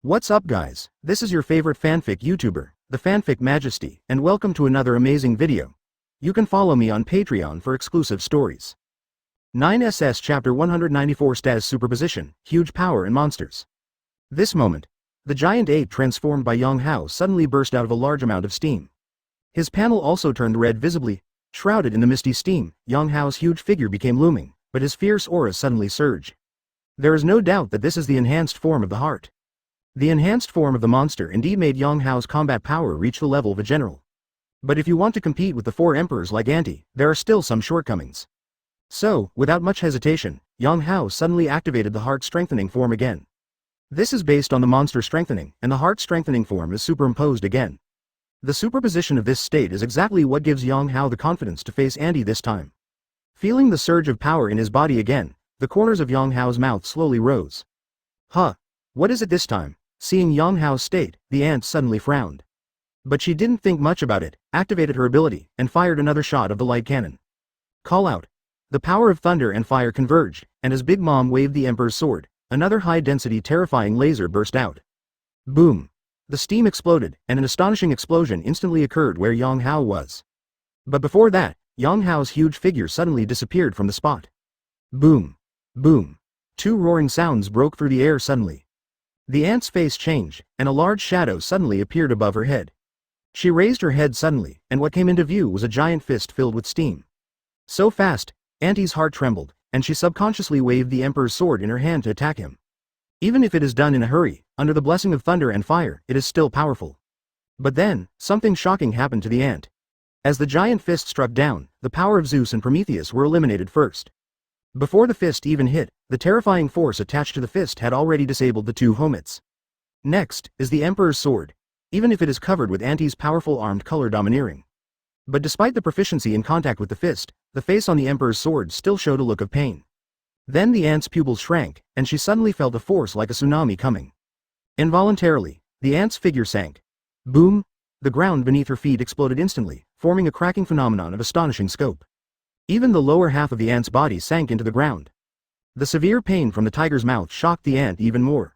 What's up guys, this is your favorite fanfic YouTuber, the Fanfic Majesty, and welcome to another amazing video. You can follow me on Patreon for exclusive stories. 9SS Chapter 194 Status Superposition, Huge Power and Monsters. This moment, the giant ape transformed by Yang Hao suddenly burst out of a large amount of steam. His panel also turned red visibly. Shrouded in the misty steam, Yang Hao's huge figure became looming, but his fierce aura suddenly surged. There is no doubt that this is the enhanced form of the heart. The enhanced form of the monster indeed made Yang Hao's combat power reach the level of a general. But if you want to compete with the four emperors like Anti, there are still some shortcomings. So, without much hesitation, Yang Hao suddenly activated the heart strengthening form again. This is based on the monster strengthening, and the heart strengthening form is superimposed again. The superposition of this state is exactly what gives Yang Hao the confidence to face Anti this time. Feeling the surge of power in his body again, the corners of Yang Hao's mouth slowly rose. Huh? What is it this time? Seeing Yang Hao's state, the ant suddenly frowned. But she didn't think much about it, activated her ability, and fired another shot of the light cannon. Call out. The power of thunder and fire converged, and as Big Mom waved the Emperor's sword, another high-density terrifying laser burst out. Boom! The steam exploded, and an astonishing explosion instantly occurred where Yang Hao was. But before that, Yang Hao's huge figure suddenly disappeared from the spot. Boom! Boom! Two roaring sounds broke through the air suddenly. The ant's face changed, and a large shadow suddenly appeared above her head. She raised her head suddenly, and what came into view was a giant fist filled with steam. So fast, Anti's heart trembled, and she subconsciously waved the Emperor's sword in her hand to attack him. Even if it is done in a hurry, under the blessing of thunder and fire, it is still powerful. But then, something shocking happened to the ant. As the giant fist struck down, the power of Zeus and Prometheus were eliminated first. Before the fist even hit, the terrifying force attached to the fist had already disabled the two homets. Next, is the Emperor's sword, even if it is covered with Anti's powerful armed color domineering. But despite the proficiency in contact with the fist, the face on the Emperor's sword still showed a look of pain. Then the ant's pupils shrank, and she suddenly felt a force like a tsunami coming. Involuntarily, the ant's figure sank. Boom! The ground beneath her feet exploded instantly, forming a cracking phenomenon of astonishing scope. Even the lower half of the ant's body sank into the ground. The severe pain from the tiger's mouth shocked the ant even more.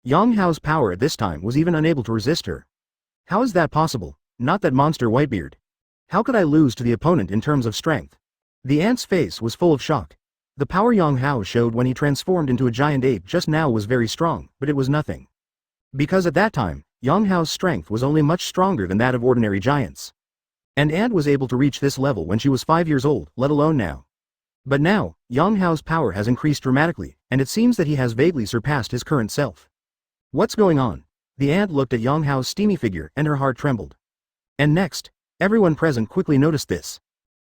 Yang Hao's power at this time was even unable to resist her. How is that possible? Not that monster Whitebeard. How could I lose to the opponent in terms of strength? The ant's face was full of shock. The power Yang Hao showed when he transformed into a giant ape just now was very strong, but it was nothing. Because at that time, Yang Hao's strength was only much stronger than that of ordinary giants. And Ant was able to reach this level when she was 5 years old, let alone now. But now, Yang Hao's power has increased dramatically, and it seems that he has vaguely surpassed his current self. What's going on? The ant looked at Yang Hao's steamy figure and her heart trembled. And next, everyone present quickly noticed this.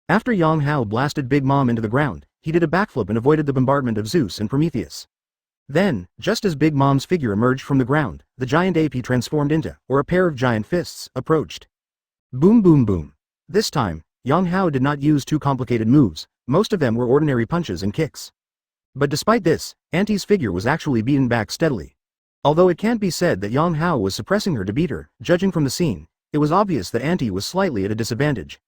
After Yang Hao blasted Big Mom into the ground, he did a backflip and avoided the bombardment of Zeus and Prometheus. Then, just as Big Mom's figure emerged from the ground, the giant ape he transformed into, or a pair of giant fists, approached. Boom boom boom. This time, Yang Hao did not use too complicated moves, most of them were ordinary punches and kicks. But despite this, Anti's figure was actually beaten back steadily. Although it can't be said that Yang Hao was suppressing her to beat her, judging from the scene, it was obvious that Anti was slightly at a disadvantage.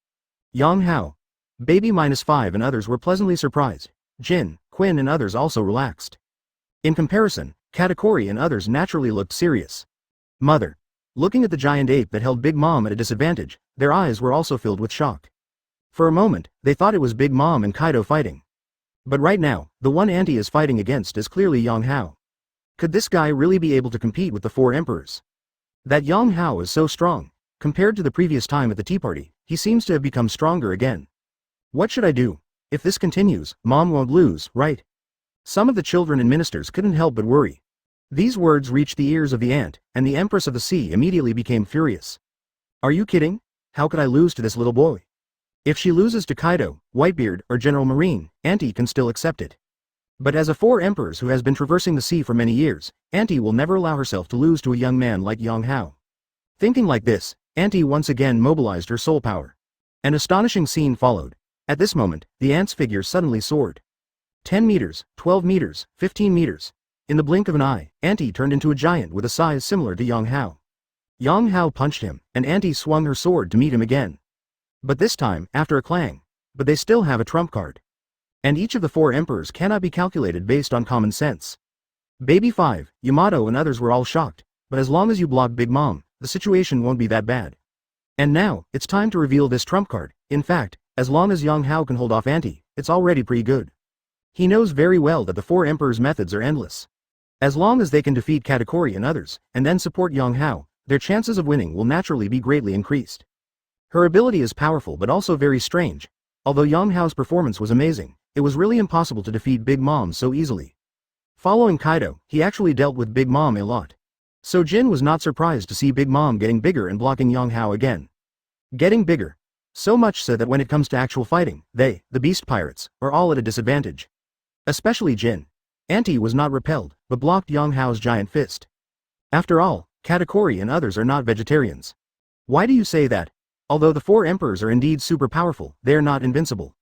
Yang Hao, Baby -5 and others were pleasantly surprised. Jin, Quinn and others also relaxed. In comparison, Katakuri and others naturally looked serious. Mother. Looking at the giant ape that held Big Mom at a disadvantage, their eyes were also filled with shock. For a moment, they thought it was Big Mom and Kaido fighting. But right now, the one Anti is fighting against is clearly Yang Hao. Could this guy really be able to compete with the four emperors? That Yang Hao is so strong. Compared to the previous time at the tea party, he seems to have become stronger again. What should I do? If this continues, Mom won't lose, right? Some of the children and ministers couldn't help but worry. These words reached the ears of the ant, and the Empress of the Sea immediately became furious. Are you kidding? How could I lose to this little boy? If she loses to Kaido, Whitebeard, or General Marine, Anti can still accept it. But as a four emperors who has been traversing the sea for many years, Anti will never allow herself to lose to a young man like Yang Hao. Thinking like this, Anti once again mobilized her soul power. An astonishing scene followed. At this moment, the ant's figure suddenly soared. 10 meters, 12 meters, 15 meters. In the blink of an eye, Anti turned into a giant with a size similar to Yang Hao. Yang Hao punched him, and Anti swung her sword to meet him again. But this time, after a clang. But they still have a trump card. And each of the four emperors cannot be calculated based on common sense. Baby 5, Yamato and others were all shocked. but as long as you block Big Mom, the situation won't be that bad. And now, it's time to reveal this trump card. In fact, as long as Yang Hao can hold off Auntie, it's already pretty good. He knows very well that the four emperors' methods are endless. As long as they can defeat Katakuri and others, and then support Yang Hao, their chances of winning will naturally be greatly increased. Her ability is powerful but also very strange. Although Yang Hao's performance was amazing, it was really impossible to defeat Big Mom so easily. Following Kaido, he actually dealt with Big Mom a lot. So Jin was not surprised to see Big Mom getting bigger and blocking Yang Hao again. Getting bigger. So much so that when it comes to actual fighting, they, the Beast Pirates, are all at a disadvantage. Especially Jin. Auntie was not repelled, but blocked Yang Hao's giant fist. After all, Katakuri and others are not vegetarians. Why do you say that? Although the four emperors are indeed super powerful, they are not invincible.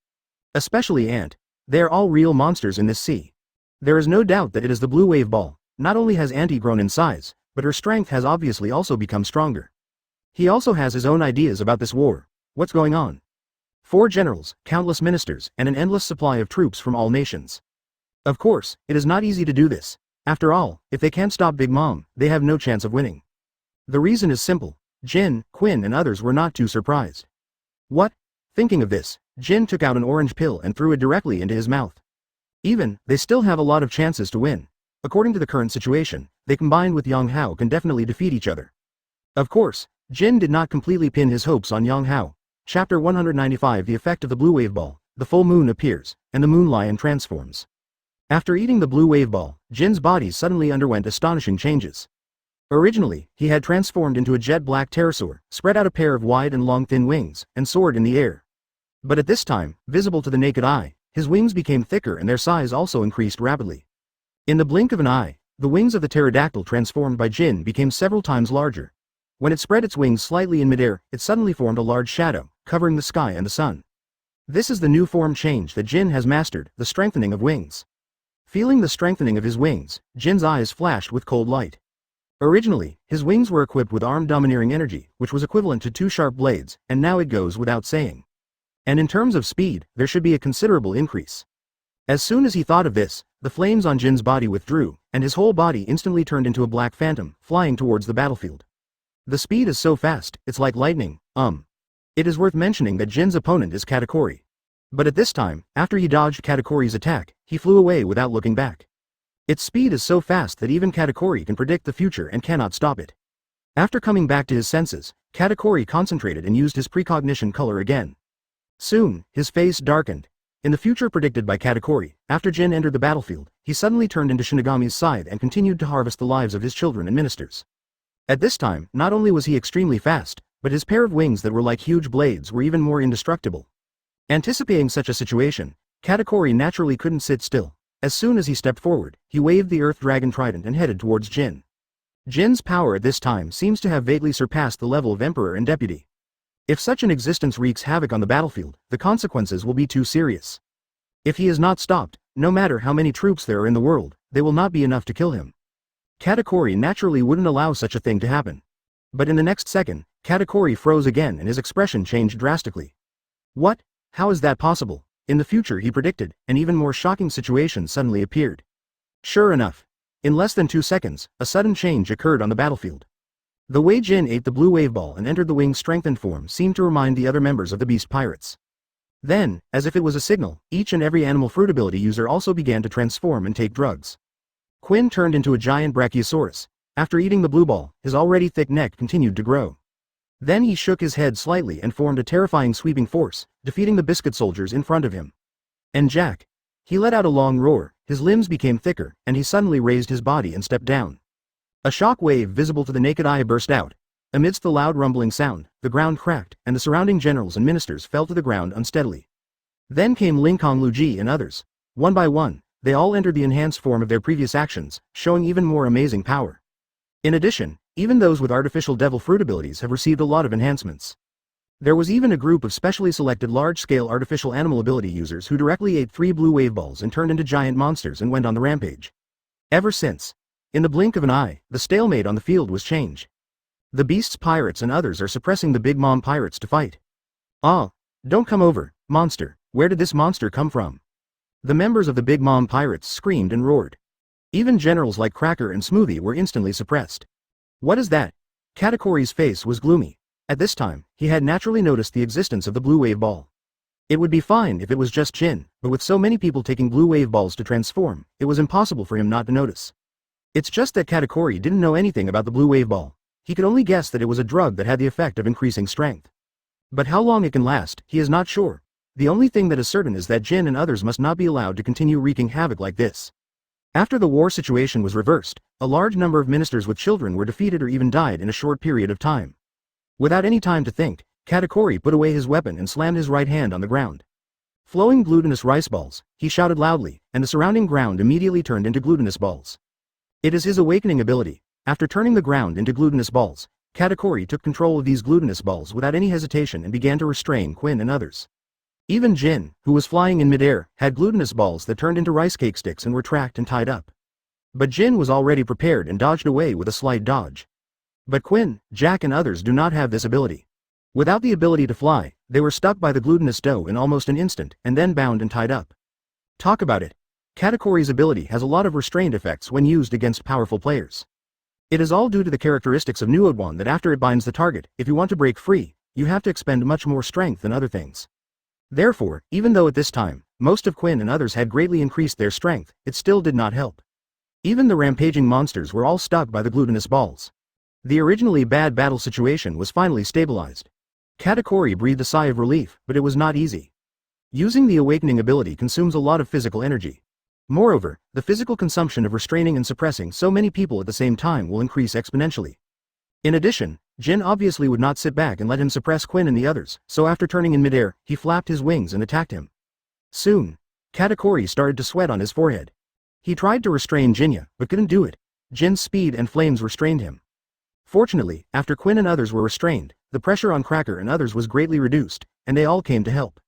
Especially Ant. They are all real monsters in this sea. There is no doubt that it is the Blue Wave Ball. Not only has Auntie grown in size, but her strength has obviously also become stronger. He also has his own ideas about this war. What's going on? 4 generals, countless ministers, and an endless supply of troops from all nations. Of course, it is not easy to do this. After all, if they can't stop Big Mom, they have no chance of winning. The reason is simple. Jin, Quinn and others were not too surprised. What? Thinking of this, Jin took out an orange pill and threw it directly into his mouth. They still have a lot of chances to win. According to the current situation, they combined with Yang Hao can definitely defeat each other. Of course, Jin did not completely pin his hopes on Yang Hao. Chapter 195 The effect of the Blue Wave Ball. The full moon appears, and the moon lion transforms. After eating the Blue Wave Ball, Jin's body suddenly underwent astonishing changes. Originally, he had transformed into a jet black pterosaur, spread out a pair of wide and long thin wings, and soared in the air. But at this time, visible to the naked eye, his wings became thicker and their size also increased rapidly. In the blink of an eye, the wings of the pterodactyl transformed by Jin became several times larger. When it spread its wings slightly in midair, it suddenly formed a large shadow, covering the sky and the sun. This is the new form change that Jin has mastered, the strengthening of wings. Feeling the strengthening of his wings, Jin's eyes flashed with cold light. Originally, his wings were equipped with armed domineering energy, which was equivalent to 2 sharp blades, and now it goes without saying. And in terms of speed, there should be a considerable increase. As soon as he thought of this, the flames on Jin's body withdrew, and his whole body instantly turned into a black phantom, flying towards the battlefield. The speed is so fast, it's like lightning. It is worth mentioning that Jin's opponent is Katakuri. But at this time, after he dodged Katakuri's attack, he flew away without looking back. Its speed is so fast that even Katakuri can predict the future and cannot stop it. After coming back to his senses, Katakuri concentrated and used his precognition color again. Soon, his face darkened. In the future predicted by Katakuri, after Jin entered the battlefield, he suddenly turned into Shinigami's scythe and continued to harvest the lives of his children and ministers. At this time, not only was he extremely fast, but his pair of wings that were like huge blades were even more indestructible. Anticipating such a situation, Katakuri naturally couldn't sit still. As soon as he stepped forward, he waved the Earth Dragon Trident and headed towards Jin. Jin's power at this time seems to have vaguely surpassed the level of Emperor and Deputy. If such an existence wreaks havoc on the battlefield, the consequences will be too serious. If he is not stopped, no matter how many troops there are in the world, they will not be enough to kill him. Katakuri naturally wouldn't allow such a thing to happen. But in the next second, Katakuri froze again and his expression changed drastically. What? How is that possible? In the future he predicted, an even more shocking situation suddenly appeared. Sure enough. In less than 2 seconds, a sudden change occurred on the battlefield. The way Jin ate the Blue Wave Ball and entered the wing's strengthened form seemed to remind the other members of the Beast Pirates. Then, as if it was a signal, each and every animal fruit ability user also began to transform and take drugs. Quinn turned into a giant Brachiosaurus. After eating the blue ball, his already thick neck continued to grow. Then he shook his head slightly and formed a terrifying sweeping force, defeating the biscuit soldiers in front of him. And Jack. He let out a long roar, his limbs became thicker, and he suddenly raised his body and stepped down. A shock wave visible to the naked eye burst out. Amidst the loud rumbling sound, the ground cracked, and the surrounding generals and ministers fell to the ground unsteadily. Then came Linkong Luji and others. One by one, they all entered the enhanced form of their previous actions, showing even more amazing power. In addition, even those with artificial devil fruit abilities have received a lot of enhancements. There was even a group of specially selected large-scale artificial animal ability users who directly ate 3 blue wave balls and turned into giant monsters and went on the rampage. Ever since, in the blink of an eye, the stalemate on the field was changed. The Beast's pirates and others are suppressing the Big Mom pirates to fight. Ah, don't come over, monster, where did this monster come from? The members of the Big Mom pirates screamed and roared. Even generals like Cracker and Smoothie were instantly suppressed. What is that? Katakori's face was gloomy. At this time, he had naturally noticed the existence of the blue wave ball. It would be fine if it was just Jin, but with so many people taking blue wave balls to transform, it was impossible for him not to notice. It's just that Katakori didn't know anything about the blue wave ball. He could only guess that it was a drug that had the effect of increasing strength. But how long it can last, he is not sure. The only thing that is certain is that Jin and others must not be allowed to continue wreaking havoc like this. After the war situation was reversed, a large number of ministers with children were defeated or even died in a short period of time. Without any time to think, Katakori put away his weapon and slammed his right hand on the ground. Flowing glutinous rice balls, he shouted loudly, and the surrounding ground immediately turned into glutinous balls. It is his awakening ability. After turning the ground into glutinous balls, Katakori took control of these glutinous balls without any hesitation and began to restrain Quinn and others. Even Jin, who was flying in midair, had glutinous balls that turned into rice cake sticks and were tracked and tied up. But Jin was already prepared and dodged away with a slight dodge. But Quinn, Jack and others do not have this ability. Without the ability to fly, they were stuck by the glutinous dough in almost an instant, and then bound and tied up. Talk about it. Katakori's ability has a lot of restraint effects when used against powerful players. It is all due to the characteristics of Nuodwan that after it binds the target, if you want to break free, you have to expend much more strength than other things. Therefore, even though at this time, most of Quinn and others had greatly increased their strength, it still did not help. Even the rampaging monsters were all stuck by the glutinous balls. The originally bad battle situation was finally stabilized. Katakori breathed a sigh of relief, but it was not easy. Using the awakening ability consumes a lot of physical energy. Moreover, the physical consumption of restraining and suppressing so many people at the same time will increase exponentially. In addition, Jin obviously would not sit back and let him suppress Quinn and the others, so after turning in midair, he flapped his wings and attacked him. Soon, Katakori started to sweat on his forehead. He tried to restrain Jinya, but couldn't do it. Jin's speed and flames restrained him. Fortunately, after Quinn and others were restrained, the pressure on Cracker and others was greatly reduced, and they all came to help.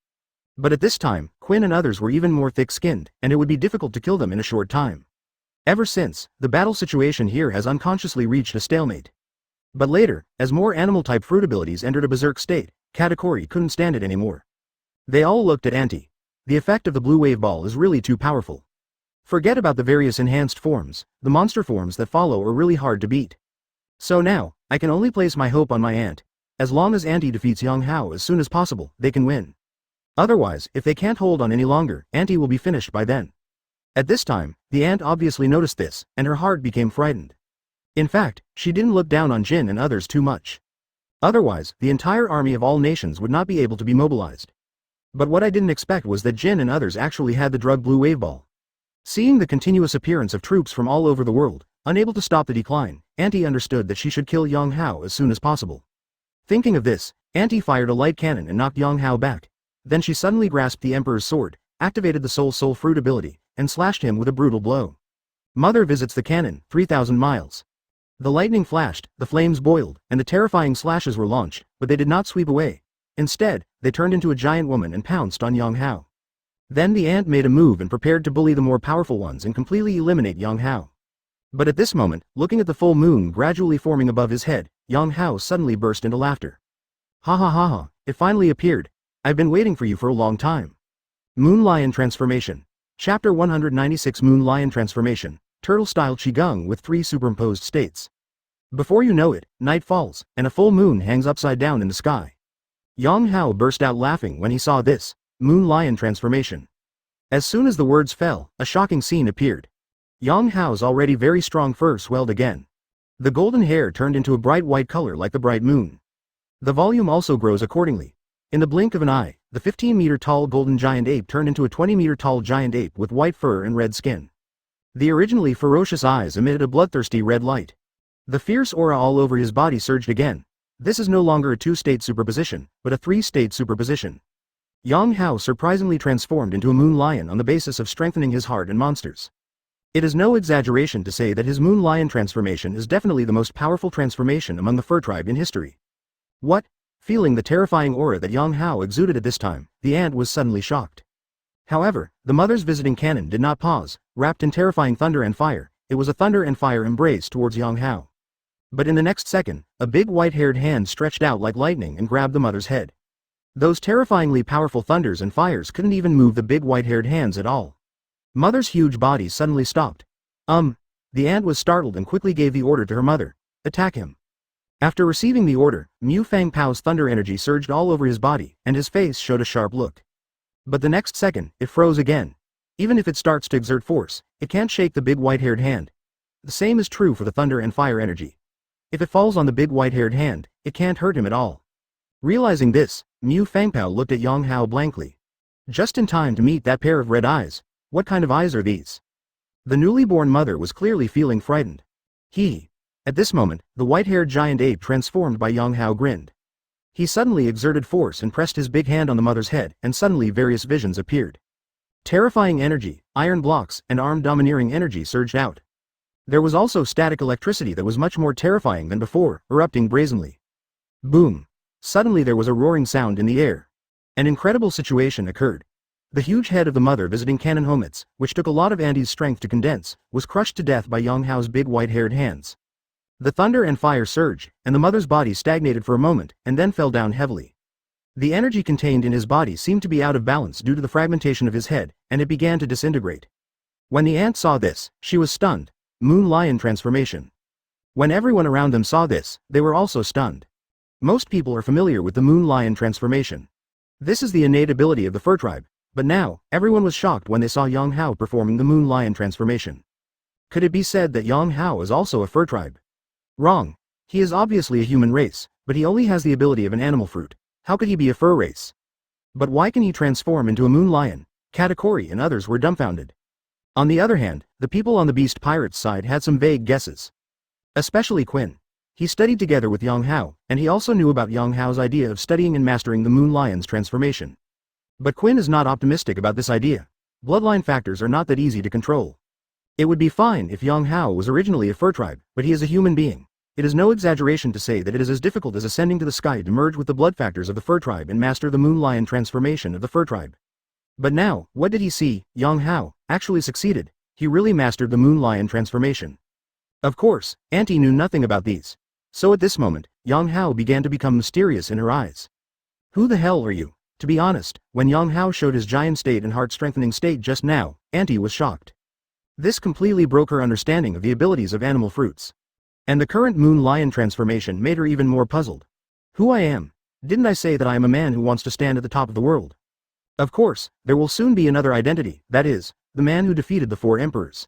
But at this time, Quinn and others were even more thick-skinned, and it would be difficult to kill them in a short time. Ever since, the battle situation here has unconsciously reached a stalemate. But later, as more animal-type fruit abilities entered a berserk state, Katakori couldn't stand it anymore. They all looked at Auntie. The effect of the blue wave ball is really too powerful. Forget about the various enhanced forms, the monster forms that follow are really hard to beat. So now, I can only place my hope on my aunt. As long as Auntie defeats Yang Hao as soon as possible, they can win. Otherwise, if they can't hold on any longer, Auntie will be finished by then. At this time, the aunt obviously noticed this, and her heart became frightened. In fact, she didn't look down on Jin and others too much. Otherwise, the entire army of all nations would not be able to be mobilized. But what I didn't expect was that Jin and others actually had the drug blue wave ball. Seeing the continuous appearance of troops from all over the world, unable to stop the decline, Auntie understood that she should kill Yang Hao as soon as possible. Thinking of this, Auntie fired a light cannon and knocked Yang Hao back. Then she suddenly grasped the Emperor's sword, activated the Soul Fruit ability, and slashed him with a brutal blow. Mother visits the cannon, 3,000 miles. The lightning flashed, the flames boiled, and the terrifying slashes were launched, but they did not sweep away. Instead, they turned into a giant woman and pounced on Yang Hao. Then the ant made a move and prepared to bully the more powerful ones and completely eliminate Yang Hao. But at this moment, looking at the full moon gradually forming above his head, Yang Hao suddenly burst into laughter. Ha ha ha ha, it finally appeared. I've been waiting for you for a long time. Moon Lion Transformation. Chapter 196 Moon Lion Transformation, Turtle-style Qigong with 3 superimposed states. Before you know it, night falls, and a full moon hangs upside down in the sky. Yang Hao burst out laughing when he saw this, Moon Lion Transformation. As soon as the words fell, a shocking scene appeared. Yang Hao's already very strong fur swelled again. The golden hair turned into a bright white color like the bright moon. The volume also grows accordingly. In the blink of an eye, the 15-meter-tall golden giant ape turned into a 20-meter-tall giant ape with white fur and red skin. The originally ferocious eyes emitted a bloodthirsty red light. The fierce aura all over his body surged again. This is no longer a 2-state superposition, but a 3-state superposition. Yang Hao surprisingly transformed into a moon lion on the basis of strengthening his heart and monsters. It is no exaggeration to say that his moon lion transformation is definitely the most powerful transformation among the fur tribe in history. What? Feeling the terrifying aura that Yang Hao exuded at this time, the ant was suddenly shocked. However, the mother's visiting cannon did not pause, wrapped in terrifying thunder and fire. It was a thunder and fire embrace towards Yang Hao. But in the next second, a big white-haired hand stretched out like lightning and grabbed the mother's head. Those terrifyingly powerful thunders and fires couldn't even move the big white-haired hands at all. Mother's huge body suddenly stopped. The ant was startled and quickly gave the order to her mother. Attack him. After receiving the order, Mu Fangpao's thunder energy surged all over his body, and his face showed a sharp look. But the next second, it froze again. Even if it starts to exert force, it can't shake the big white-haired hand. The same is true for the thunder and fire energy. If it falls on the big white-haired hand, it can't hurt him at all. Realizing this, Mu Fangpao looked at Yang Hao blankly. Just in time to meet that pair of red eyes. What kind of eyes are these? The newly born mother was clearly feeling frightened. At this moment, the white-haired giant ape transformed by Yang Hao grinned. He suddenly exerted force and pressed his big hand on the mother's head, and suddenly various visions appeared. Terrifying energy, iron blocks, and arm-domineering energy surged out. There was also static electricity that was much more terrifying than before, erupting brazenly. Boom! Suddenly there was a roaring sound in the air. An incredible situation occurred. The huge head of the mother visiting Cannon Homets, which took a lot of Andy's strength to condense, was crushed to death by Yang Hao's big white-haired hands. The thunder and fire surged, and the mother's body stagnated for a moment, and then fell down heavily. The energy contained in his body seemed to be out of balance due to the fragmentation of his head, and it began to disintegrate. When the ant saw this, she was stunned. Moon Lion transformation. When everyone around them saw this, they were also stunned. Most people are familiar with the Moon Lion transformation. This is the innate ability of the fur tribe, but now, everyone was shocked when they saw Yang Hao performing the Moon Lion transformation. Could it be said that Yang Hao is also a fur tribe? Wrong. He is obviously a human race, but he only has the ability of an animal fruit. How could he be a fur race? But why can he transform into a moon lion? Katakuri and others were dumbfounded. On the other hand, the people on the Beast Pirates side had some vague guesses. Especially Quinn. He studied together with Yang Hao, and he also knew about Yang Hao's idea of studying and mastering the moon lion's transformation. But Quinn is not optimistic about this idea. Bloodline factors are not that easy to control. It would be fine if Yang Hao was originally a fur tribe, but he is a human being. It is no exaggeration to say that it is as difficult as ascending to the sky to merge with the blood factors of the fur tribe and master the moon lion transformation of the fur tribe. But now, what did he see? Yang Hao actually succeeded. He really mastered the moon lion transformation. Of course, Auntie knew nothing about these. So at this moment, Yang Hao began to become mysterious in her eyes. Who the hell are you? To be honest, when Yang Hao showed his giant state and heart-strengthening state just now, Auntie was shocked. This completely broke her understanding of the abilities of animal fruits. And the current moon lion transformation made her even more puzzled. Who I am? Didn't I say that I am a man who wants to stand at the top of the world? Of course, there will soon be another identity, that is, the man who defeated the 4 emperors.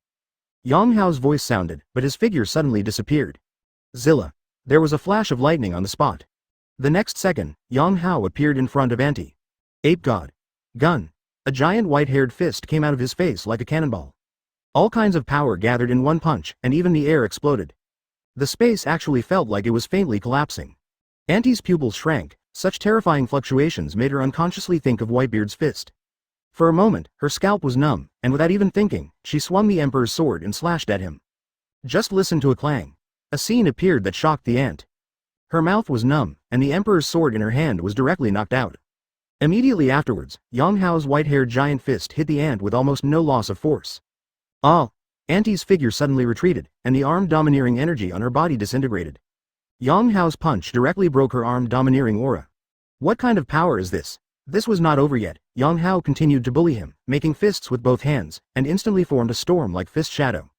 Yang Hao's voice sounded, but his figure suddenly disappeared. Zilla. There was a flash of lightning on the spot. The next second, Yang Hao appeared in front of Auntie. Ape God. Gun. A giant white-haired fist came out of his face like a cannonball. All kinds of power gathered in one punch, and even the air exploded. The space actually felt like it was faintly collapsing. Auntie's pupils shrank. Such terrifying fluctuations made her unconsciously think of Whitebeard's fist. For a moment, her scalp was numb, and without even thinking, she swung the Emperor's sword and slashed at him. Just listen to a clang. A scene appeared that shocked the ant. Her mouth was numb, and the Emperor's sword in her hand was directly knocked out. Immediately afterwards, Yang Hao's white-haired giant fist hit the ant with almost no loss of force. Ah! Auntie's figure suddenly retreated, and the arm-domineering energy on her body disintegrated. Yang Hao's punch directly broke her arm-domineering aura. What kind of power is this? This was not over yet. Yang Hao continued to bully him, making fists with both hands, and instantly formed a storm like fist shadow.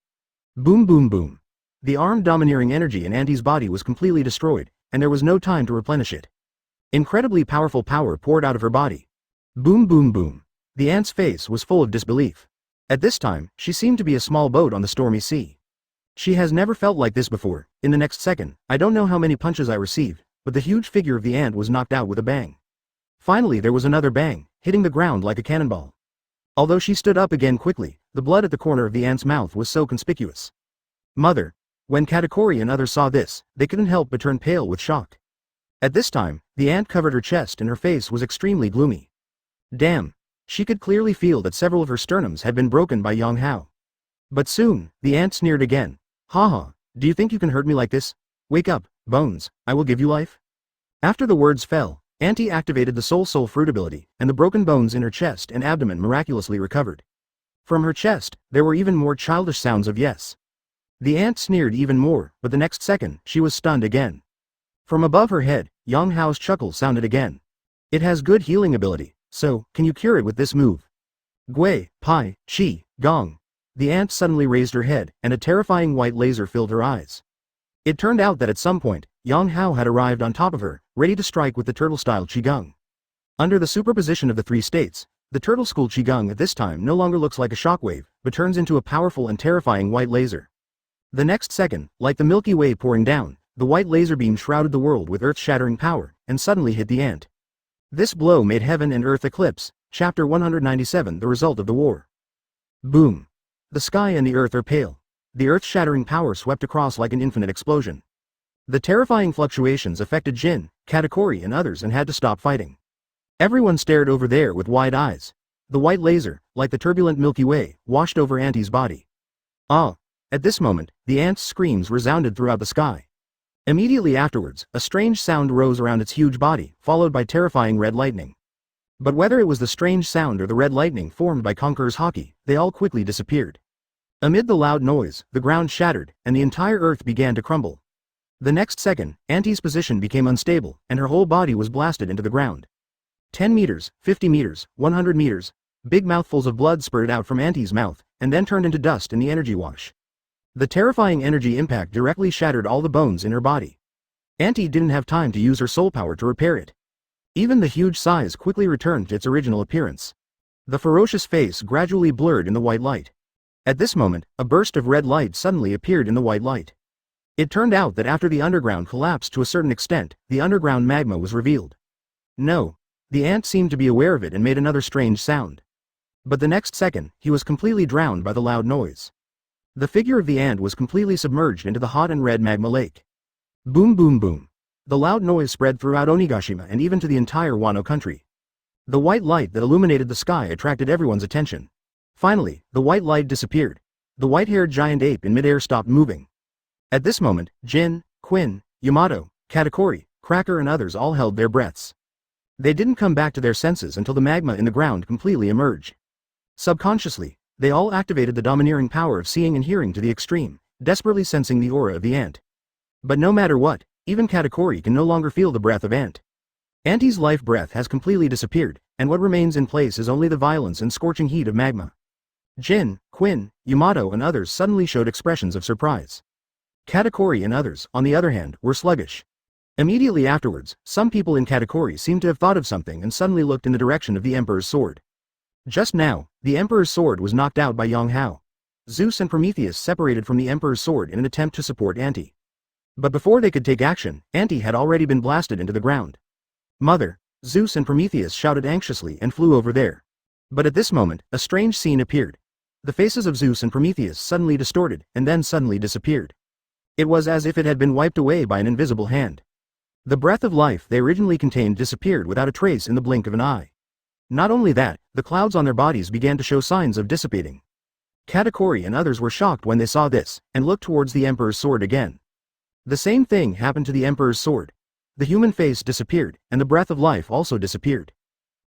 Boom boom boom. The arm-domineering energy in Auntie's body was completely destroyed, and there was no time to replenish it. Incredibly powerful power poured out of her body. Boom boom boom. The ant's face was full of disbelief. At this time, she seemed to be a small boat on the stormy sea. She has never felt like this before. In the next second, I don't know how many punches I received, but the huge figure of the ant was knocked out with a bang. Finally there was another bang, hitting the ground like a cannonball. Although she stood up again quickly, the blood at the corner of the ant's mouth was so conspicuous. Mother. When Katakuri and others saw this, they couldn't help but turn pale with shock. At this time, the ant covered her chest and her face was extremely gloomy. Damn. She could clearly feel that several of her sternums had been broken by Yang Hao. But soon, the ant sneered again. Haha, do you think you can hurt me like this? Wake up, Bones, I will give you life. After the words fell, Auntie activated the Soul Fruit ability, and the broken bones in her chest and abdomen miraculously recovered. From her chest, there were even more childish sounds of yes. The ant sneered even more, but the next second, she was stunned again. From above her head, Yang Hao's chuckle sounded again. It has good healing ability. So, can you cure it with this move? Gui, Pai, Chi, Gong. The ant suddenly raised her head, and a terrifying white laser filled her eyes. It turned out that at some point, Yang Hao had arrived on top of her, ready to strike with the turtle-style Qigong. Under the superposition of the three states, the turtle school Qigong at this time no longer looks like a shockwave, but turns into a powerful and terrifying white laser. The next second, like the Milky Way pouring down, the white laser beam shrouded the world with earth-shattering power, and suddenly hit the ant. This blow made heaven and earth eclipse. Chapter 197, The Result of the War. Boom. The sky and the earth are pale. The earth-shattering power swept across like an infinite explosion. The terrifying fluctuations affected Jin, Katakuri and others and had to stop fighting. Everyone stared over there with wide eyes. The white laser, like the turbulent Milky Way, washed over Auntie's body. Ah! At this moment, the ant's screams resounded throughout the sky. Immediately afterwards, a strange sound rose around its huge body, followed by terrifying red lightning. But whether it was the strange sound or the red lightning formed by Conqueror's Haki, they all quickly disappeared. Amid the loud noise, the ground shattered, and the entire earth began to crumble. The next second, Auntie's position became unstable, and her whole body was blasted into the ground. 10 meters, 50 meters, 100 meters, big mouthfuls of blood spurted out from Auntie's mouth, and then turned into dust in the energy wash. The terrifying energy impact directly shattered all the bones in her body. Auntie didn't have time to use her soul power to repair it. Even the huge size quickly returned to its original appearance. The ferocious face gradually blurred in the white light. At this moment, a burst of red light suddenly appeared in the white light. It turned out that after the underground collapsed to a certain extent, the underground magma was revealed. No. The ant seemed to be aware of it and made another strange sound. But the next second, he was completely drowned by the loud noise. The figure of the ant was completely submerged into the hot and red magma lake. Boom boom boom. The loud noise spread throughout Onigashima and even to the entire Wano country. The white light that illuminated the sky attracted everyone's attention. Finally, the white light disappeared. The white-haired giant ape in midair stopped moving. At this moment, Jin, Quinn, Yamato, Katakuri, Cracker and others all held their breaths. They didn't come back to their senses until the magma in the ground completely emerged. Subconsciously, they all activated the domineering power of seeing and hearing to the extreme, desperately sensing the aura of the ant. But no matter what, even Katakuri can no longer feel the breath of ant. Auntie's life breath has completely disappeared, and what remains in place is only the violence and scorching heat of magma. Jin, Quinn, Yamato and others suddenly showed expressions of surprise. Katakuri and others, on the other hand, were sluggish. Immediately afterwards, some people in Katakuri seemed to have thought of something and suddenly looked in the direction of the Emperor's sword. Just now, the Emperor's sword was knocked out by Yang Hao. Zeus and Prometheus separated from the Emperor's sword in an attempt to support Auntie. But before they could take action, Auntie had already been blasted into the ground. Mother! Zeus and Prometheus shouted anxiously and flew over there. But at this moment, a strange scene appeared. The faces of Zeus and Prometheus suddenly distorted, and then suddenly disappeared. It was as if it had been wiped away by an invisible hand. The breath of life they originally contained disappeared without a trace in the blink of an eye. Not only that, the clouds on their bodies began to show signs of dissipating. Katakuri and others were shocked when they saw this, and looked towards the Emperor's sword again. The same thing happened to the Emperor's sword. The human face disappeared, and the breath of life also disappeared.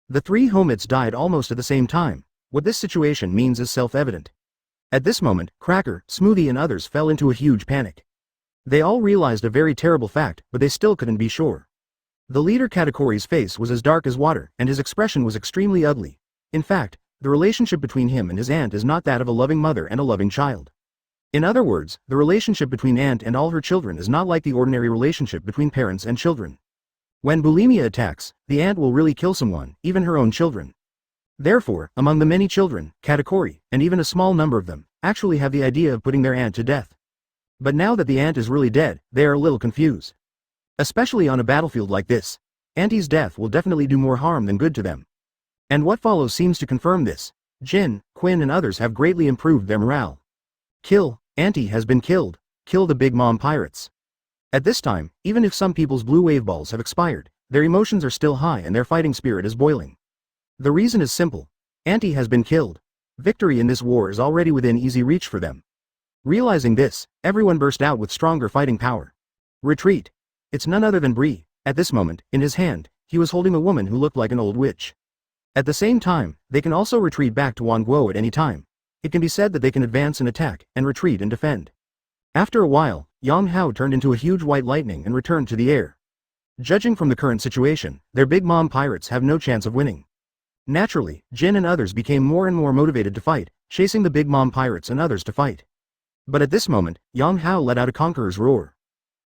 The three Homits died almost at the same time. What this situation means is self-evident. At this moment, Cracker, Smoothie and others fell into a huge panic. They all realized a very terrible fact, but they still couldn't be sure. The leader Katakuri's face was as dark as water, and his expression was extremely ugly. In fact, the relationship between him and his aunt is not that of a loving mother and a loving child. In other words, the relationship between aunt and all her children is not like the ordinary relationship between parents and children. When bulimia attacks, the aunt will really kill someone, even her own children. Therefore, among the many children, Katakuri, and even a small number of them, actually have the idea of putting their aunt to death. But now that the aunt is really dead, they are a little confused. Especially on a battlefield like this, Auntie's death will definitely do more harm than good to them. And what follows seems to confirm this. Jin, Quinn and others have greatly improved their morale. Kill, Auntie has been killed, kill the Big Mom pirates. At this time, even if some people's blue wave balls have expired, their emotions are still high and their fighting spirit is boiling. The reason is simple. Auntie has been killed. Victory in this war is already within easy reach for them. Realizing this, everyone burst out with stronger fighting power. Retreat. It's none other than Bree. At this moment, in his hand, he was holding a woman who looked like an old witch. At the same time, they can also retreat back to Wanguo at any time. It can be said that they can advance and attack, and retreat and defend. After a while, Yang Hao turned into a huge white lightning and returned to the air. Judging from the current situation, their Big Mom pirates have no chance of winning. Naturally, Jin and others became more and more motivated to fight, chasing the Big Mom pirates and others to fight. But at this moment, Yang Hao let out a conqueror's roar.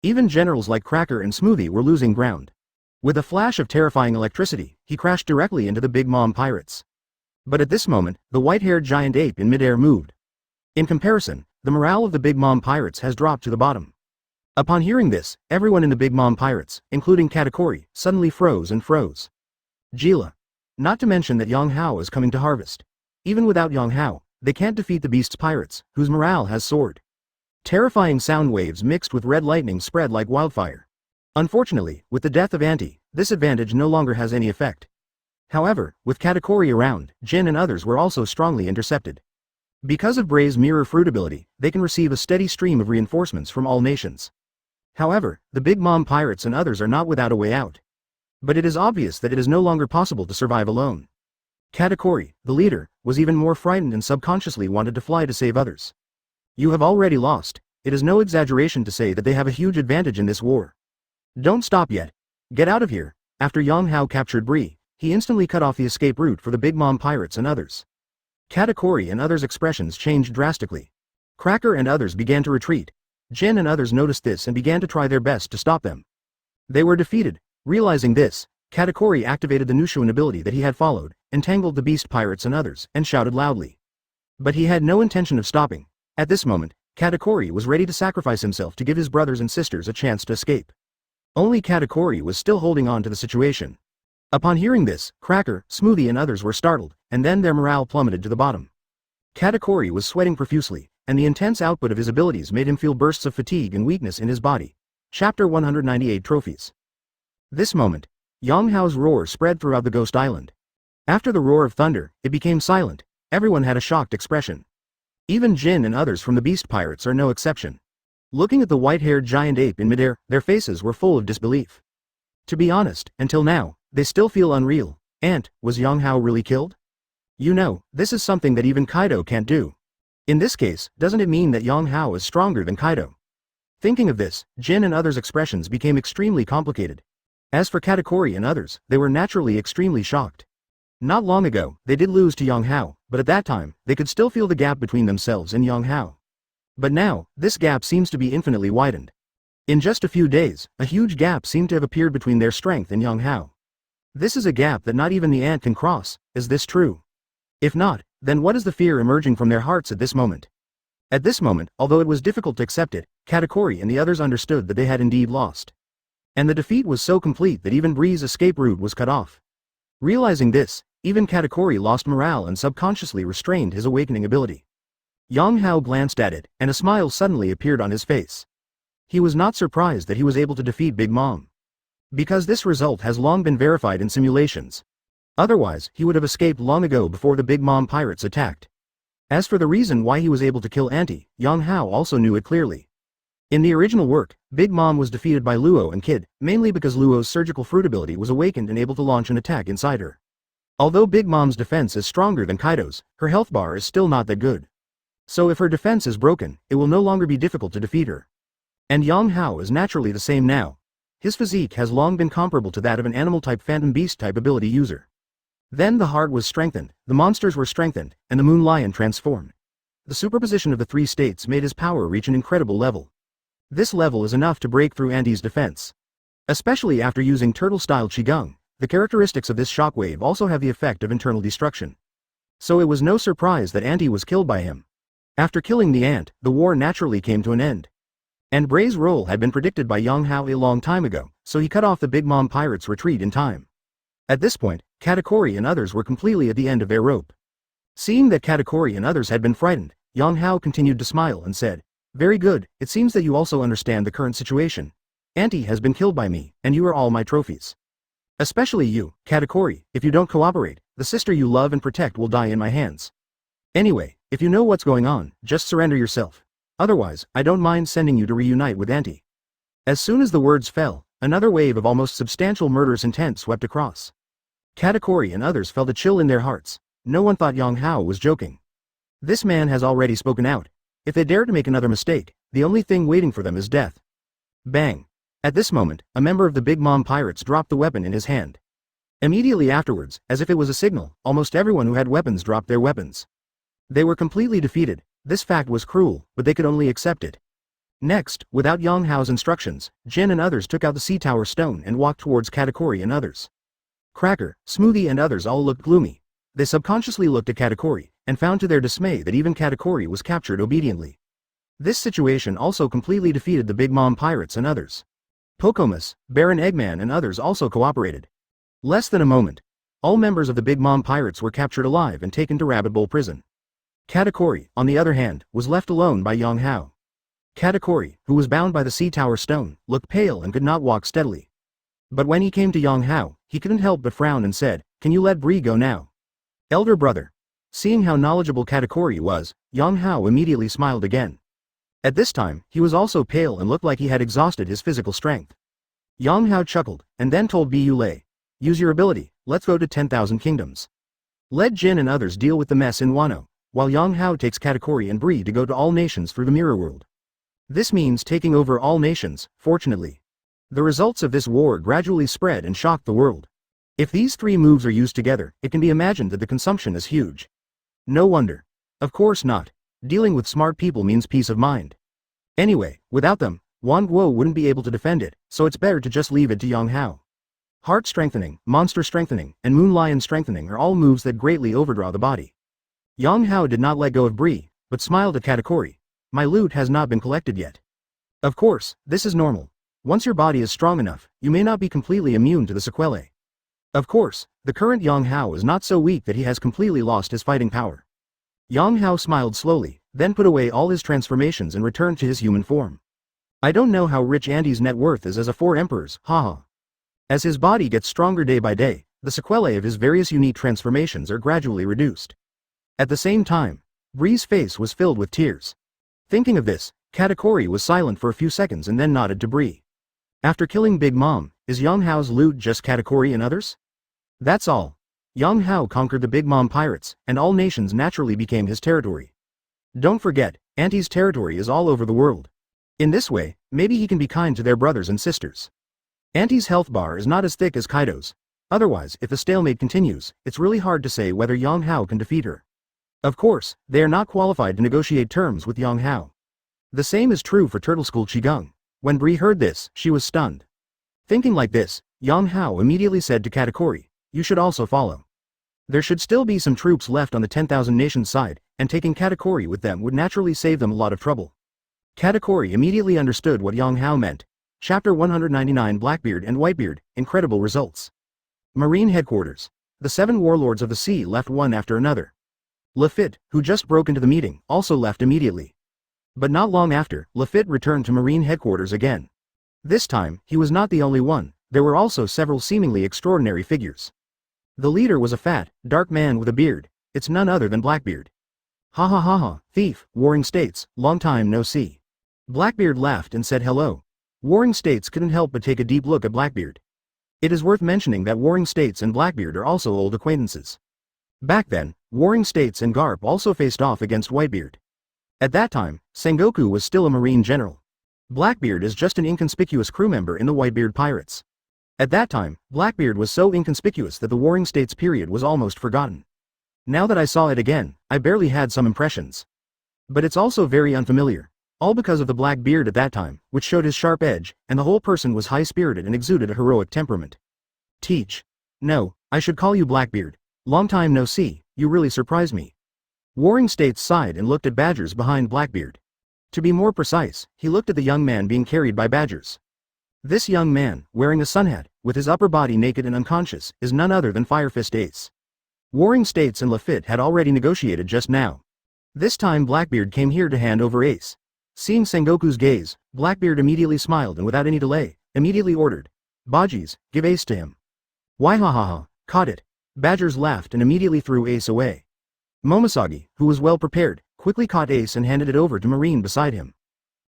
Even generals like Cracker and Smoothie were losing ground. With a flash of terrifying electricity, he crashed directly into the Big Mom pirates. But at this moment, the white-haired giant ape in midair moved. In comparison, the morale of the Big Mom pirates has dropped to the bottom. Upon hearing this, everyone in the Big Mom pirates, including Katakuri, suddenly froze. Gila. Not to mention that Yang Hao is coming to harvest. Even without Yang Hao, they can't defeat the beast's pirates, whose morale has soared. Terrifying sound waves mixed with red lightning spread like wildfire. Unfortunately, with the death of Auntie, this advantage no longer has any effect. However, with Katakuri around, Jin and others were also strongly intercepted. Because of Bray's mirror fruit ability, they can receive a steady stream of reinforcements from all nations. However, the Big Mom pirates and others are not without a way out. But it is obvious that it is no longer possible to survive alone. Katakuri, the leader, was even more frightened and subconsciously wanted to fly to save others. You have already lost. It is no exaggeration to say that they have a huge advantage in this war. Don't stop yet. Get out of here. After Yang Hao captured Bree, he instantly cut off the escape route for the Big Mom pirates and others. Katakuri and others' expressions changed drastically. Cracker and others began to retreat. Jin and others noticed this and began to try their best to stop them. They were defeated. Realizing this, Katakuri activated the Nushuan ability that he had followed, entangled the beast pirates and others, and shouted loudly. But he had no intention of stopping. At this moment, Katakuri was ready to sacrifice himself to give his brothers and sisters a chance to escape. Only Katakuri was still holding on to the situation. Upon hearing this, Cracker, Smoothie and others were startled, and then their morale plummeted to the bottom. Katakuri was sweating profusely, and the intense output of his abilities made him feel bursts of fatigue and weakness in his body. Chapter 198 Trophies. This moment, Yang Hao's roar spread throughout the Ghost Island. After the roar of thunder, it became silent. Everyone had a shocked expression. Even Jin and others from the Beast Pirates are no exception. Looking at the white-haired giant ape in midair, their faces were full of disbelief. To be honest, until now, they still feel unreal. Was Yang Hao really killed? You know, this is something that even Kaido can't do. In this case, doesn't it mean that Yang Hao is stronger than Kaido? Thinking of this, Jin and others' expressions became extremely complicated. As for Katakuri and others, they were naturally extremely shocked. Not long ago, they did lose to Yang Hao, but at that time, they could still feel the gap between themselves and Yang Hao. But now, this gap seems to be infinitely widened. In just a few days, a huge gap seemed to have appeared between their strength and Yang Hao. This is a gap that not even the ant can cross. Is this true? If not, then what is the fear emerging from their hearts at this moment? At this moment, although it was difficult to accept it, Katakuri and the others understood that they had indeed lost. And the defeat was so complete that even Bree's escape route was cut off. Realizing this, even Katakuri lost morale and subconsciously restrained his awakening ability. Yang Hao glanced at it, and a smile suddenly appeared on his face. He was not surprised that he was able to defeat Big Mom. Because this result has long been verified in simulations. Otherwise, he would have escaped long ago before the Big Mom pirates attacked. As for the reason why he was able to kill Auntie, Yang Hao also knew it clearly. In the original work, Big Mom was defeated by Luo and Kid, mainly because Luo's surgical fruit ability was awakened and able to launch an attack inside her. Although Big Mom's defense is stronger than Kaido's, her health bar is still not that good. So if her defense is broken, it will no longer be difficult to defeat her. And Yang Hao is naturally the same now. His physique has long been comparable to that of an animal-type phantom beast-type ability user. Then the heart was strengthened, the monsters were strengthened, and the moon lion transformed. The superposition of the three states made his power reach an incredible level. This level is enough to break through Auntie's defense. Especially after using turtle-style Qigong, the characteristics of this shockwave also have the effect of internal destruction. So it was no surprise that Auntie was killed by him. After killing the ant, the war naturally came to an end. And Bray's role had been predicted by Yang Hao a long time ago, so he cut off the Big Mom pirates' retreat in time. At this point, Katakuri and others were completely at the end of their rope. Seeing that Katakuri and others had been frightened, Yang Hao continued to smile and said, "Very good, it seems that you also understand the current situation. Auntie has been killed by me, and you are all my trophies. Especially you, Katakuri, if you don't cooperate, the sister you love and protect will die in my hands. Anyway, if you know what's going on, just surrender yourself. Otherwise, I don't mind sending you to reunite with Auntie." As soon as the words fell, another wave of almost substantial murderous intent swept across. Katakuri and others felt a chill in their hearts. No one thought Yang Hao was joking. This man has already spoken out. If they dare to make another mistake, the only thing waiting for them is death. Bang! At this moment, a member of the Big Mom pirates dropped the weapon in his hand. Immediately afterwards, as if it was a signal, almost everyone who had weapons dropped their weapons. They were completely defeated. This fact was cruel, but they could only accept it. Next, without Yang Hao's instructions, Jin and others took out the Sea Tower Stone and walked towards Katakuri and others. Cracker, Smoothie and others all looked gloomy. They subconsciously looked at Katakuri, and found to their dismay that even Katakuri was captured obediently. This situation also completely defeated the Big Mom pirates and others. Pocomus, Baron Eggman and others also cooperated. Less than a moment. All members of the Big Mom pirates were captured alive and taken to Rabbit Bowl Prison. Katakuri, on the other hand, was left alone by Yang Hao. Katakuri, who was bound by the Sea Tower Stone, looked pale and could not walk steadily. But when he came to Yang Hao, he couldn't help but frown and said, "Can you let Bree go now?" Elder brother. Seeing how knowledgeable Katakuri was, Yang Hao immediately smiled again. At this time, he was also pale and looked like he had exhausted his physical strength. Yang Hao chuckled, and then told Bu Lei, "Use your ability, let's go to 10,000 kingdoms. Let Jin and others deal with the mess in Wano, while Yang Hao takes Katakuri and Bree to go to all nations through the mirror world." This means taking over all nations, fortunately. The results of this war gradually spread and shocked the world. If these three moves are used together, it can be imagined that the consumption is huge. No wonder. Of course not. Dealing with smart people means peace of mind. Anyway, without them, Wan Guo wouldn't be able to defend it, so it's better to just leave it to Yang Hao. Heart strengthening, monster strengthening, and moon lion strengthening are all moves that greatly overdraw the body. Yang Hao did not let go of Bree, but smiled at Katakuri. "My loot has not been collected yet." Of course, this is normal. Once your body is strong enough, you may not be completely immune to the sequelae. Of course, the current Yang Hao is not so weak that he has completely lost his fighting power. Yang Hao smiled slowly, then put away all his transformations and returned to his human form. I don't know how rich Andy's net worth is as a 4 emperors, haha. As his body gets stronger day by day, the sequelae of his various unique transformations are gradually reduced. At the same time, Bree's face was filled with tears. Thinking of this, Katakuri was silent for a few seconds and then nodded to Bree. After killing Big Mom, is Yang Hao's loot just Katakuri and others? That's all. Yang Hao conquered the Big Mom pirates, and all nations naturally became his territory. Don't forget, Auntie's territory is all over the world. In this way, maybe he can be kind to their brothers and sisters. Auntie's health bar is not as thick as Kaido's. Otherwise, if the stalemate continues, it's really hard to say whether Yang Hao can defeat her. Of course, they are not qualified to negotiate terms with Yang Hao. The same is true for Turtle School Qigong. When Bree heard this, she was stunned. Thinking like this, Yang Hao immediately said to Katakuri, "You should also follow." There should still be some troops left on the 10,000 nations side, and taking Katakuri with them would naturally save them a lot of trouble. Katakuri immediately understood what Yang Hao meant. Chapter 199 Blackbeard and Whitebeard, Incredible Results. Marine Headquarters. The 7 warlords of the sea left one after another. Lafitte, who just broke into the meeting, also left immediately. But not long after, Lafitte returned to Marine Headquarters again. This time, he was not the only one, there were also several seemingly extraordinary figures. The leader was a fat, dark man with a beard. It's none other than Blackbeard. "Ha ha ha ha, thief, Warring States, long time no see." Blackbeard laughed and said hello. Warring States couldn't help but take a deep look at Blackbeard. It is worth mentioning that Warring States and Blackbeard are also old acquaintances. Back then, Warring States and Garp also faced off against Whitebeard. At that time, Sengoku was still a marine general. Blackbeard is just an inconspicuous crew member in the Whitebeard pirates. At that time, Blackbeard was so inconspicuous that the Warring States period was almost forgotten. Now that I saw it again, I barely had some impressions. But it's also very unfamiliar. All because of the black beard at that time, which showed his sharp edge, and the whole person was high-spirited and exuded a heroic temperament. Teach. No, I should call you Blackbeard. Long time no see, you really surprised me. Warring States sighed and looked at Badgers behind Blackbeard. To be more precise, he looked at the young man being carried by Badgers. This young man, wearing a sun hat, with his upper body naked and unconscious, is none other than Firefist Ace. Warring States and Lafitte had already negotiated just now. This time Blackbeard came here to hand over Ace. Seeing Sengoku's gaze, Blackbeard immediately smiled and without any delay, immediately ordered, "Bajis, give Ace to him." "Why ha ha ha, caught it." Badgers laughed and immediately threw Ace away. Momosagi, who was well prepared, quickly caught Ace and handed it over to Marine beside him.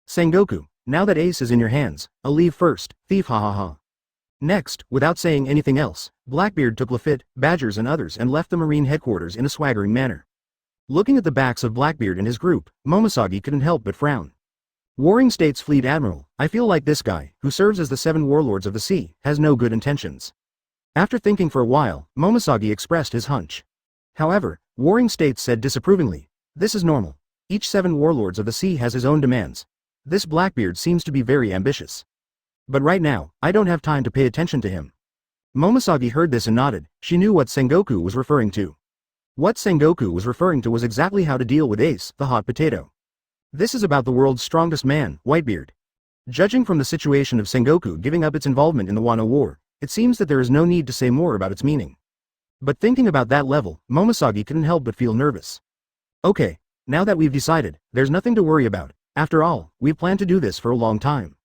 "Sengoku, now that Ace is in your hands, I'll leave first, thief ha ha ha." Next, without saying anything else, Blackbeard took Lafitte, Badgers and others and left the Marine headquarters in a swaggering manner. Looking at the backs of Blackbeard and his group, Momosagi couldn't help but frown. Warring States Fleet Admiral, I feel like this guy, who serves as the 7 warlords of the sea, has no good intentions. After thinking for a while, Momosagi expressed his hunch. However, Warring States said disapprovingly, "This is normal. Each 7 warlords of the sea has his own demands. This Blackbeard seems to be very ambitious. But right now, I don't have time to pay attention to him. Momoshage heard this and nodded. She knew what Sengoku was referring to. What Sengoku was referring to was exactly how to deal with Ace, the hot potato. This is about the world's strongest man, Whitebeard. Judging from the situation of Sengoku giving up its involvement in the Wano War, it seems that there is no need to say more about its meaning. But thinking about that level, Momoshage couldn't help but feel nervous. Okay, now that we've decided, there's nothing to worry about. After all, we've planned to do this for a long time.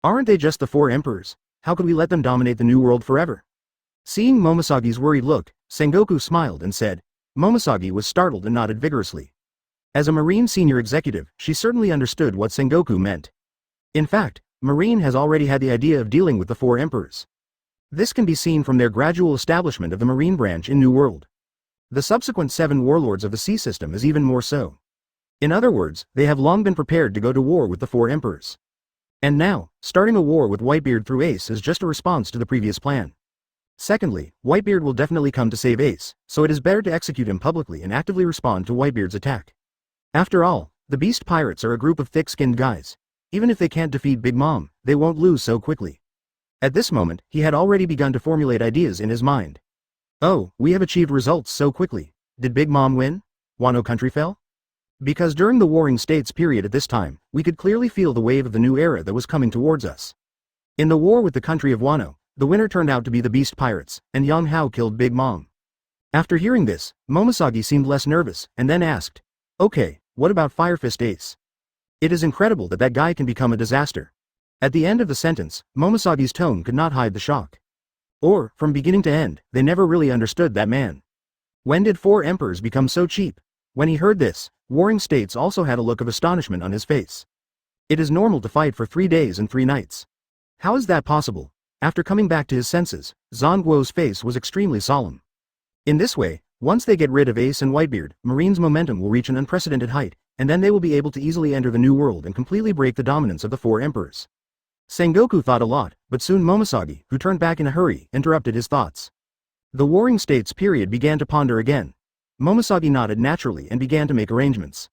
Aren't they just the 4 emperors? How could we let them dominate the new world forever? Seeing Momoshage's worried look, Sengoku smiled and said. Momoshage was startled and nodded vigorously. As a Marine senior executive, she certainly understood what Sengoku meant. In fact, Marine has already had the idea of dealing with the 4 emperors. This can be seen from their gradual establishment of the Marine branch in New World. The subsequent 7 warlords of the sea system is even more so. In other words, they have long been prepared to go to war with the 4 emperors. And now, starting a war with Whitebeard through Ace is just a response to the previous plan. Secondly, Whitebeard will definitely come to save Ace, so it is better to execute him publicly and actively respond to Whitebeard's attack. After all, the Beast Pirates are a group of thick-skinned guys. Even if they can't defeat Big Mom, they won't lose so quickly. At this moment, he had already begun to formulate ideas in his mind. Oh, we have achieved results so quickly. Did Big Mom win? Wano country fell? Because during the Warring States period at this time, we could clearly feel the wave of the new era that was coming towards us. In the war with the country of Wano, the winner turned out to be the Beast Pirates, and Yang Hao killed Big Mom. After hearing this, Momoshage seemed less nervous, and then asked, okay, what about Fire Fist Ace? It is incredible that guy can become a disaster. At the end of the sentence, Momoshage's tone could not hide the shock. Or, from beginning to end, they never really understood that man. When did 4 emperors become so cheap? When he heard this, Warring States also had a look of astonishment on his face. It is normal to fight for 3 days and 3 nights. How is that possible? After coming back to his senses, Zhongguo's face was extremely solemn. In this way, once they get rid of Ace and Whitebeard, Marine's momentum will reach an unprecedented height, and then they will be able to easily enter the new world and completely break the dominance of the 4 emperors. Sengoku thought a lot, but soon Momoshage, who turned back in a hurry, interrupted his thoughts. The Warring States period began to ponder again. Momoshage nodded naturally and began to make arrangements.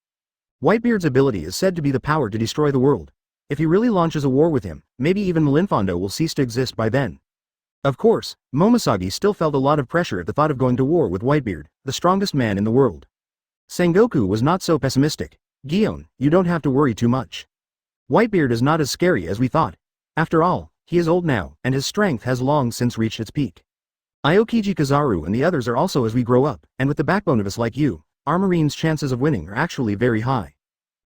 Whitebeard's ability is said to be the power to destroy the world. If he really launches a war with him, maybe even Malinfondo will cease to exist by then. Of course, Momoshage still felt a lot of pressure at the thought of going to war with Whitebeard, the strongest man in the world. Sengoku was not so pessimistic. Gion, you don't have to worry too much. Whitebeard is not as scary as we thought. After all, he is old now, and his strength has long since reached its peak. Aokiji Kizaru and the others are also as we grow up, and with the backbone of us like you, our Marine's chances of winning are actually very high.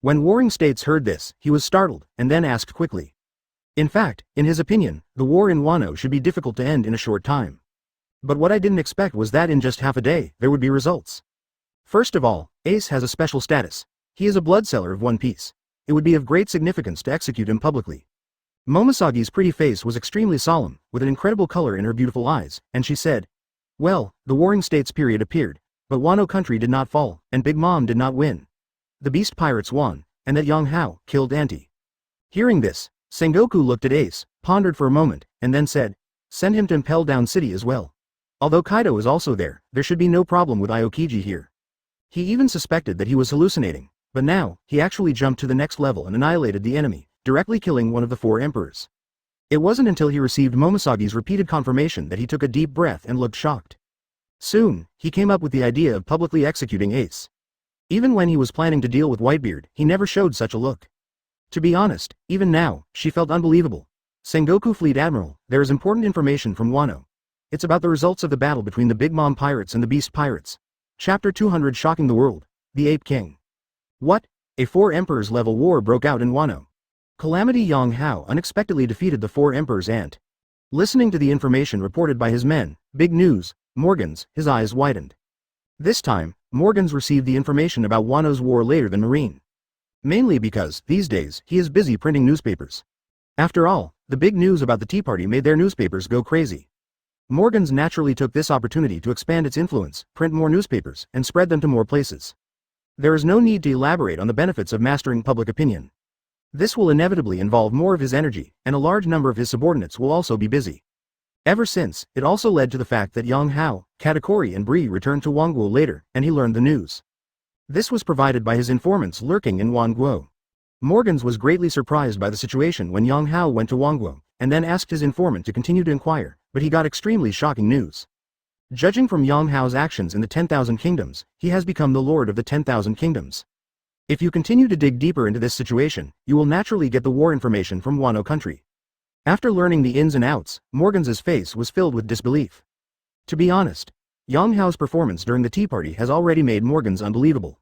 When Warring States heard this, he was startled, and then asked quickly. In fact, in his opinion, the war in Wano should be difficult to end in a short time. But what I didn't expect was that in just half a day, there would be results. First of all, Ace has a special status. He is a bloodseller of One Piece. It would be of great significance to execute him publicly. Momoshage's pretty face was extremely solemn, with an incredible color in her beautiful eyes, and she said, well, the Warring States period appeared, but Wano country did not fall, and Big Mom did not win. The Beast Pirates won, and that Yang Hao killed Auntie. Hearing this, Sengoku looked at Ace, pondered for a moment, and then said, send him to Impel Down City as well. Although Kaido is also there should be no problem with Aokiji here. He even suspected that he was hallucinating, but now, he actually jumped to the next level and annihilated the enemy, directly killing one of the 4 emperors. It wasn't until he received Momoshage's repeated confirmation that he took a deep breath and looked shocked. Soon, he came up with the idea of publicly executing Ace. Even when he was planning to deal with Whitebeard, he never showed such a look. To be honest, even now, she felt unbelievable. Sengoku Fleet Admiral, there is important information from Wano. It's about the results of the battle between the Big Mom Pirates and the Beast Pirates. Chapter 200 Shocking the World. The Ape King. What? A 4 emperors level war broke out in Wano. Calamity Yang Hao unexpectedly defeated the 4 emperors and, listening to the information reported by his men, big news, Morgans, his eyes widened. This time, Morgans received the information about Wano's war later than Marine. Mainly because, these days, he is busy printing newspapers. After all, the big news about the Tea Party made their newspapers go crazy. Morgans naturally took this opportunity to expand its influence, print more newspapers, and spread them to more places. There is no need to elaborate on the benefits of mastering public opinion. This will inevitably involve more of his energy, and a large number of his subordinates will also be busy. Ever since, it also led to the fact that Yang Hao, Katakuri and Bree returned to Wangguo later, and he learned the news. This was provided by his informants lurking in Wangguo. Morgans was greatly surprised by the situation when Yang Hao went to Wangguo, and then asked his informant to continue to inquire, but he got extremely shocking news. Judging from Yang Hao's actions in the 10,000 kingdoms, he has become the lord of the 10,000 kingdoms. If you continue to dig deeper into this situation, you will naturally get the war information from Wano country. After learning the ins and outs, Morgans's face was filled with disbelief. To be honest, Yang Hao's performance during the tea party has already made Morgans unbelievable.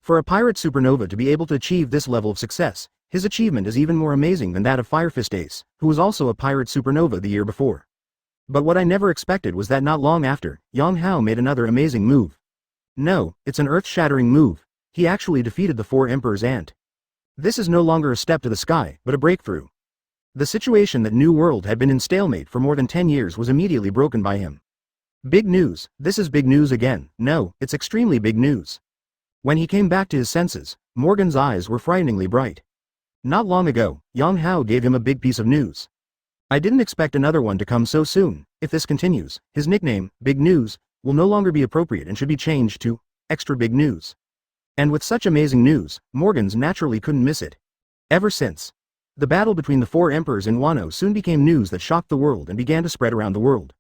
For a pirate supernova to be able to achieve this level of success, his achievement is even more amazing than that of Fire Fist Ace, who was also a pirate supernova the year before. But what I never expected was that not long after, Yang Hao made another amazing move. No, it's an earth-shattering move. He actually defeated the Four Emperors' ant. This is no longer a step to the sky, but a breakthrough. The situation that New World had been in stalemate for more than 10 years was immediately broken by him. Big news, this is big news again. No, it's extremely big news. When he came back to his senses, Morgan's eyes were frighteningly bright. Not long ago, Yang Hao gave him a big piece of news. I didn't expect another one to come so soon. If this continues, his nickname, Big News, will no longer be appropriate and should be changed to Extra Big News. And with such amazing news, Morgans naturally couldn't miss it. Ever since, the battle between the four emperors in Wano soon became news that shocked the world and began to spread around the world.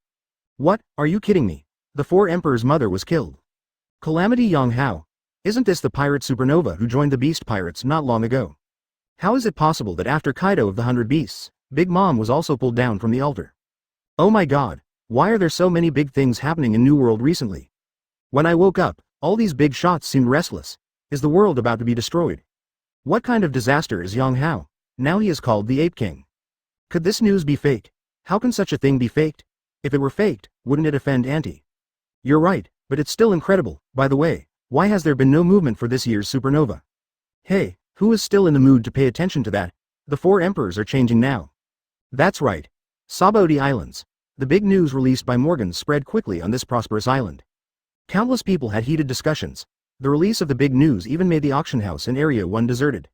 What, are you kidding me? The four emperors' mother was killed. Calamity Yang Hao. Isn't this the pirate supernova who joined the beast pirates not long ago? How is it possible that after Kaido of the 100 Beasts, Big Mom was also pulled down from the altar? Oh my god, why are there so many big things happening in New World recently? When I woke up, all these big shots seemed restless. Is the world about to be destroyed? What kind of disaster is Yang Hao? Now he is called the Ape King. Could this news be fake? How can such a thing be faked? If it were faked, wouldn't it offend Auntie? You're right, but it's still incredible. By the way, why has there been no movement for this year's supernova? Hey, who is still in the mood to pay attention to that? The four emperors are changing now. That's right. Sabaody Islands. The big news released by Morgan spread quickly on this prosperous island. Countless people had heated discussions. The release of the big news even made the auction house in Area 1 deserted.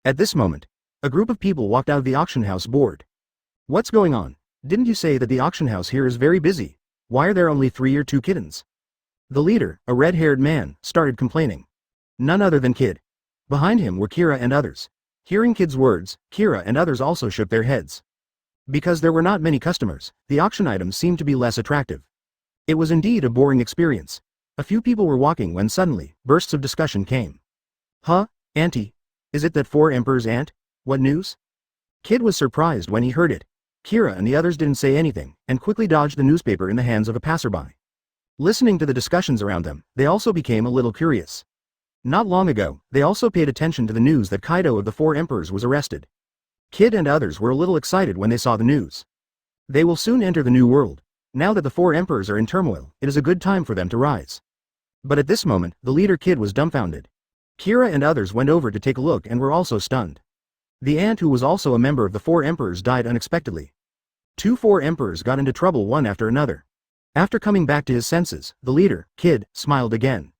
At this moment, a group of people walked out of the auction house bored. What's going on? Didn't you say that the auction house here is very busy? Why are there only 3 or 2 kittens? The leader, a red-haired man, started complaining. None other than Kid. Behind him were Kira and others. Hearing Kid's words, Kira and others also shook their heads. Because there were not many customers, the auction items seemed to be less attractive. It was indeed a boring experience. A few people were walking when suddenly, bursts of discussion came. Huh, Auntie? Is it that four emperors' aunt? What news? Kid was surprised when he heard it. Kira and the others didn't say anything, and quickly dodged the newspaper in the hands of a passerby. Listening to the discussions around them, they also became a little curious. Not long ago, they also paid attention to the news that Kaido of the Four Emperors was arrested. Kid and others were a little excited when they saw the news. They will soon enter the new world. Now that the Four Emperors are in turmoil, it is a good time for them to rise. But at this moment, the leader Kid was dumbfounded. Kira and others went over to take a look and were also stunned. The ant who was also a member of the Four Emperors died unexpectedly. 2 Four Emperors got into trouble one after another. After coming back to his senses, the leader, Kid, smiled again.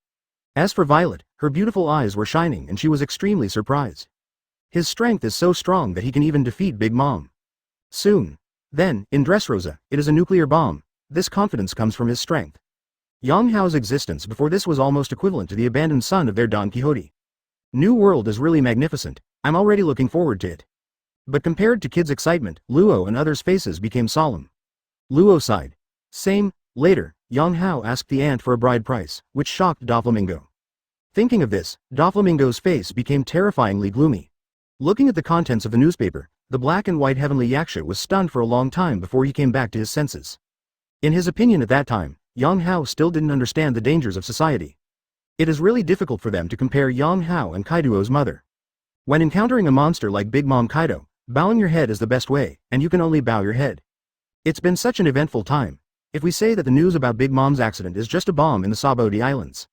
As for Violet, her beautiful eyes were shining and she was extremely surprised. His strength is so strong that he can even defeat Big Mom. Soon. Then, in Dressrosa, it is a nuclear bomb. This confidence comes from his strength. Yang Hao's existence before this was almost equivalent to the abandoned son of their Don Quixote. New World is really magnificent. I'm already looking forward to it. But compared to Kid's excitement, Luo and others' faces became solemn. Luo sighed. Same. Later, Yang Hao asked the ant for a bride price, which shocked Doflamingo. Thinking of this, Doflamingo's face became terrifyingly gloomy. Looking at the contents of the newspaper, the black and white heavenly yaksha was stunned for a long time before he came back to his senses. In his opinion at that time, Yang Hao still didn't understand the dangers of society. It is really difficult for them to compare Yang Hao and Kaido's mother. When encountering a monster like Big Mom Kaido, bowing your head is the best way, and you can only bow your head. It's been such an eventful time. If we say that the news about Big Mom's accident is just a bomb in the Sabaody Islands.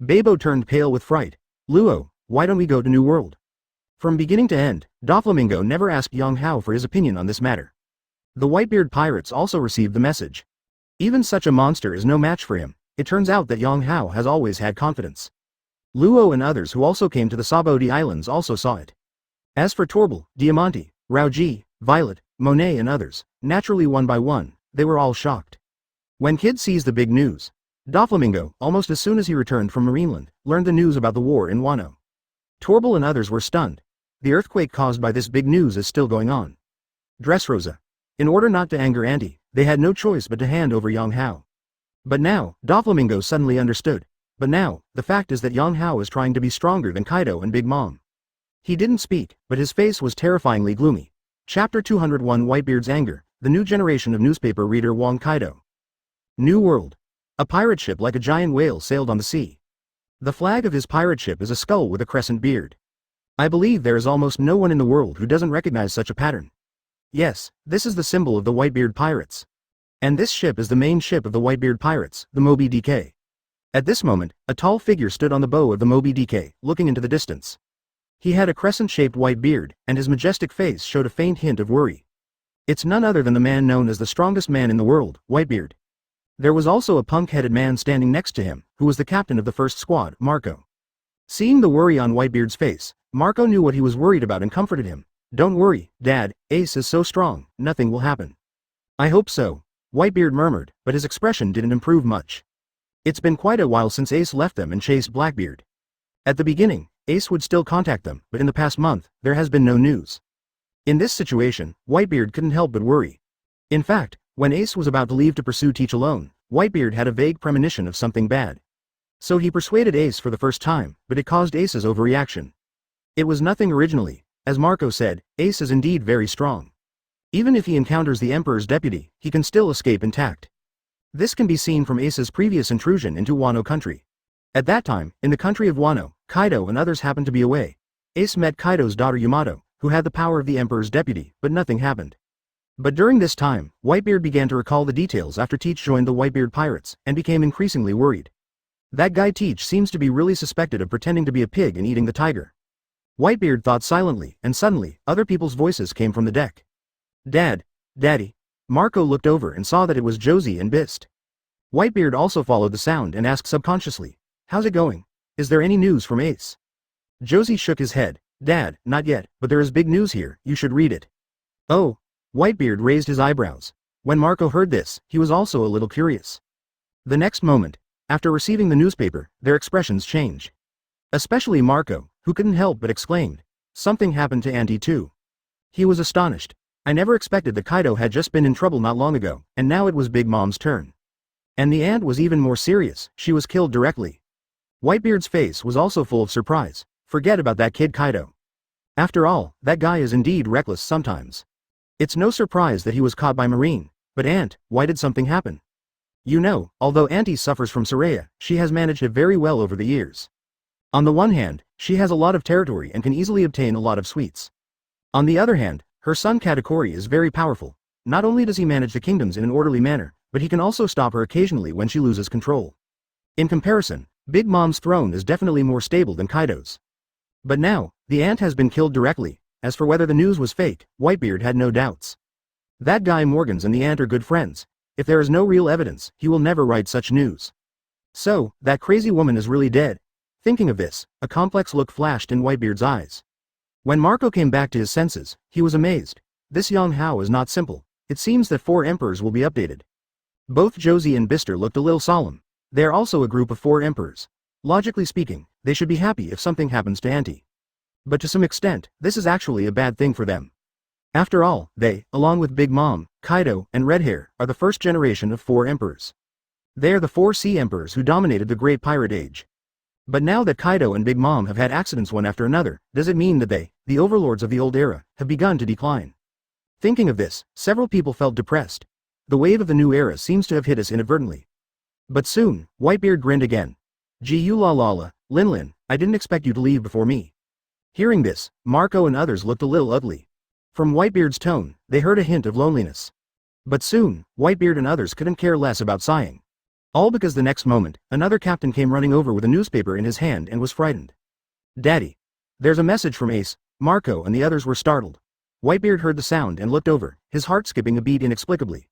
Babo turned pale with fright. Luo, why don't we go to New World? From beginning to end, Doflamingo never asked Yang Hao for his opinion on this matter. The Whitebeard pirates also received the message. Even such a monster is no match for him. It turns out that Yang Hao has always had confidence. Luo and others who also came to the Sabaody Islands also saw it. As for Torbil, Diamante, Raoji, Violet, Monet and others, naturally one by one, they were all shocked. When Kid sees the big news, Doflamingo, almost as soon as he returned from Marineland, learned the news about the war in Wano. Torbil and others were stunned. the earthquake caused by this big news is still going on. Dressrosa. In order not to anger Auntie, they had no choice but to hand over Yang Hao. But now, Doflamingo suddenly understood. But now, the fact is that Yang Hao is trying to be stronger than Kaido and Big Mom. He didn't speak, but his face was terrifyingly gloomy. Chapter 201 Whitebeard's Anger, the new generation of newspaper reader Wong Kaido. New World. A pirate ship like a giant whale sailed on the sea. The flag of his pirate ship is a skull with a crescent beard. I believe there is almost no one in the world who doesn't recognize such a pattern. Yes, this is the symbol of the Whitebeard Pirates. And this ship is the main ship of the Whitebeard Pirates, the Moby Dick. At this moment, a tall figure stood on the bow of the Moby Dick, looking into the distance. He had a crescent-shaped white beard, and his majestic face showed a faint hint of worry. It's none other than the man known as the strongest man in the world, Whitebeard. There was also a punk-headed man standing next to him, who was the captain of the first squad, Marco. Seeing the worry on Whitebeard's face, Marco knew what he was worried about and comforted him. Don't worry, Dad, Ace is so strong, nothing will happen. I hope so, Whitebeard murmured, but his expression didn't improve much. It's been quite a while since Ace left them and chased Blackbeard. At the beginning, Ace would still contact them, but in the past month, there has been no news. In this situation, Whitebeard couldn't help but worry. In fact, when Ace was about to leave to pursue Teach alone, Whitebeard had a vague premonition of something bad. So he persuaded Ace for the first time, but it caused Ace's overreaction. It was nothing originally. As Marco said, Ace is indeed very strong. Even if he encounters the Emperor's deputy, he can still escape intact. This can be seen from Ace's previous intrusion into Wano country. At that time, in the country of Wano, Kaido and others happened to be away. Ace met Kaido's daughter Yamato, who had the power of the Emperor's deputy, but nothing happened. But during this time, Whitebeard began to recall the details after Teach joined the Whitebeard Pirates, and became increasingly worried. That guy Teach seems to be really suspected of pretending to be a pig and eating the tiger. Whitebeard thought silently, and suddenly, other people's voices came from the deck. Dad, Daddy. Marco looked over and saw that it was Josie and Bist. Whitebeard also followed the sound and asked subconsciously, how's it going? Is there any news from Ace? Josie shook his head. Dad, not yet, but there is big news here, you should read it. Oh. Whitebeard raised his eyebrows. When Marco heard this, he was also a little curious. The next moment, after receiving the newspaper, their expressions changed. Especially Marco, who couldn't help but exclaimed, something happened to Auntie too. He was astonished. I never expected that Kaido had just been in trouble not long ago, and now it was Big Mom's turn. And the aunt was even more serious, she was killed directly. Whitebeard's face was also full of surprise. Forget about that kid Kaido. After all, that guy is indeed reckless sometimes. It's no surprise that he was caught by Marine, but Aunt, why did something happen? You know, although Auntie suffers from Soraya, she has managed it very well over the years. On the one hand, she has a lot of territory and can easily obtain a lot of sweets. On the other hand, her son Katakuri is very powerful. Not only does he manage the kingdoms in an orderly manner, but he can also stop her occasionally when she loses control. In comparison, Big Mom's throne is definitely more stable than Kaido's. But now, the aunt has been killed directly. As for whether the news was fake, Whitebeard had no doubts. That guy Morgans and the aunt are good friends. If there is no real evidence, he will never write such news. So, that crazy woman is really dead. Thinking of this, a complex look flashed in Whitebeard's eyes. When Marco came back to his senses, he was amazed. This Yang Hao is not simple. It seems that 4 emperors will be updated. Both Josie and Bister looked a little solemn. They are also a group of 4 emperors. Logically speaking, they should be happy if something happens to Auntie. But to some extent, this is actually a bad thing for them. After all, they, along with Big Mom, Kaido, and Redhair, are the first generation of 4 emperors. They are the 4 sea emperors who dominated the Great Pirate Age. But now that Kaido and Big Mom have had accidents one after another, does it mean that they, the overlords of the old era, have begun to decline? Thinking of this, several people felt depressed. The wave of the new era seems to have hit us inadvertently. But soon, Whitebeard grinned again. Gee la la la, Lin, I didn't expect you to leave before me. Hearing this, Marco and others looked a little ugly. From Whitebeard's tone, they heard a hint of loneliness. But soon, Whitebeard and others couldn't care less about sighing. All because the next moment, another captain came running over with a newspaper in his hand and was frightened. Daddy. There's a message from Ace. Marco and the others were startled. Whitebeard heard the sound and looked over, his heart skipping a beat inexplicably.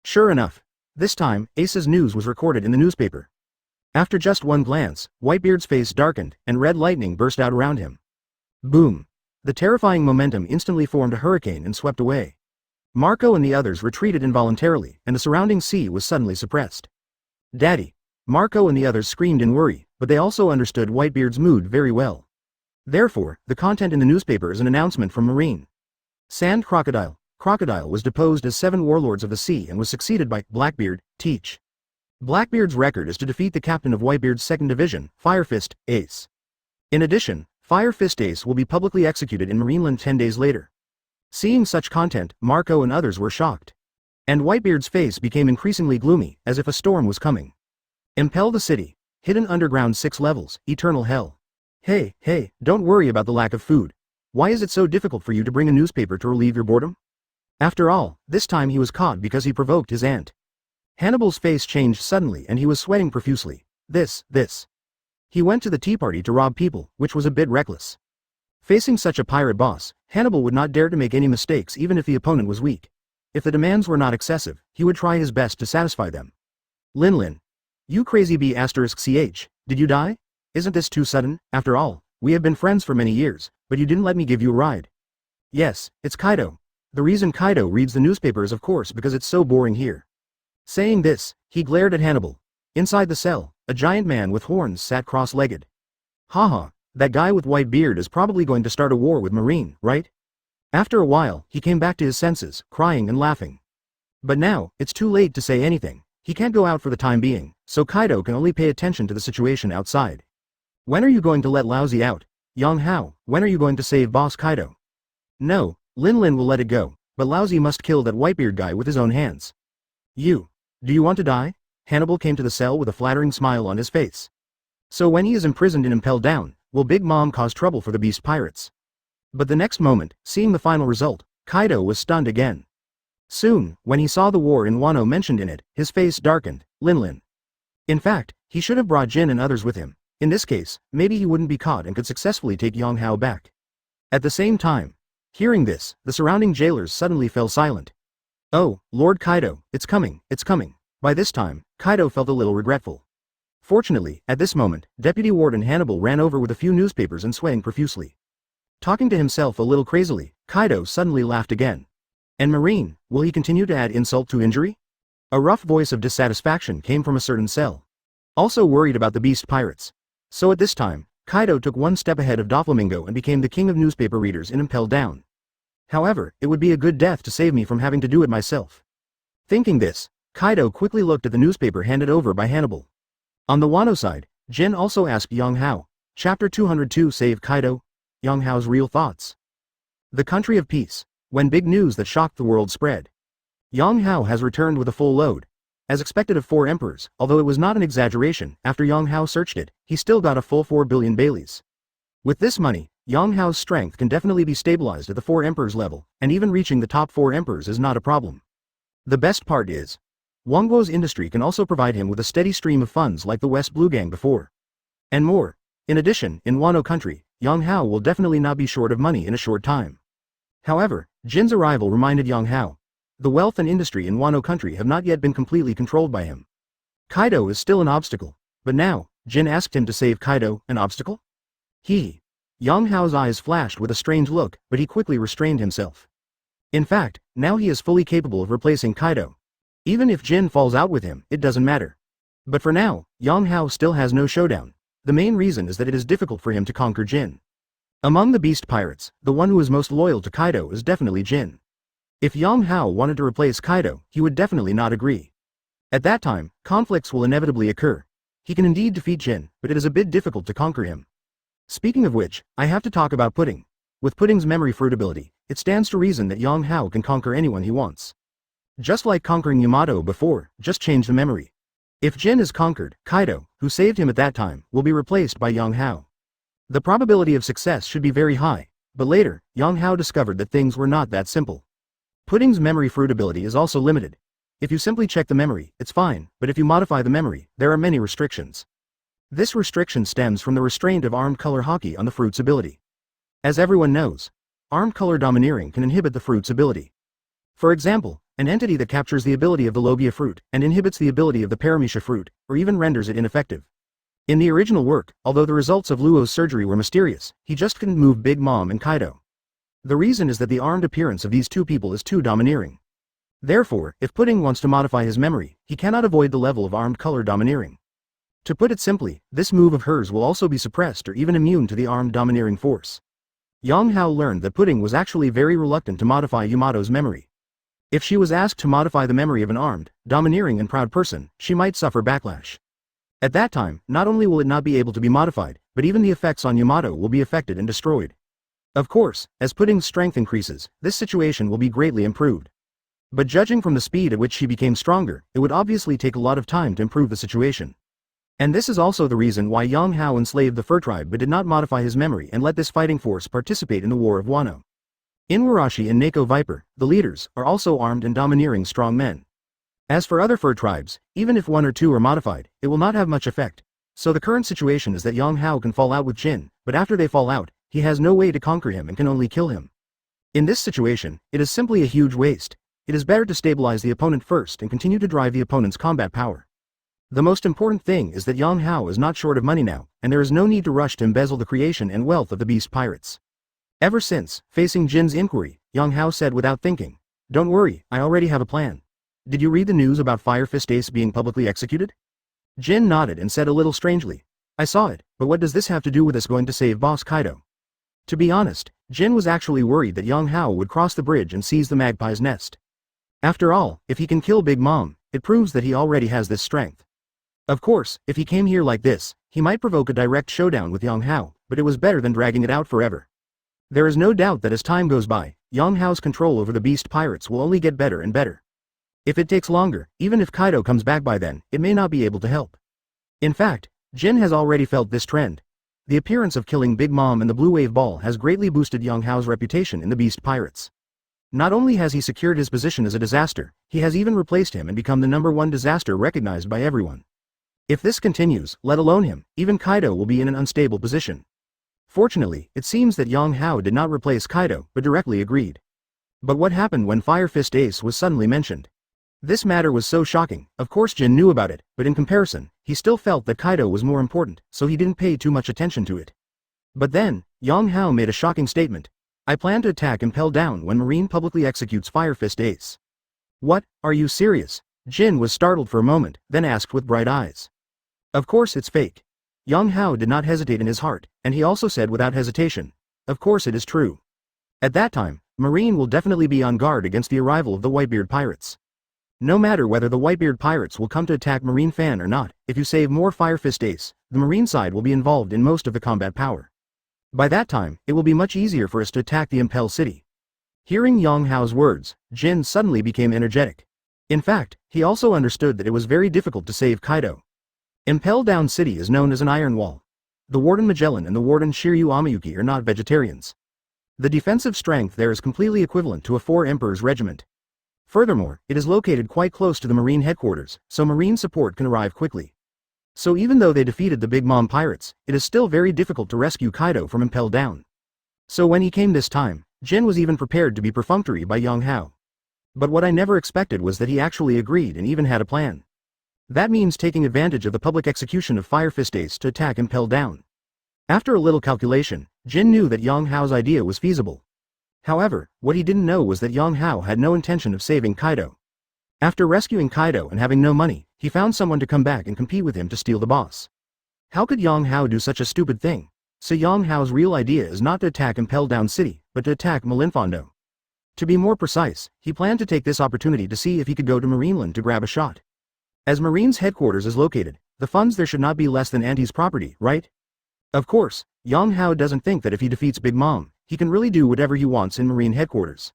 Sure enough. This time, Ace's news was recorded in the newspaper. After just one glance, Whitebeard's face darkened, and red lightning burst out around him. Boom. The terrifying momentum instantly formed a hurricane and swept away. Marco and the others retreated involuntarily, and the surrounding sea was suddenly suppressed. Daddy. Marco and the others screamed in worry, but they also understood Whitebeard's mood very well. Therefore, the content in the newspaper is an announcement from Marine. Sand Crocodile. Crocodile was deposed as 7 warlords of the sea and was succeeded by Blackbeard, Teach. Blackbeard's record is to defeat the captain of Whitebeard's 2nd Division, Firefist, Ace. In addition, Firefist Ace will be publicly executed in Marineland 10 days later. Seeing such content, Marco and others were shocked. And Whitebeard's face became increasingly gloomy, as if a storm was coming. Impel the city. Hidden underground 6 levels, eternal hell. Hey, don't worry about the lack of food. Why is it so difficult for you to bring a newspaper to relieve your boredom? After all, this time he was caught because he provoked his aunt. Hannibal's face changed suddenly and he was sweating profusely. This. He went to the tea party to rob people, which was a bit reckless. Facing such a pirate boss, Hannibal would not dare to make any mistakes even if the opponent was weak. If the demands were not excessive, he would try his best to satisfy them. Lin. You crazy B***ch, did you die? Isn't this too sudden? After all, we have been friends for many years, but you didn't let me give you a ride. Yes, it's Kaido. The reason Kaido reads the newspaper is of course because it's so boring here. Saying this, he glared at Hannibal. Inside the cell, a giant man with horns sat cross-legged. Haha, that guy with white beard is probably going to start a war with Marine, right? After a while, he came back to his senses, crying and laughing. But now, it's too late to say anything. He can't go out for the time being, so Kaido can only pay attention to the situation outside. When are you going to let Laozi out? Yang Hao, when are you going to save Boss Kaido? No, Lin will let it go, but Laozi must kill that Whitebeard guy with his own hands. Do you want to die? Hannibal came to the cell with a flattering smile on his face. So when he is imprisoned and impelled down, will Big Mom cause trouble for the beast pirates? But the next moment, seeing the final result, Kaido was stunned again. Soon, when he saw the war in Wano mentioned in it, his face darkened. Lin. In fact, he should have brought Jin and others with him. In this case, maybe he wouldn't be caught and could successfully take Yang Hao back. At the same time, hearing this, the surrounding jailers suddenly fell silent. Oh, Lord Kaido, it's coming. By this time, Kaido felt a little regretful. Fortunately, at this moment, Deputy Warden Hannibal ran over with a few newspapers and sweating profusely. Talking to himself a little crazily, Kaido suddenly laughed again. And Marine, will he continue to add insult to injury? A rough voice of dissatisfaction came from a certain cell. Also worried about the beast pirates. So at this time, Kaido took one step ahead of Doflamingo and became the king of newspaper readers and impelled down. However, it would be a good death to save me from having to do it myself. Thinking this, Kaido quickly looked at the newspaper handed over by Hannibal. On the Wano side, Jin also asked Yang Hao, Chapter 202 Save Kaido? Yang Hao's real thoughts. The country of peace. When big news that shocked the world spread. Yang Hao has returned with a full load. As expected of 4 emperors, although it was not an exaggeration, after Yang Hao searched it, he still got a full 4 billion Baileys. With this money, Yang Hao's strength can definitely be stabilized at the 4 emperors level, and even reaching the top 4 emperors is not a problem. The best part is, Wangguo's industry can also provide him with a steady stream of funds like the West Blue Gang before. And more. In addition, in Wano country, Yang Hao will definitely not be short of money in a short time. However, Jin's arrival reminded Yang Hao. The wealth and industry in Wano country have not yet been completely controlled by him. Kaido is still an obstacle, but now, Jin asked him to save Kaido, an obstacle? Yang Hao's eyes flashed with a strange look, but he quickly restrained himself. In fact, now he is fully capable of replacing Kaido. Even if Jin falls out with him, it doesn't matter. But for now, Yang Hao still has no showdown. The main reason is that it is difficult for him to conquer Jin. Among the beast pirates, the one who is most loyal to Kaido is definitely Jin. If Yang Hao wanted to replace Kaido, he would definitely not agree. At that time, conflicts will inevitably occur. He can indeed defeat Jin, but it is a bit difficult to conquer him. Speaking of which, I have to talk about Pudding. With Pudding's memory fruit ability, it stands to reason that Yang Hao can conquer anyone he wants. Just like conquering Yamato before, just change the memory. If Jin is conquered, Kaido, who saved him at that time, will be replaced by Yang Hao. The probability of success should be very high, but later, Yang Hao discovered that things were not that simple. Pudding's memory fruit ability is also limited. If you simply check the memory, it's fine, but if you modify the memory, there are many restrictions. This restriction stems from the restraint of armed color hockey on the fruit's ability. As everyone knows, armed color domineering can inhibit the fruit's ability. For example, an entity that captures the ability of the Logia fruit and inhibits the ability of the Paramecia fruit, or even renders it ineffective. In the original work, although the results of Luo's surgery were mysterious, he just couldn't move Big Mom and Kaido. The reason is that the armed appearance of these two people is too domineering. Therefore, if Pudding wants to modify his memory, he cannot avoid the level of armed color domineering. To put it simply, this move of hers will also be suppressed or even immune to the armed domineering force. Yang Hao learned that Pudding was actually very reluctant to modify Yamato's memory. If she was asked to modify the memory of an armed, domineering and proud person, she might suffer backlash. At that time, not only will it not be able to be modified, but even the effects on Yamato will be affected and destroyed. Of course, as Pudding's strength increases, this situation will be greatly improved. But judging from the speed at which she became stronger, it would obviously take a lot of time to improve the situation. And this is also the reason why Yang Hao enslaved the fur tribe but did not modify his memory and let this fighting force participate in the War of Wano. Inuarashi and Neko Viper, the leaders, are also armed and domineering strong men. As for other fur tribes, even if one or two are modified, it will not have much effect. So the current situation is that Yang Hao can fall out with Jin, but after they fall out, he has no way to conquer him and can only kill him. In this situation, it is simply a huge waste. It is better to stabilize the opponent first and continue to drive the opponent's combat power. The most important thing is that Yang Hao is not short of money now, and there is no need to rush to embezzle the creation and wealth of the beast pirates. Ever since, facing Jin's inquiry, Yang Hao said without thinking, "Don't worry, I already have a plan. Did you read the news about Fire Fist Ace being publicly executed?" Jin nodded and said a little strangely, "I saw it, but what does this have to do with us going to save Boss Kaido?" To be honest, Jin was actually worried that Yang Hao would cross the bridge and seize the magpie's nest. After all, if he can kill Big Mom, it proves that he already has this strength. Of course, if he came here like this, he might provoke a direct showdown with Yang Hao, but it was better than dragging it out forever. There is no doubt that as time goes by, Yang Hao's control over the beast pirates will only get better and better. If it takes longer, even if Kaido comes back by then, it may not be able to help. In fact, Jin has already felt this trend. The appearance of killing Big Mom and the Blue Wave Ball has greatly boosted Yang Hao's reputation in the beast pirates. Not only has he secured his position as a disaster, he has even replaced him and become the #1 disaster recognized by everyone. If this continues, let alone him, even Kaido will be in an unstable position. Fortunately, it seems that Yang Hao did not replace Kaido, but directly agreed. But what happened when Fire Fist Ace was suddenly mentioned? This matter was so shocking. Of course Jin knew about it, but in comparison, he still felt that Kaido was more important, so he didn't pay too much attention to it. But then, Yang Hao made a shocking statement. "I plan to attack Impel Down when Marine publicly executes Fire Fist Ace." "What, are you serious?" Jin was startled for a moment, then asked with bright eyes. "Of course it's fake." Yang Hao did not hesitate in his heart, and he also said without hesitation, "Of course it is true." At that time, Marine will definitely be on guard against the arrival of the Whitebeard pirates. No matter whether the Whitebeard pirates will come to attack Marine Fan or not, if you save more Fire Fist Ace, the Marine side will be involved in most of the combat power. By that time, it will be much easier for us to attack the Impel City. Hearing Yang Hao's words, Jin suddenly became energetic. In fact, he also understood that it was very difficult to save Kaido. Impel Down City is known as an iron wall. The Warden Magellan and the Warden Shiryu Amayuki are not vegetarians. The defensive strength there is completely equivalent to a 4 Emperor's regiment. Furthermore, it is located quite close to the Marine headquarters, so Marine support can arrive quickly. So even though they defeated the Big Mom pirates, it is still very difficult to rescue Kaido from Impel Down. So when he came this time, Jin was even prepared to be perfunctory by Yang Hao. But what I never expected was that he actually agreed and even had a plan. That means taking advantage of the public execution of Fire Fist Ace to attack Impel Down. After a little calculation, Jin knew that Yang Hao's idea was feasible. However, what he didn't know was that Yang Hao had no intention of saving Kaido. After rescuing Kaido and having no money, he found someone to come back and compete with him to steal the boss. How could Yang Hao do such a stupid thing? So Yang Hao's real idea is not to attack Impel Down City, but to attack Malinfondo. To be more precise, he planned to take this opportunity to see if he could go to Marineland to grab a shot. As Marine's headquarters is located, the funds there should not be less than Auntie's property, right? Of course, Yang Hao doesn't think that if he defeats Big Mom, he can really do whatever he wants in Marine headquarters.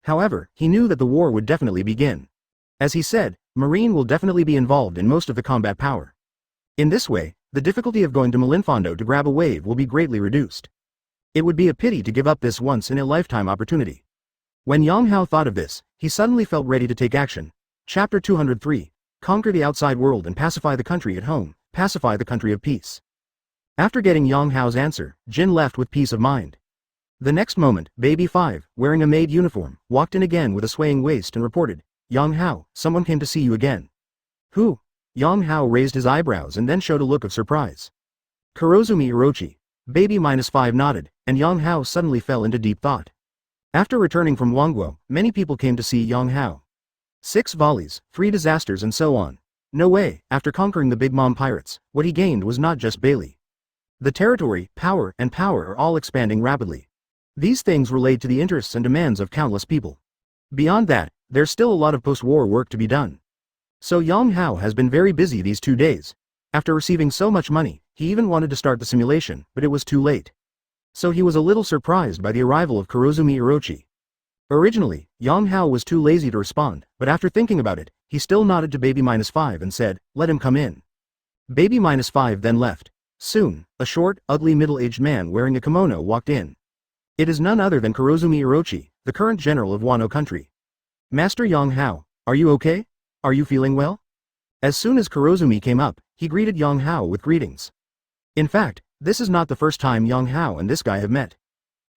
However, he knew that the war would definitely begin. As he said, Marine will definitely be involved in most of the combat power. In this way, the difficulty of going to Malinfondo to grab a wave will be greatly reduced. It would be a pity to give up this once-in-a-lifetime opportunity. When Yang Hao thought of this, he suddenly felt ready to take action. Chapter 203. Conquer the outside world and pacify the country at home, pacify the country of peace. After getting Yang Hao's answer, Jin left with peace of mind. The next moment, Baby 5, wearing a maid uniform, walked in again with a swaying waist and reported, "Yang Hao, someone came to see you again." "Who?" Yang Hao raised his eyebrows and then showed a look of surprise. "Kurozumi Orochi." Baby -5 nodded, and Yang Hao suddenly fell into deep thought. After returning from Wangguo, many people came to see Yang Hao. 6 volleys, 3 disasters and so on. No way, after conquering the Big Mom pirates, what he gained was not just Bailey. The territory, power are all expanding rapidly. These things relate to the interests and demands of countless people. Beyond that, there's still a lot of post-war work to be done. So Yang Hao has been very busy these 2 days. After receiving so much money, he even wanted to start the simulation, but it was too late. So he was a little surprised by the arrival of Kurozumi Orochi. Originally, Yang Hao was too lazy to respond, but after thinking about it, he still nodded to Baby-5 and said, "Let him come in." Baby-5 then left. Soon, a short, ugly middle-aged man wearing a kimono walked in. It is none other than Kurozumi Orochi, the current general of Wano country. "Master Yang Hao, are you okay? Are you feeling well?" As soon as Kurozumi came up, he greeted Yang Hao with greetings. In fact, this is not the first time Yang Hao and this guy have met.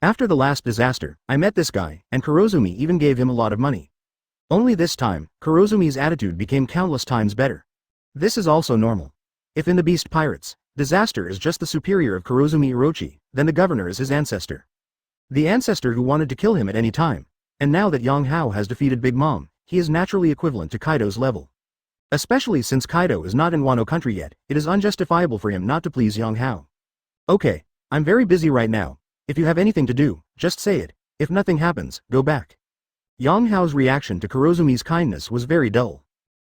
After the last disaster, I met this guy, and Kurozumi even gave him a lot of money. Only this time, Kurozumi's attitude became countless times better. This is also normal. If in the Beast Pirates, Disaster is just the superior of Kurozumi Orochi, then the governor is his ancestor. The ancestor who wanted to kill him at any time, and now that Yang Hao has defeated Big Mom, he is naturally equivalent to Kaido's level. Especially since Kaido is not in Wano country yet, it is unjustifiable for him not to please Yang Hao. "Okay, I'm very busy right now. If you have anything to do, just say it. If nothing happens, go back." Yang Hao's reaction to Kurozumi's kindness was very dull.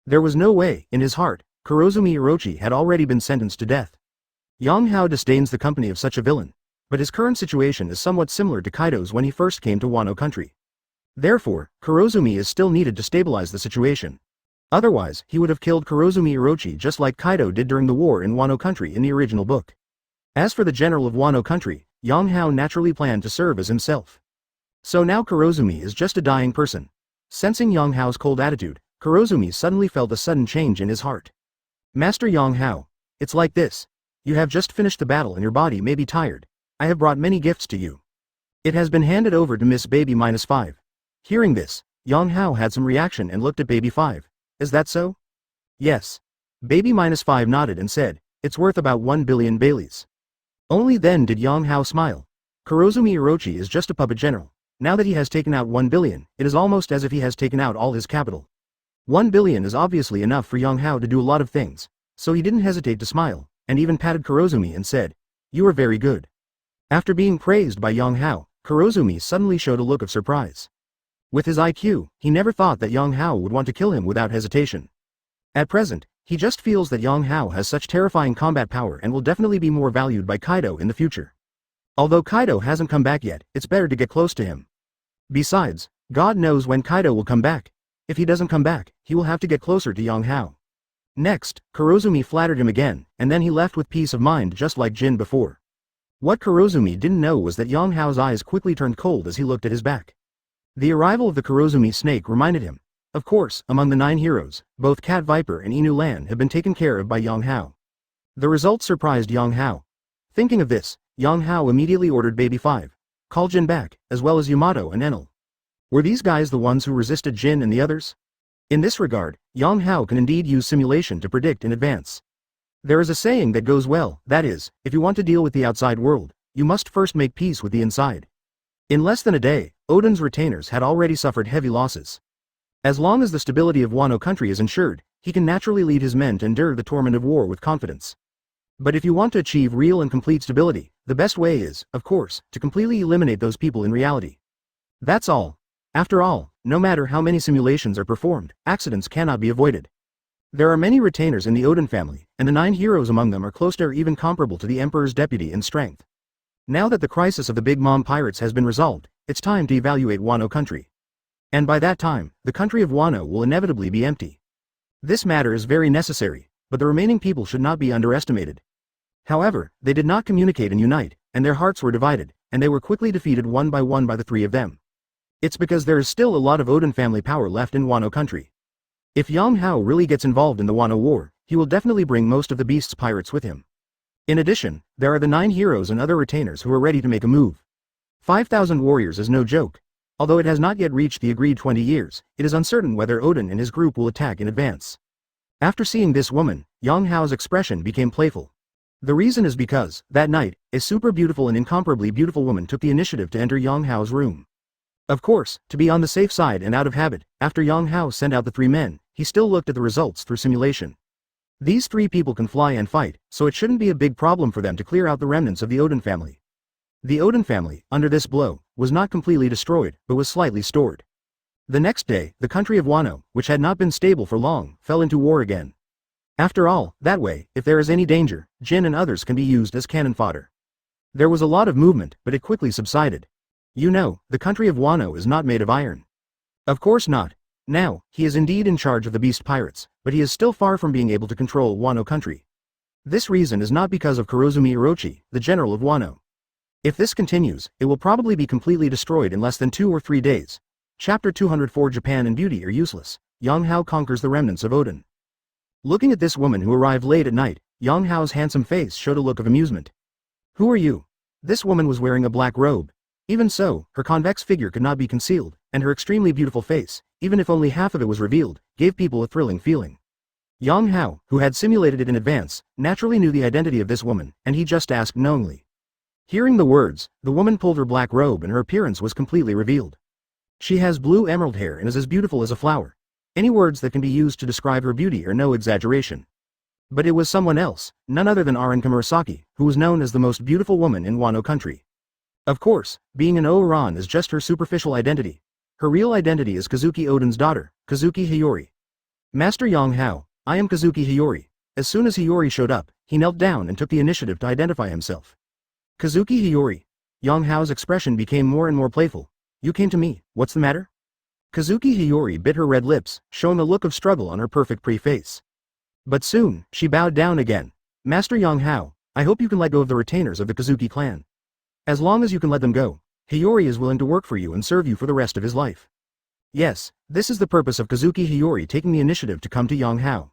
There was no way, in his heart, Kurozumi Orochi had already been sentenced to death. Yang Hao disdains the company of such a villain, but his current situation is somewhat similar to Kaido's when he first came to Wano country. Therefore, Kurozumi is still needed to stabilize the situation. Otherwise, he would have killed Kurozumi Orochi just like Kaido did during the war in Wano country in the original book. As for the general of Wano country, Yang Hao naturally planned to serve as himself. So now Kurozumi is just a dying person. Sensing Yang Hao's cold attitude, Kurozumi suddenly felt a sudden change in his heart. "Master Yang Hao, it's like this. You have just finished the battle and your body may be tired. I have brought many gifts to you. It has been handed over to Miss Baby-5. Hearing this, Yang Hao had some reaction and looked at Baby-5. "Is that so?" "Yes." Baby-5 nodded and said, "It's worth about 1 billion Baileys." Only then did Yang Hao smile. Kurozumi Orochi is just a puppet general. Now that he has taken out 1 billion, it is almost as if he has taken out all his capital. 1 billion is obviously enough for Yang Hao to do a lot of things, so he didn't hesitate to smile, and even patted Kurozumi and said, "You are very good." After being praised by Yang Hao, Kurozumi suddenly showed a look of surprise. With his IQ, he never thought that Yang Hao would want to kill him without hesitation. At present, he just feels that Yang Hao has such terrifying combat power and will definitely be more valued by Kaido in the future. Although Kaido hasn't come back yet, it's better to get close to him. Besides, God knows when Kaido will come back. If he doesn't come back, he will have to get closer to Yang Hao. Next, Kurozumi flattered him again, and then he left with peace of mind just like Jin before. What Kurozumi didn't know was that Yang Hao's eyes quickly turned cold as he looked at his back. The arrival of the Kurozumi snake reminded him. Of course, among the 9 heroes, both Cat Viper and Inu Lan have been taken care of by Yang Hao. The result surprised Yang Hao. Thinking of this, Yang Hao immediately ordered Baby-5. Call Jin back, as well as Yamato and Enel. Were these guys the ones who resisted Jin and the others? In this regard, Yang Hao can indeed use simulation to predict in advance. There is a saying that goes well, that is, if you want to deal with the outside world, you must first make peace with the inside. In less than a day, Oden's retainers had already suffered heavy losses. As long as the stability of Wano country is ensured, he can naturally lead his men to endure the torment of war with confidence. But if you want to achieve real and complete stability, the best way is, of course, to completely eliminate those people in reality. That's all. After all, no matter how many simulations are performed, accidents cannot be avoided. There are many retainers in the Oden family, and the 9 heroes among them are close to or even comparable to the Emperor's deputy in strength. Now that the crisis of the Big Mom pirates has been resolved, it's time to evaluate Wano country. And by that time, the country of Wano will inevitably be empty. This matter is very necessary, but the remaining people should not be underestimated. However, they did not communicate and unite, and their hearts were divided, and they were quickly defeated one by one by the 3 of them. It's because there is still a lot of Oden family power left in Wano country. If Yang Hao really gets involved in the Wano war, he will definitely bring most of the Beast's pirates with him. In addition, there are the 9 heroes and other retainers who are ready to make a move. 5,000 warriors is no joke. Although it has not yet reached the agreed 20 years, it is uncertain whether Oden and his group will attack in advance. After seeing this woman, Yang Hao's expression became playful. The reason is because, that night, a super beautiful and incomparably beautiful woman took the initiative to enter Yang Hao's room. Of course, to be on the safe side and out of habit, after Yang Hao sent out the 3 men, he still looked at the results through simulation. These three people can fly and fight, so it shouldn't be a big problem for them to clear out the remnants of the Odin family. The Odin family, under this blow, was not completely destroyed, but was slightly stored. The next day, the country of Wano, which had not been stable for long, fell into war again. After all, that way, if there is any danger, Jin and others can be used as cannon fodder. There was a lot of movement, but it quickly subsided. You know, the country of Wano is not made of iron. Of course not. Now, he is indeed in charge of the beast pirates, but he is still far from being able to control Wano country. This reason is not because of Kurozumi Orochi, the general of Wano. If this continues, it will probably be completely destroyed in less than 2 or 3 days. Chapter 204 Japan and beauty are useless. Yang Hao conquers the remnants of Odin. Looking at this woman who arrived late at night, Yang Hao's handsome face showed a look of amusement. Who are you? This woman was wearing a black robe. Even so, her convex figure could not be concealed, and her extremely beautiful face, even if only half of it was revealed, gave people a thrilling feeling. Yang Hao, who had simulated it in advance, naturally knew the identity of this woman, and he just asked knowingly. Hearing the words, the woman pulled her black robe and her appearance was completely revealed. She has blue emerald hair and is as beautiful as a flower. Any words that can be used to describe her beauty are no exaggeration. But it was someone else, none other than Aran Kamurasaki, who was known as the most beautiful woman in Wano country. Of course, being an Oran is just her superficial identity. Her real identity is Kazuki Odin's daughter, Kazuki Hiyori. Master Yang Hao, I am Kazuki Hiyori. As soon as Hiyori showed up, he knelt down and took the initiative to identify himself. Kazuki Hiyori. Yang Hao's expression became more and more playful. You came to me, what's the matter? Kazuki Hiyori bit her red lips, showing a look of struggle on her perfect pre-face. But soon, she bowed down again. Master Yang Hao, I hope you can let go of the retainers of the Kazuki clan. As long as you can let them go, Hiyori is willing to work for you and serve you for the rest of his life. Yes, this is the purpose of Kazuki Hiyori taking the initiative to come to Yang Hao.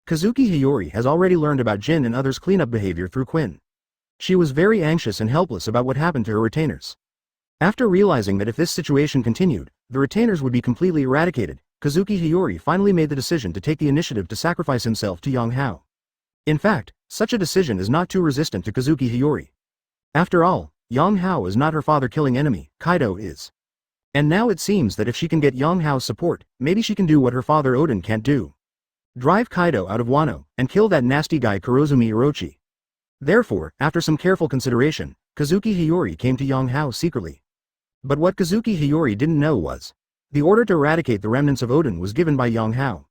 Kazuki Hiyori has already learned about Jin and others' cleanup behavior through Quinn. She was very anxious and helpless about what happened to her retainers. After realizing that if this situation continued, the retainers would be completely eradicated, Kazuki Hiyori finally made the decision to take the initiative to sacrifice himself to Yang Hao. In fact, such a decision is not too resistant to Kazuki Hiyori. After all, Yang Hao is not her father-killing enemy, Kaido is. And now it seems that if she can get Yang Hao's support, maybe she can do what her father Odin can't do. Drive Kaido out of Wano, and kill that nasty guy Kurozumi Orochi. Therefore, after some careful consideration, Kazuki Hiyori came to Yang Hao secretly. But what Kazuki Hiyori didn't know was, the order to eradicate the remnants of Odin was given by Yang Hao.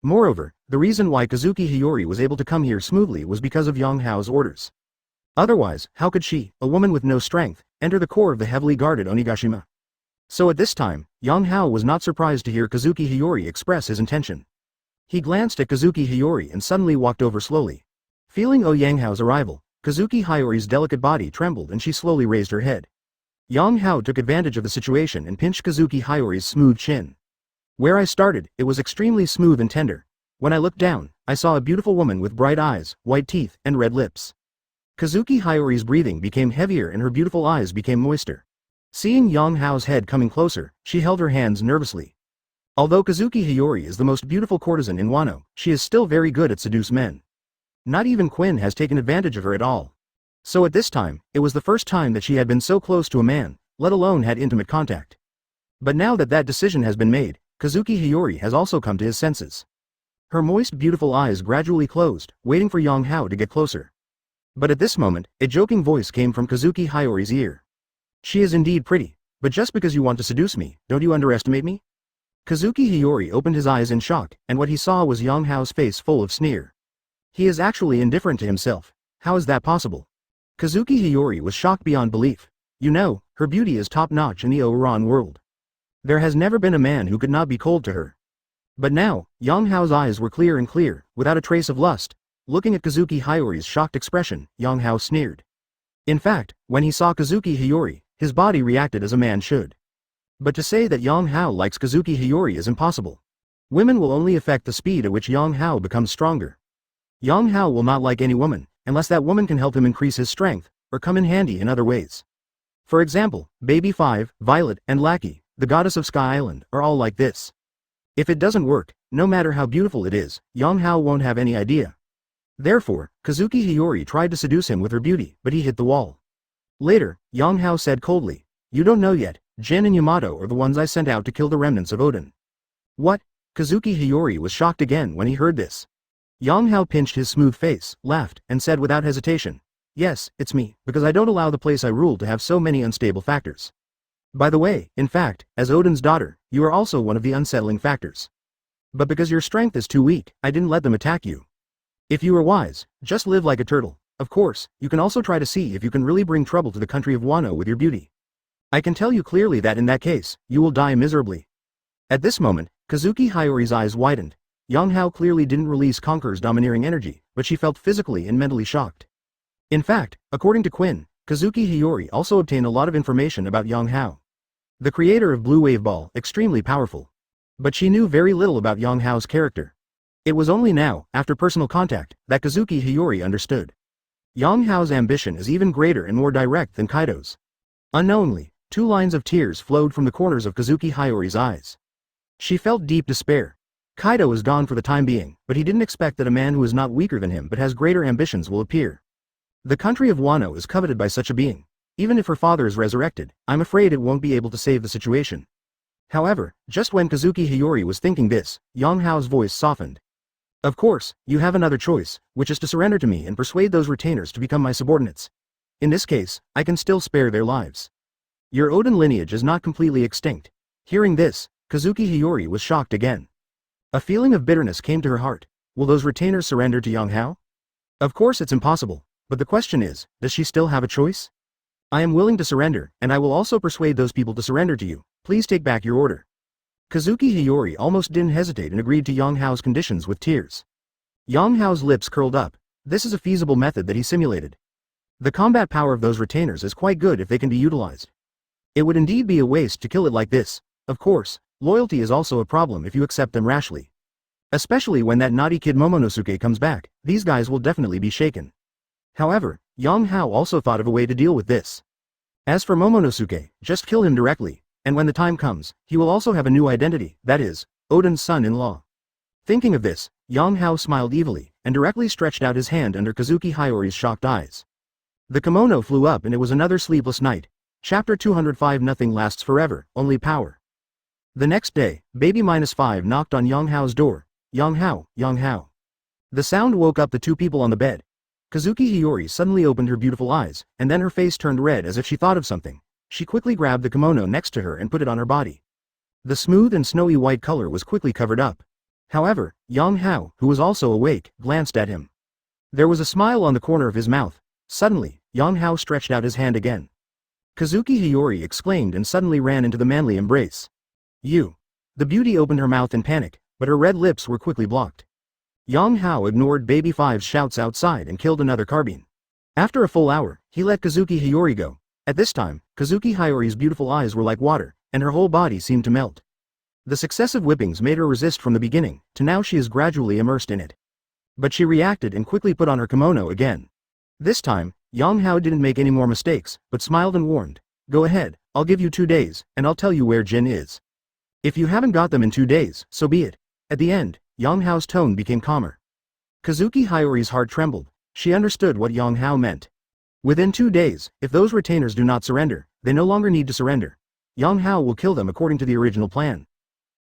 Moreover, the reason why Kazuki Hiyori was able to come here smoothly was because of Yang Hao's orders. Otherwise, how could she, a woman with no strength, enter the core of the heavily guarded Onigashima? So at this time, Yang Hao was not surprised to hear Kazuki Hiyori express his intention. He glanced at Kazuki Hiyori and suddenly walked over slowly. Feeling Yang Hao's arrival, Kazuki Hiyori's delicate body trembled and she slowly raised her head. Yang Hao took advantage of the situation and pinched Kazuki Hiyori's smooth chin. Where I started, it was extremely smooth and tender. When I looked down, I saw a beautiful woman with bright eyes, white teeth, and red lips. Kazuki Hiyori's breathing became heavier and her beautiful eyes became moister. Seeing Yang Hao's head coming closer, she held her hands nervously. Although Kazuki Hiyori is the most beautiful courtesan in Wano, she is still very good at seduce men. Not even Quinn has taken advantage of her at all. So at this time, it was the first time that she had been so close to a man, let alone had intimate contact. But now that that decision has been made, Kazuki Hiyori has also come to his senses. Her moist beautiful eyes gradually closed, waiting for Yang Hao to get closer. But at this moment, a joking voice came from Kazuki Hiyori's ear. She is indeed pretty, but just because you want to seduce me, don't you underestimate me? Kazuki Hiyori opened his eyes in shock, and what he saw was Yang Hao's face full of sneer. He is actually indifferent to himself. How is that possible? Kazuki Hiyori was shocked beyond belief. You know, her beauty is top-notch in the Oran world. There has never been a man who could not be cold to her. But now, Yang Hao's eyes were clear and clear, without a trace of lust. Looking at Kazuki Hiyori's shocked expression, Yang Hao sneered. In fact, when he saw Kazuki Hiyori, his body reacted as a man should. But to say that Yang Hao likes Kazuki Hiyori is impossible. Women will only affect the speed at which Yang Hao becomes stronger. Yang Hao will not like any woman, unless that woman can help him increase his strength, or come in handy in other ways. For example, Baby 5, Violet, and Lackey, the goddess of Sky Island, are all like this. If it doesn't work, no matter how beautiful it is, Yang Hao won't have any idea. Therefore, Kazuki Hiyori tried to seduce him with her beauty, but he hit the wall. Later, Yang Hao said coldly, "You don't know yet, Jin and Yamato are the ones I sent out to kill the remnants of Odin." What? Kazuki Hiyori was shocked again when he heard this. Yang Hao pinched his smooth face, laughed, and said without hesitation, "Yes, it's me, because I don't allow the place I rule to have so many unstable factors. By the way, in fact, as Odin's daughter, you are also one of the unsettling factors. But because your strength is too weak, I didn't let them attack you. If you were wise, just live like a turtle. Of course, you can also try to see if you can really bring trouble to the country of Wano with your beauty. I can tell you clearly that in that case, you will die miserably." At this moment, Kazuki Hiyori's eyes widened. Yang Hao clearly didn't release Conqueror's domineering energy, but she felt physically and mentally shocked. In fact, according to Quinn, Kazuki Hiyori also obtained a lot of information about Yang Hao, the creator of Blue Wave Ball, extremely powerful. But she knew very little about Yang Hao's character. It was only now, after personal contact, that Kazuki Hiyori understood. Yang Hao's ambition is even greater and more direct than Kaido's. Unknowingly, 2 lines of tears flowed from the corners of Kazuki Hiyori's eyes. She felt deep despair. Kaido is gone for the time being, but he didn't expect that a man who is not weaker than him but has greater ambitions will appear. The country of Wano is coveted by such a being. Even if her father is resurrected, I'm afraid it won't be able to save the situation. However, just when Kazuki Hiyori was thinking this, Yang Hao's voice softened. Of course, you have another choice, which is to surrender to me and persuade those retainers to become my subordinates. In this case, I can still spare their lives. Your Odin lineage is not completely extinct. Hearing this, Kazuki Hiyori was shocked again. A feeling of bitterness came to her heart. Will those retainers surrender to Yang Hao? Of course it's impossible, but the question is, does she still have a choice? I am willing to surrender, and I will also persuade those people to surrender to you. Please take back your order. Kazuki Hiyori almost didn't hesitate and agreed to Yang Hao's conditions with tears. Yang Hao's lips curled up. This is a feasible method that he simulated. The combat power of those retainers is quite good if they can be utilized. It would indeed be a waste to kill it like this. Of course, loyalty is also a problem if you accept them rashly. Especially when that naughty kid Momonosuke comes back, these guys will definitely be shaken. However, Yang Hao also thought of a way to deal with this. As for Momonosuke, just kill him directly, and when the time comes, he will also have a new identity, that is, Odin's son-in-law. Thinking of this, Yang Hao smiled evilly, and directly stretched out his hand under Kazuki Hiyori's shocked eyes. The kimono flew up and it was another sleepless night. Chapter 205. Nothing lasts forever, only power. The next day, Baby -5 knocked on Yang Hao's door. Yang Hao, Yang Hao. The sound woke up the 2 people on the bed. Kazuki Hiyori suddenly opened her beautiful eyes, and then her face turned red as if she thought of something. She quickly grabbed the kimono next to her and put it on her body. The smooth and snowy white color was quickly covered up. However, Yang Hao, who was also awake, glanced at him. There was a smile on the corner of his mouth. Suddenly, Yang Hao stretched out his hand again. Kazuki Hiyori exclaimed and suddenly ran into the manly embrace. You. The beauty opened her mouth in panic, but her red lips were quickly blocked. Yang Hao ignored Baby 5's shouts outside and killed another carbine. After a full hour, he let Kazuki Hiyori go. At this time, Kazuki Hiyori's beautiful eyes were like water, and her whole body seemed to melt. The successive whippings made her resist from the beginning, to now she is gradually immersed in it. But she reacted and quickly put on her kimono again. This time, Yang Hao didn't make any more mistakes, but smiled and warned. Go ahead, I'll give you 2 days, and I'll tell you where Jin is. If you haven't got them in 2 days, so be it. At the end, Yang Hao's tone became calmer. Kazuki Hiyori's heart trembled. She understood what Yang Hao meant. Within 2 days, if those retainers do not surrender, they no longer need to surrender. Yang Hao will kill them according to the original plan.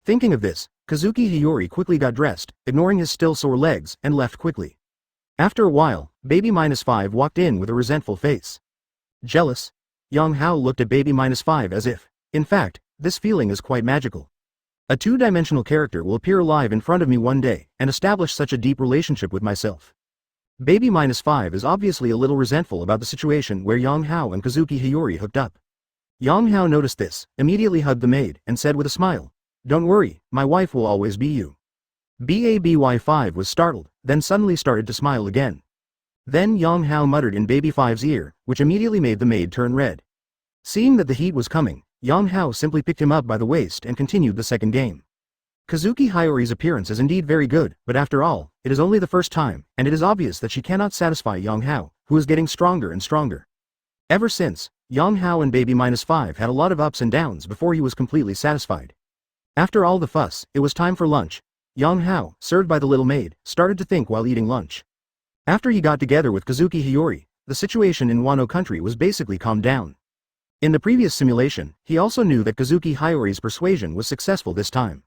Thinking of this, Kazuki Hiyori quickly got dressed, ignoring his still sore legs, and left quickly. After a while, Baby -5 walked in with a resentful face. Jealous? Yang Hao looked at Baby -5 as if, in fact, this feeling is quite magical. A 2-dimensional character will appear alive in front of me one day, and establish such a deep relationship with myself. Baby -5 is obviously a little resentful about the situation where Yang Hao and Kazuki Hiyori hooked up. Yang Hao noticed this, immediately hugged the maid, and said with a smile, "Don't worry, my wife will always be you." Baby 5 was startled, then suddenly started to smile again. Then Yang Hao muttered in Baby 5's ear, which immediately made the maid turn red. Seeing that the heat was coming, Yang Hao simply picked him up by the waist and continued the second game. Kazuki Hiyori's appearance is indeed very good, but after all, it is only the first time, and it is obvious that she cannot satisfy Yang Hao, who is getting stronger and stronger. Ever since, Yang Hao and Baby -5 had a lot of ups and downs before he was completely satisfied. After all the fuss, it was time for lunch. Yang Hao, served by the little maid, started to think while eating lunch. After he got together with Kazuki Hiyori, the situation in Wano country was basically calmed down. In the previous simulation, he also knew that Kazuki Hiyori's persuasion was successful this time.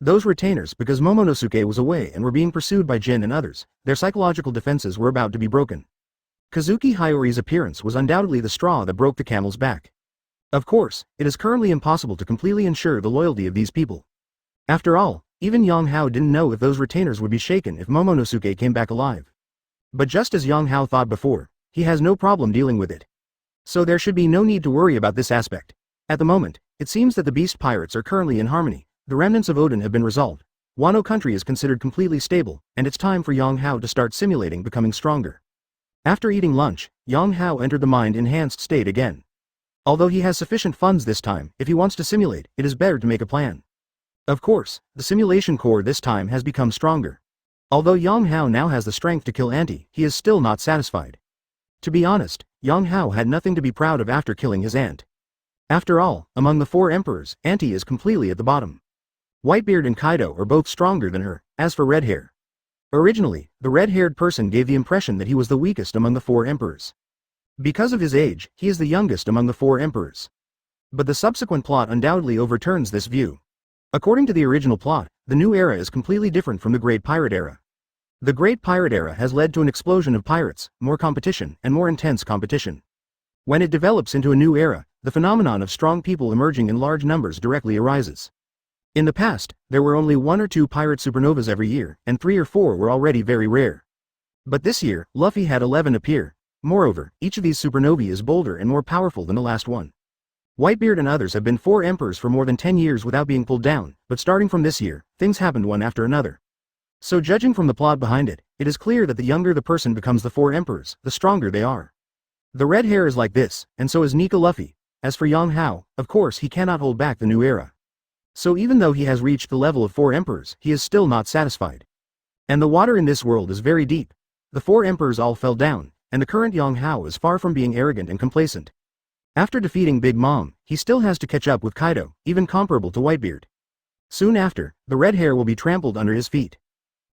Those retainers, because Momonosuke was away and were being pursued by Jin and others, their psychological defenses were about to be broken. Kazuki Hiyori's appearance was undoubtedly the straw that broke the camel's back. Of course, it is currently impossible to completely ensure the loyalty of these people. After all, even Yang Hao didn't know if those retainers would be shaken if Momonosuke came back alive. But just as Yang Hao thought before, he has no problem dealing with it. So there should be no need to worry about this aspect. At the moment, it seems that the beast pirates are currently in harmony, the remnants of Odin have been resolved, Wano country is considered completely stable, and it's time for Yang Hao to start simulating becoming stronger. After eating lunch, Yang Hao entered the mind-enhanced state again. Although he has sufficient funds this time, if he wants to simulate, it is better to make a plan. Of course, the simulation core this time has become stronger. Although Yang Hao now has the strength to kill Auntie, he is still not satisfied. To be honest, Yang Hao had nothing to be proud of after killing his aunt. After all, among the 4 emperors, Auntie is completely at the bottom. Whitebeard and Kaido are both stronger than her. As for red hair. Originally, the red-haired person gave the impression that he was the weakest among the 4 emperors. Because of his age, he is the youngest among the 4 emperors. But the subsequent plot undoubtedly overturns this view. According to the original plot, the new era is completely different from the Great Pirate Era. The Great Pirate Era has led to an explosion of pirates, more competition, and more intense competition. When it develops into a new era, the phenomenon of strong people emerging in large numbers directly arises. In the past, there were only 1 or 2 pirate supernovas every year, and 3 or 4 were already very rare. But this year, Luffy had 11 appear. Moreover, each of these supernovae is bolder and more powerful than the last one. Whitebeard and others have been 4 emperors for more than 10 years without being pulled down, but starting from this year, things happened one after another. So judging from the plot behind it, it is clear that the younger the person becomes the 4 emperors, the stronger they are. The red hair is like this, and so is Nika Luffy. As for Yang Hao, of course he cannot hold back the new era. So even though he has reached the level of 4 emperors, he is still not satisfied. And the water in this world is very deep. The 4 emperors all fell down, and the current Yang Hao is far from being arrogant and complacent. After defeating Big Mom, he still has to catch up with Kaido, even comparable to Whitebeard. Soon after, the red hair will be trampled under his feet.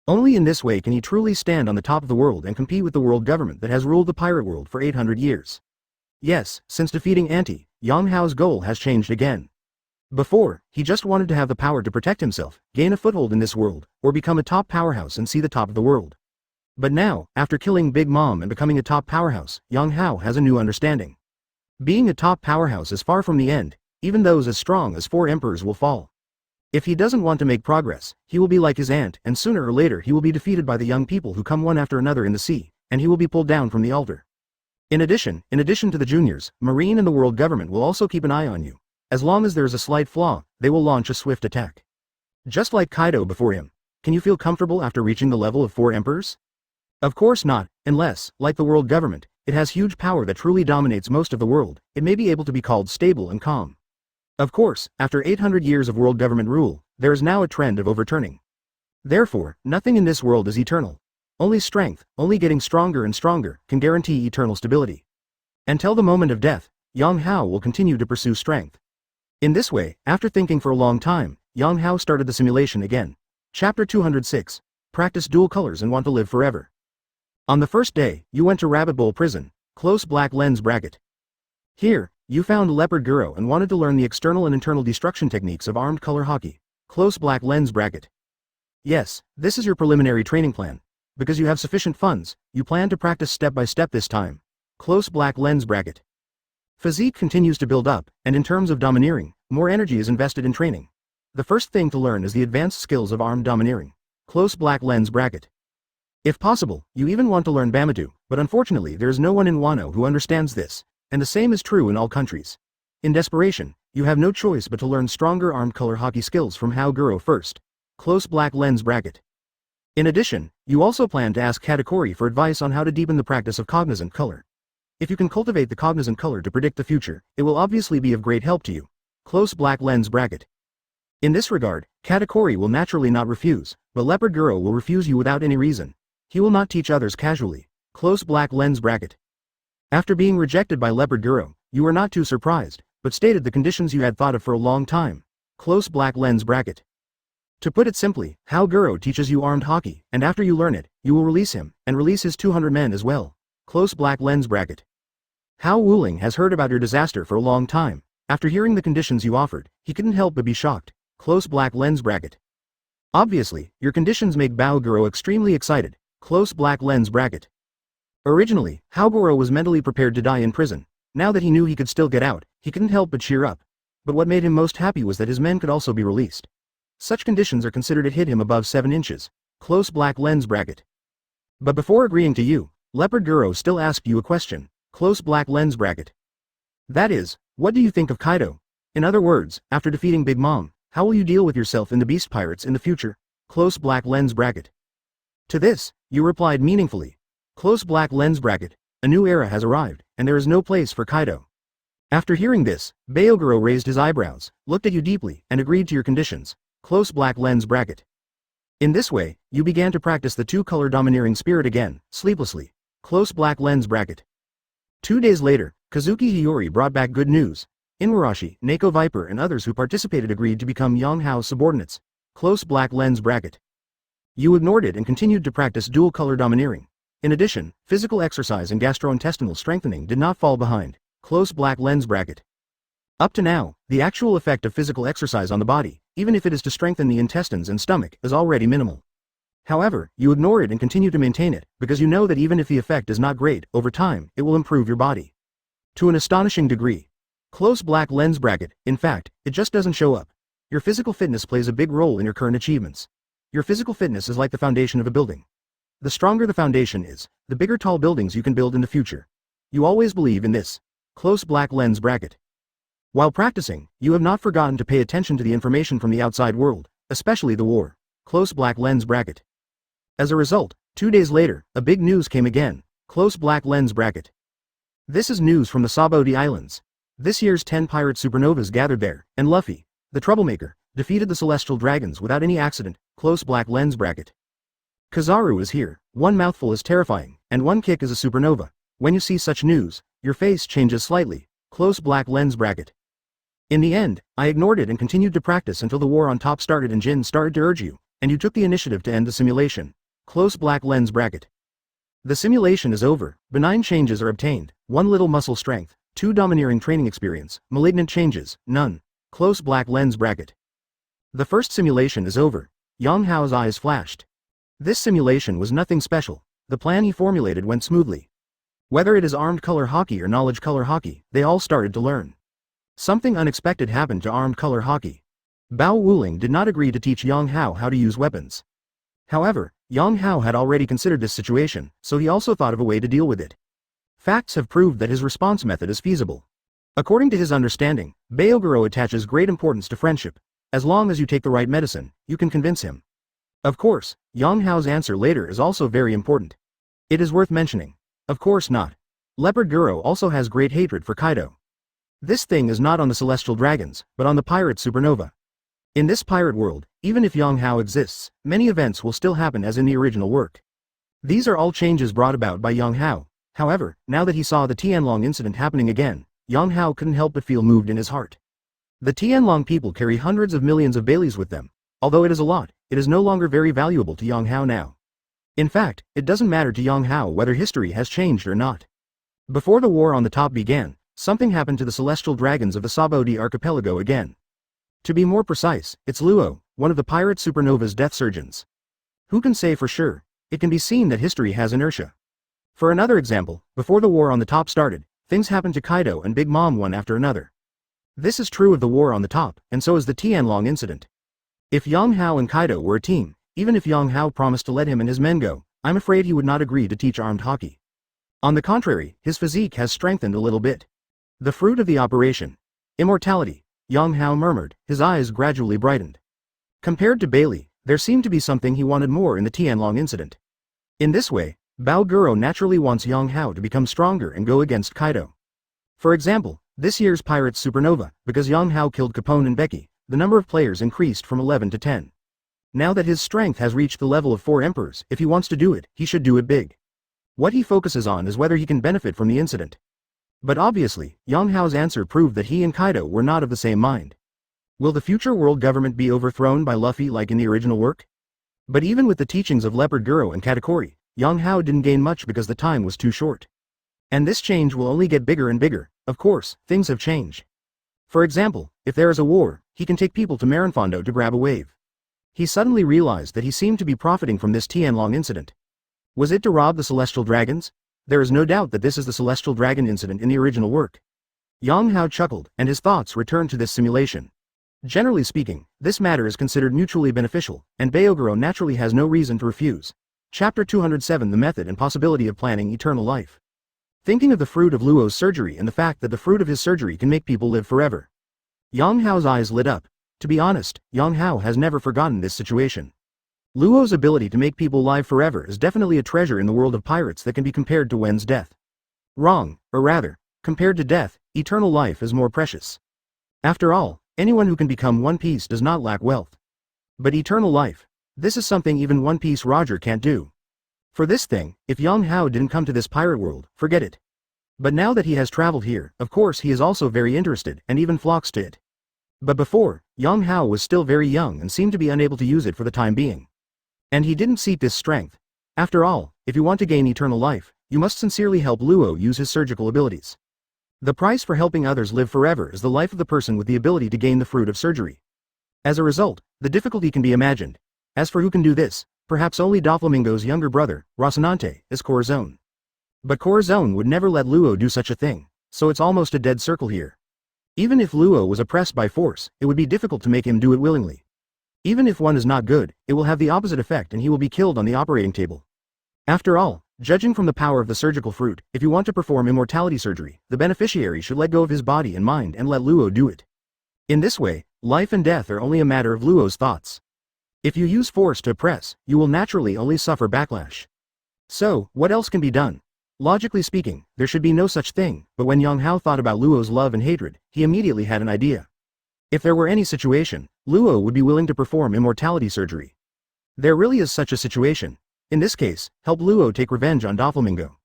Only in this way can he truly stand on the top of the world and compete with the world government that has ruled the pirate world for 800 years. Yes, since defeating Auntie, Yang Hao's goal has changed again. Before, he just wanted to have the power to protect himself, gain a foothold in this world, or become a top powerhouse and see the top of the world. But now, after killing Big Mom and becoming a top powerhouse, Yang Hao has a new understanding. Being a top powerhouse is far from the end, even those as strong as 4 emperors will fall. If he doesn't want to make progress, he will be like his aunt, and sooner or later he will be defeated by the young people who come one after another in the sea, and he will be pulled down from the altar. In addition to the juniors, Marine and the world government will also keep an eye on you. As long as there is a slight flaw, they will launch a swift attack. Just like Kaido before him. Can you feel comfortable after reaching the level of 4 emperors? Of course not, unless, like the world government, it has huge power that truly dominates most of the world. It may be able to be called stable and calm. Of course, after 800 years of world government rule, there is now a trend of overturning. Therefore, nothing in this world is eternal. Only strength, only getting stronger and stronger, can guarantee eternal stability. Until the moment of death, Yang Hao will continue to pursue strength. In this way, after thinking for a long time, Yang Hao started the simulation again. Chapter 206. Practice dual colors and want to live forever. On the first day, you went to Rabbit Bowl Prison, close black lens bracket. Here, you found Leopard Guro and wanted to learn the external and internal destruction techniques of armed color hockey, close black lens bracket. Yes, this is your preliminary training plan. Because you have sufficient funds, you plan to practice step by step this time, close black lens bracket. Physique continues to build up, and in terms of domineering, more energy is invested in training. The first thing to learn is the advanced skills of armed domineering, close black lens bracket. If possible, you even want to learn Bamatu, but unfortunately there is no one in Wano who understands this, and the same is true in all countries. In desperation, you have no choice but to learn stronger armed color hockey skills from Hao Guro first, close black lens bracket. In addition, you also plan to ask Katakuri for advice on how to deepen the practice of cognizant color. If you can cultivate the cognizant color to predict the future, it will obviously be of great help to you, close black lens bracket. In this regard, Katakuri will naturally not refuse, but Leopard Guro will refuse you without any reason. He will not teach others casually, close black lens bracket. After being rejected by Leopard Guro, you were not too surprised, but stated the conditions you had thought of for a long time, close black lens bracket. To put it simply, Hao Guro teaches you armed hockey, and after you learn it, you will release him, and release his 200 men as well, close black lens bracket. Hao Wuling has heard about your disaster for a long time. After hearing the conditions you offered, he couldn't help but be shocked, close black lens bracket. Obviously, your conditions make Baoguro extremely excited. Close black lens bracket. Originally, Haoguro was mentally prepared to die in prison. Now that he knew he could still get out, he couldn't help but cheer up. But what made him most happy was that his men could also be released. Such conditions are considered to hit him above 7 inches. Close black lens bracket. But before agreeing to you, Leopard Guro still asked you a question. Close black lens bracket. That is, what do you think of Kaido? In other words, after defeating Big Mom, how will you deal with yourself and the Beast Pirates in the future? Close black lens bracket. To this, you replied meaningfully. Close black lens bracket. A new era has arrived, and there is no place for Kaido. After hearing this, Baoguro raised his eyebrows, looked at you deeply, and agreed to your conditions. Close black lens bracket. In this way, you began to practice the two-color domineering spirit again, sleeplessly. Close black lens bracket. 2 days later, Kazuki Hiyori brought back good news. Inuarashi, Neko Viper and others who participated agreed to become Yonghao's subordinates. Close black lens bracket. You ignored it and continued to practice dual-color domineering. In addition, physical exercise and gastrointestinal strengthening did not fall behind. Close black lens bracket. Up to now, the actual effect of physical exercise on the body, even if it is to strengthen the intestines and stomach, is already minimal. However, you ignore it and continue to maintain it, because you know that even if the effect is not great, over time, it will improve your body. To an astonishing degree. Close black lens bracket. In fact, it just doesn't show up. Your physical fitness plays a big role in your current achievements. Your physical fitness is like the foundation of a building. The stronger the foundation is, the bigger tall buildings you can build in the future. You always believe in this. Close black lens bracket. While practicing, you have not forgotten to pay attention to the information from the outside world, especially the war. Close black lens bracket. As a result, 2 days later, a big news came again. Close black lens bracket. This is news from the Sabaody Islands. This year's 10 pirate supernovas gathered there, and Luffy, the troublemaker, defeated the celestial dragons without any accident. Close black lens bracket. Kizaru is here. One mouthful is terrifying, and one kick is a supernova. When you see such news, your face changes slightly. Close black lens bracket. In the end, I ignored it and continued to practice until the war on top started and Jin started to urge you, and you took the initiative to end the simulation. Close black lens bracket. The simulation is over, benign changes are obtained, 1 little muscle strength, 2 domineering training experience, malignant changes, none. Close black lens bracket. The first simulation is over. Yang Hao's eyes flashed. This simulation was nothing special. The plan he formulated went smoothly. Whether it is armed color hockey or knowledge color hockey, they all started to learn. Something unexpected happened to armed color hockey. Bao Wuling did not agree to teach Yang Hao how to use weapons. However, Yang Hao had already considered this situation, so he also thought of a way to deal with it. Facts have proved that his response method is feasible. According to his understanding, Baoguro attaches great importance to friendship. As long as you take the right medicine, you can convince him. Of course, Yang Hao's answer later is also very important. It is worth mentioning. Of course not. Leopard Guro also has great hatred for Kaido. This thing is not on the celestial dragons, but on the pirate supernova. In this pirate world, even if Yang Hao exists, many events will still happen as in the original work. These are all changes brought about by Yang Hao. However, now that he saw the Tianlong incident happening again, Yang Hao couldn't help but feel moved in his heart. The Tianlong people carry hundreds of millions of Baileys with them. Although it is a lot, it is no longer very valuable to Yang Hao now. In fact, it doesn't matter to Yang Hao whether history has changed or not. Before the war on the top began, something happened to the celestial dragons of the Sabaody archipelago again. To be more precise, it's Luo, one of the pirate supernova's death surgeons. Who can say for sure? It can be seen that history has inertia. For another example, before the war on the top started, things happened to Kaido and Big Mom one after another. This is true of the war on the top, and so is the Tianlong incident. If Yang Hao and Kaido were a team, even if Yang Hao promised to let him and his men go, I'm afraid he would not agree to teach armed hockey. On the contrary, his physique has strengthened a little bit. The fruit of the operation. Immortality, Yang Hao murmured, his eyes gradually brightened. Compared to Bailey, there seemed to be something he wanted more in the Tianlong incident. In this way, Bao Guro naturally wants Yang Hao to become stronger and go against Kaido. For example, this year's Pirates Supernova, because Yang Hao killed Capone and Becky, the number of players increased from 11 to 10. Now that his strength has reached the level of 4 emperors, if he wants to do it, he should do it big. What he focuses on is whether he can benefit from the incident. But obviously, Yang Hao's answer proved that he and Kaido were not of the same mind. Will the future world government be overthrown by Luffy like in the original work? But even with the teachings of Leopard Guro and Katakuri, Yang Hao didn't gain much because the time was too short. And this change will only get bigger and bigger. Of course, things have changed. For example, if there is a war, he can take people to Marinfondo to grab a wave. He suddenly realized that he seemed to be profiting from this Tianlong incident. Was it to rob the celestial dragons? There is no doubt that this is the celestial dragon incident in the original work. Yang Hao chuckled, and his thoughts returned to this simulation. Generally speaking, this matter is considered mutually beneficial, and Baogoro naturally has no reason to refuse. Chapter 207 The Method and Possibility of Planning Eternal Life. Thinking of the fruit of Luo's surgery and the fact that the fruit of his surgery can make people live forever, Yang Hao's eyes lit up. To be honest, Yang Hao has never forgotten this situation. Luo's ability to make people live forever is definitely a treasure in the world of pirates that can be compared to Wen's death. Wrong, or rather, compared to death, eternal life is more precious. After all, anyone who can become One Piece does not lack wealth. But eternal life, this is something even One Piece Roger can't do. For this thing, if Yang Hao didn't come to this pirate world, forget it. But now that he has traveled here, of course he is also very interested, and even flocks to it. But before, Yang Hao was still very young and seemed to be unable to use it for the time being. And he didn't seek this strength. After all, if you want to gain eternal life, you must sincerely help Luo use his surgical abilities. The price for helping others live forever is the life of the person with the ability to gain the fruit of surgery. As a result, the difficulty can be imagined. As for who can do this, perhaps only Doflamingo's younger brother, Rocinante, is Corazon. But Corazon would never let Luo do such a thing, so it's almost a dead circle here. Even if Luo was oppressed by force, it would be difficult to make him do it willingly. Even if one is not good, it will have the opposite effect and he will be killed on the operating table. After all, judging from the power of the surgical fruit, if you want to perform immortality surgery, the beneficiary should let go of his body and mind and let Luo do it. In this way, life and death are only a matter of Luo's thoughts. If you use force to oppress, you will naturally only suffer backlash. So, what else can be done? Logically speaking, there should be no such thing, but when Yang Hao thought about Luo's love and hatred, he immediately had an idea. If there were any situation, Luo would be willing to perform immortality surgery. There really is such a situation. In this case, help Luo take revenge on Doflamingo.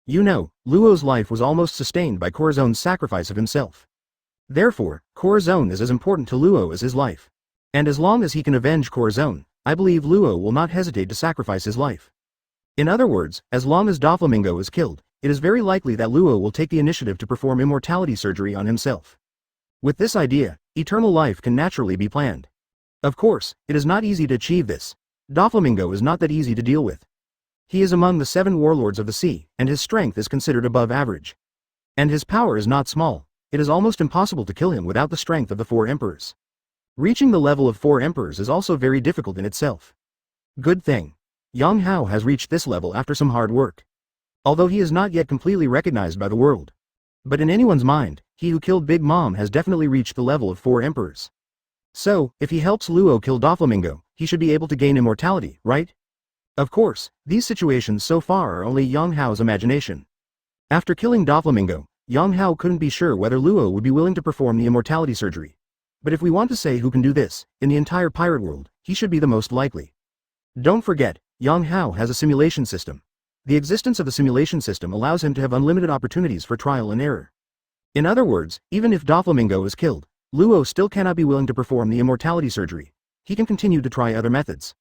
You know, Luo's life was almost sustained by Corazon's sacrifice of himself. Therefore, Corazon is as important to Luo as his life. And as long as he can avenge Corazon, I believe Luo will not hesitate to sacrifice his life. In other words, as long as Doflamingo is killed, it is very likely that Luo will take the initiative to perform immortality surgery on himself. With this idea, eternal life can naturally be planned. Of course, it is not easy to achieve this. Doflamingo is not that easy to deal with. He is among the 7 warlords of the sea, and his strength is considered above average. And his power is not small. It is almost impossible to kill him without the strength of the 4 emperors. Reaching the level of 4 emperors is also very difficult in itself. Good thing Yang Hao has reached this level after some hard work. Although he is not yet completely recognized by the world. But in anyone's mind, he who killed Big Mom has definitely reached the level of 4 emperors. So, if he helps Luo kill Doflamingo, he should be able to gain immortality, right? Of course, these situations so far are only Yang Hao's imagination. After killing Doflamingo, Yang Hao couldn't be sure whether Luo would be willing to perform the immortality surgery. But if we want to say who can do this, in the entire pirate world, he should be the most likely. Don't forget, Yang Hao has a simulation system. The existence of the simulation system allows him to have unlimited opportunities for trial and error. In other words, even if Doflamingo is killed, Luo still cannot be willing to perform the immortality surgery. He can continue to try other methods.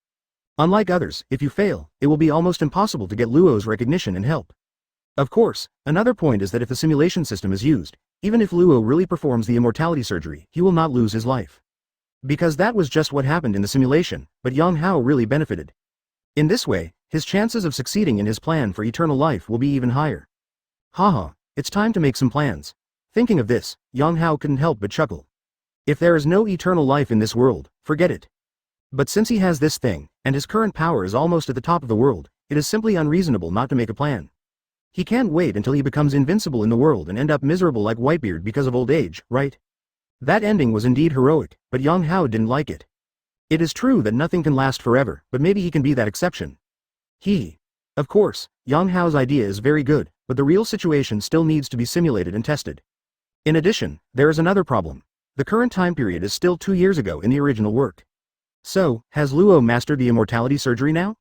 Unlike others, if you fail, it will be almost impossible to get Luo's recognition and help. Of course, another point is that if the simulation system is used, even if Luo really performs the immortality surgery, he will not lose his life. Because that was just what happened in the simulation, but Yang Hao really benefited. In this way, his chances of succeeding in his plan for eternal life will be even higher. Haha, it's time to make some plans. Thinking of this, Yang Hao couldn't help but chuckle. If there is no eternal life in this world, forget it. But since he has this thing, and his current power is almost at the top of the world, it is simply unreasonable not to make a plan. He can't wait until he becomes invincible in the world and end up miserable like Whitebeard because of old age, right? That ending was indeed heroic, but Yang Hao didn't like it. It is true that nothing can last forever, but maybe he can be that exception. Of course, Yang Hao's idea is very good, but the real situation still needs to be simulated and tested. In addition, there is another problem. The current time period is still 2 years ago in the original work. So, has Luo mastered the immortality surgery now?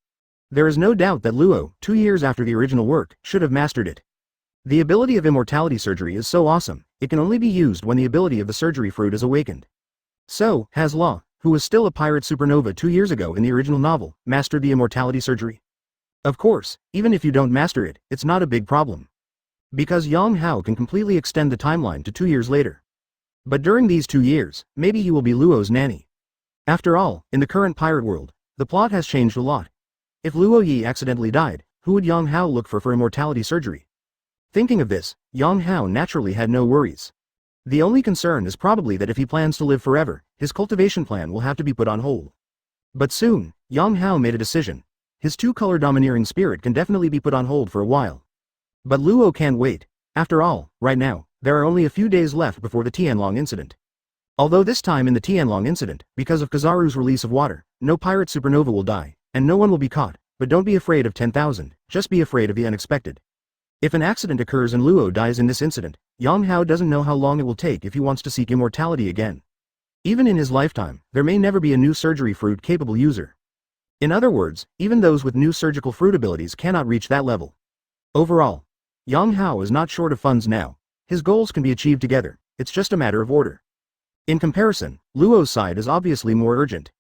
There is no doubt that Luo, 2 years after the original work, should have mastered it. The ability of immortality surgery is so awesome, it can only be used when the ability of the surgery fruit is awakened. So, has Law, who was still a pirate supernova 2 years ago in the original novel, mastered the immortality surgery? Of course, even if you don't master it, it's not a big problem. Because Yang Hao can completely extend the timeline to 2 years later. But during these 2 years, maybe he will be Luo's nanny. After all, in the current pirate world, the plot has changed a lot. If Luo Yi accidentally died, who would Yang Hao look for immortality surgery? Thinking of this, Yang Hao naturally had no worries. The only concern is probably that if he plans to live forever, his cultivation plan will have to be put on hold. But soon, Yang Hao made a decision. His two-color domineering spirit can definitely be put on hold for a while. But Luo can't wait. After all, right now, there are only a few days left before the Tianlong incident. Although this time in the Tianlong incident, because of Kizaru's release of water, no pirate supernova will die, and no one will be caught, but don't be afraid of 10,000, just be afraid of the unexpected. If an accident occurs and Luo dies in this incident, Yang Hao doesn't know how long it will take if he wants to seek immortality again. Even in his lifetime, there may never be a new surgery fruit capable user. In other words, even those with new surgical fruit abilities cannot reach that level. Overall, Yang Hao is not short of funds now. His goals can be achieved together, it's just a matter of order. In comparison, Luo's side is obviously more urgent.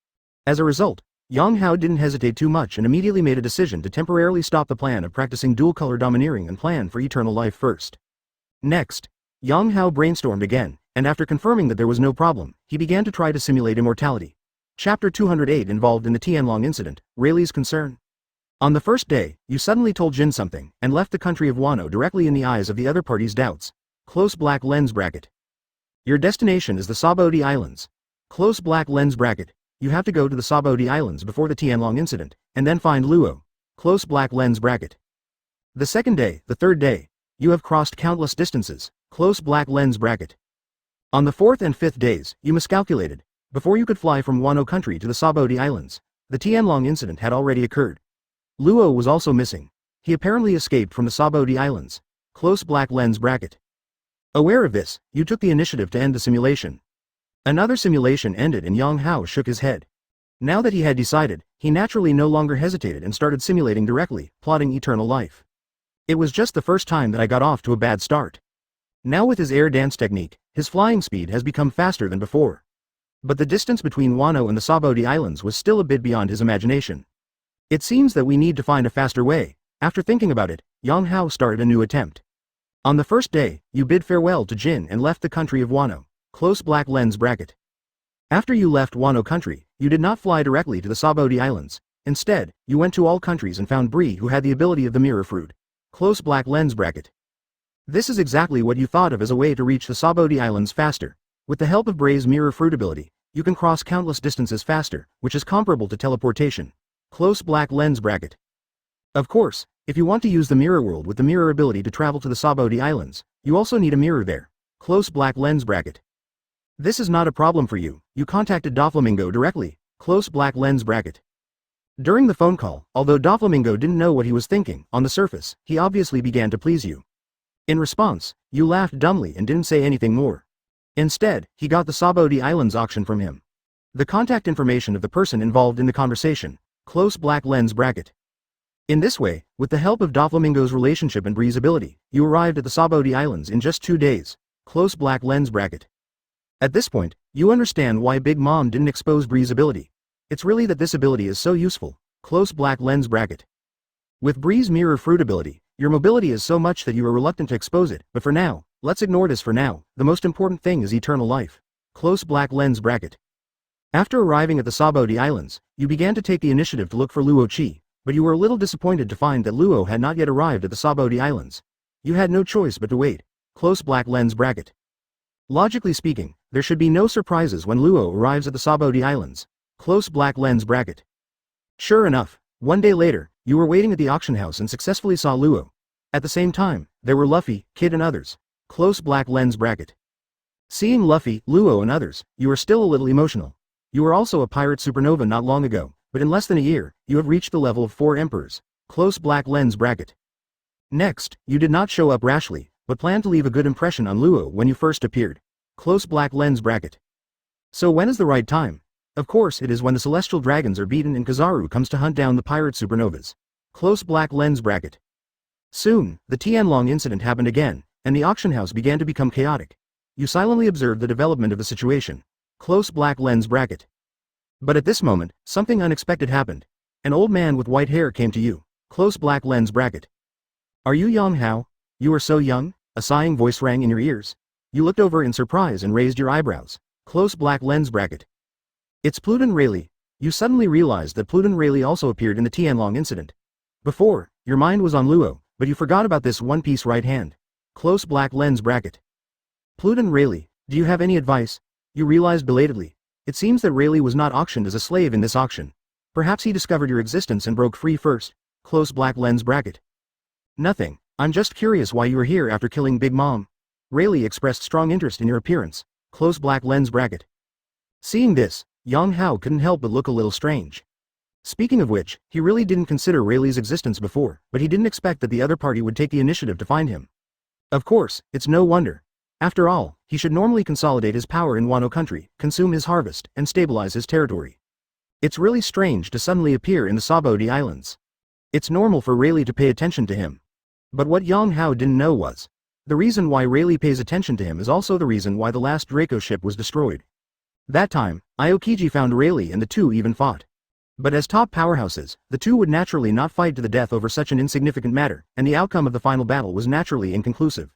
As a result, Yang Hao didn't hesitate too much and immediately made a decision to temporarily stop the plan of practicing dual-color domineering and plan for eternal life first. Next, Yang Hao brainstormed again, and after confirming that there was no problem, he began to try to simulate immortality. Chapter 208 involved in the Tianlong incident, Rayleigh's concern. On the first day, you suddenly told Jin something, and left the country of Wano directly in the eyes of the other party's doubts. Close black lens bracket. Your destination is the Sabodi Islands. Close black lens bracket. You have to go to the Sabodi Islands before the Tianlong incident, and then find Luo. Close black lens bracket. The second day, the third day, you have crossed countless distances. Close black lens bracket. On the fourth and fifth days, you miscalculated. Before you could fly from Wano country to the Sabodi Islands, the Tianlong incident had already occurred. Luo was also missing. He apparently escaped from the Sabodi Islands. Close black lens bracket. Aware of this, you took the initiative to end the simulation. Another simulation ended and Yang Hao shook his head. Now that he had decided, he naturally no longer hesitated and started simulating directly, plotting eternal life. It was just the first time that I got off to a bad start. Now with his air dance technique, his flying speed has become faster than before. But the distance between Wano and the Sabodi Islands was still a bit beyond his imagination. It seems that we need to find a faster way. After thinking about it, Yang Hao started a new attempt. On the first day, you bid farewell to Jin and left the country of Wano. Close black lens bracket. After you left Wano country, you did not fly directly to the Sabodi Islands. Instead, you went to all countries and found Bree who had the ability of the mirror fruit. Close black lens bracket. This is exactly what you thought of as a way to reach the Sabodi Islands faster. With the help of Bree's mirror fruit ability, you can cross countless distances faster, which is comparable to teleportation. Close black lens bracket. Of course, if you want to use the mirror world with the mirror ability to travel to the Sabodi Islands, you also need a mirror there. Close black lens bracket. This is not a problem for you. You contacted Doflamingo directly. Close black lens bracket. During the phone call, although Doflamingo didn't know what he was thinking, on the surface, he obviously began to please you. In response, you laughed dumbly and didn't say anything more. Instead, he got the Sabodi Islands auction from him. The contact information of the person involved in the conversation. Close black lens bracket. In this way, with the help of Doflamingo's relationship and Bree's ability, you arrived at the Sabodi Islands in just 2 days. Close black lens bracket. At this point, you understand why Big Mom didn't expose Bree's ability. It's really that this ability is so useful. Close black lens bracket. With Bree's mirror fruit ability, your mobility is so much that you are reluctant to expose it, but for now, let's ignore this for now. The most important thing is eternal life. Close black lens bracket. After arriving at the Sabodi Islands, you began to take the initiative to look for Luo Qi, but you were a little disappointed to find that Luo had not yet arrived at the Sabodi Islands. You had no choice but to wait. Close black lens bracket. Logically speaking, there should be no surprises when Luo arrives at the Sabodi Islands. Close black lens bracket. Sure enough, 1 day later, you were waiting at the auction house and successfully saw Luo. At the same time, there were Luffy, Kid and others. Close black lens bracket. Seeing Luffy, Luo and others, you are still a little emotional. You were also a pirate supernova not long ago, but in less than a year, you have reached the level of 4 emperors. Close black lens bracket. Next, you did not show up rashly, but planned to leave a good impression on Luo when you first appeared. Close black lens bracket. So when is the right time? Of course it is when the celestial dragons are beaten and Kizaru comes to hunt down the pirate supernovas. Close black lens bracket. Soon, the Tianlong incident happened again, and the auction house began to become chaotic. You silently observed the development of the situation. Close black lens bracket. But at this moment, something unexpected happened. An old man with white hair came to you. Close black lens bracket. Are you Yang Hao? You are so young? A sighing voice rang in your ears. You looked over in surprise and raised your eyebrows. Close black lens bracket. It's Pluton Rayleigh. You suddenly realized that Pluton Rayleigh also appeared in the Tianlong incident. Before, your mind was on Luo, but you forgot about this one-piece right hand. Close black lens bracket. Pluton Rayleigh, do you have any advice? You realized belatedly. It seems that Rayleigh was not auctioned as a slave in this auction. Perhaps he discovered your existence and broke free first. Close black lens bracket. Nothing. I'm just curious why you were here after killing Big Mom. Rayleigh expressed strong interest in your appearance. Close black lens bracket. Seeing this, Yang Hao couldn't help but look a little strange. Speaking of which, he really didn't consider Rayleigh's existence before, but he didn't expect that the other party would take the initiative to find him. Of course, it's no wonder. After all, he should normally consolidate his power in Wano country, consume his harvest, and stabilize his territory. It's really strange to suddenly appear in the Sabaody Islands. It's normal for Rayleigh to pay attention to him. But what Yang Hao didn't know was, the reason why Rayleigh pays attention to him is also the reason why the last Draco ship was destroyed. That time, Aokiji found Rayleigh and the two even fought. But as top powerhouses, the two would naturally not fight to the death over such an insignificant matter, and the outcome of the final battle was naturally inconclusive.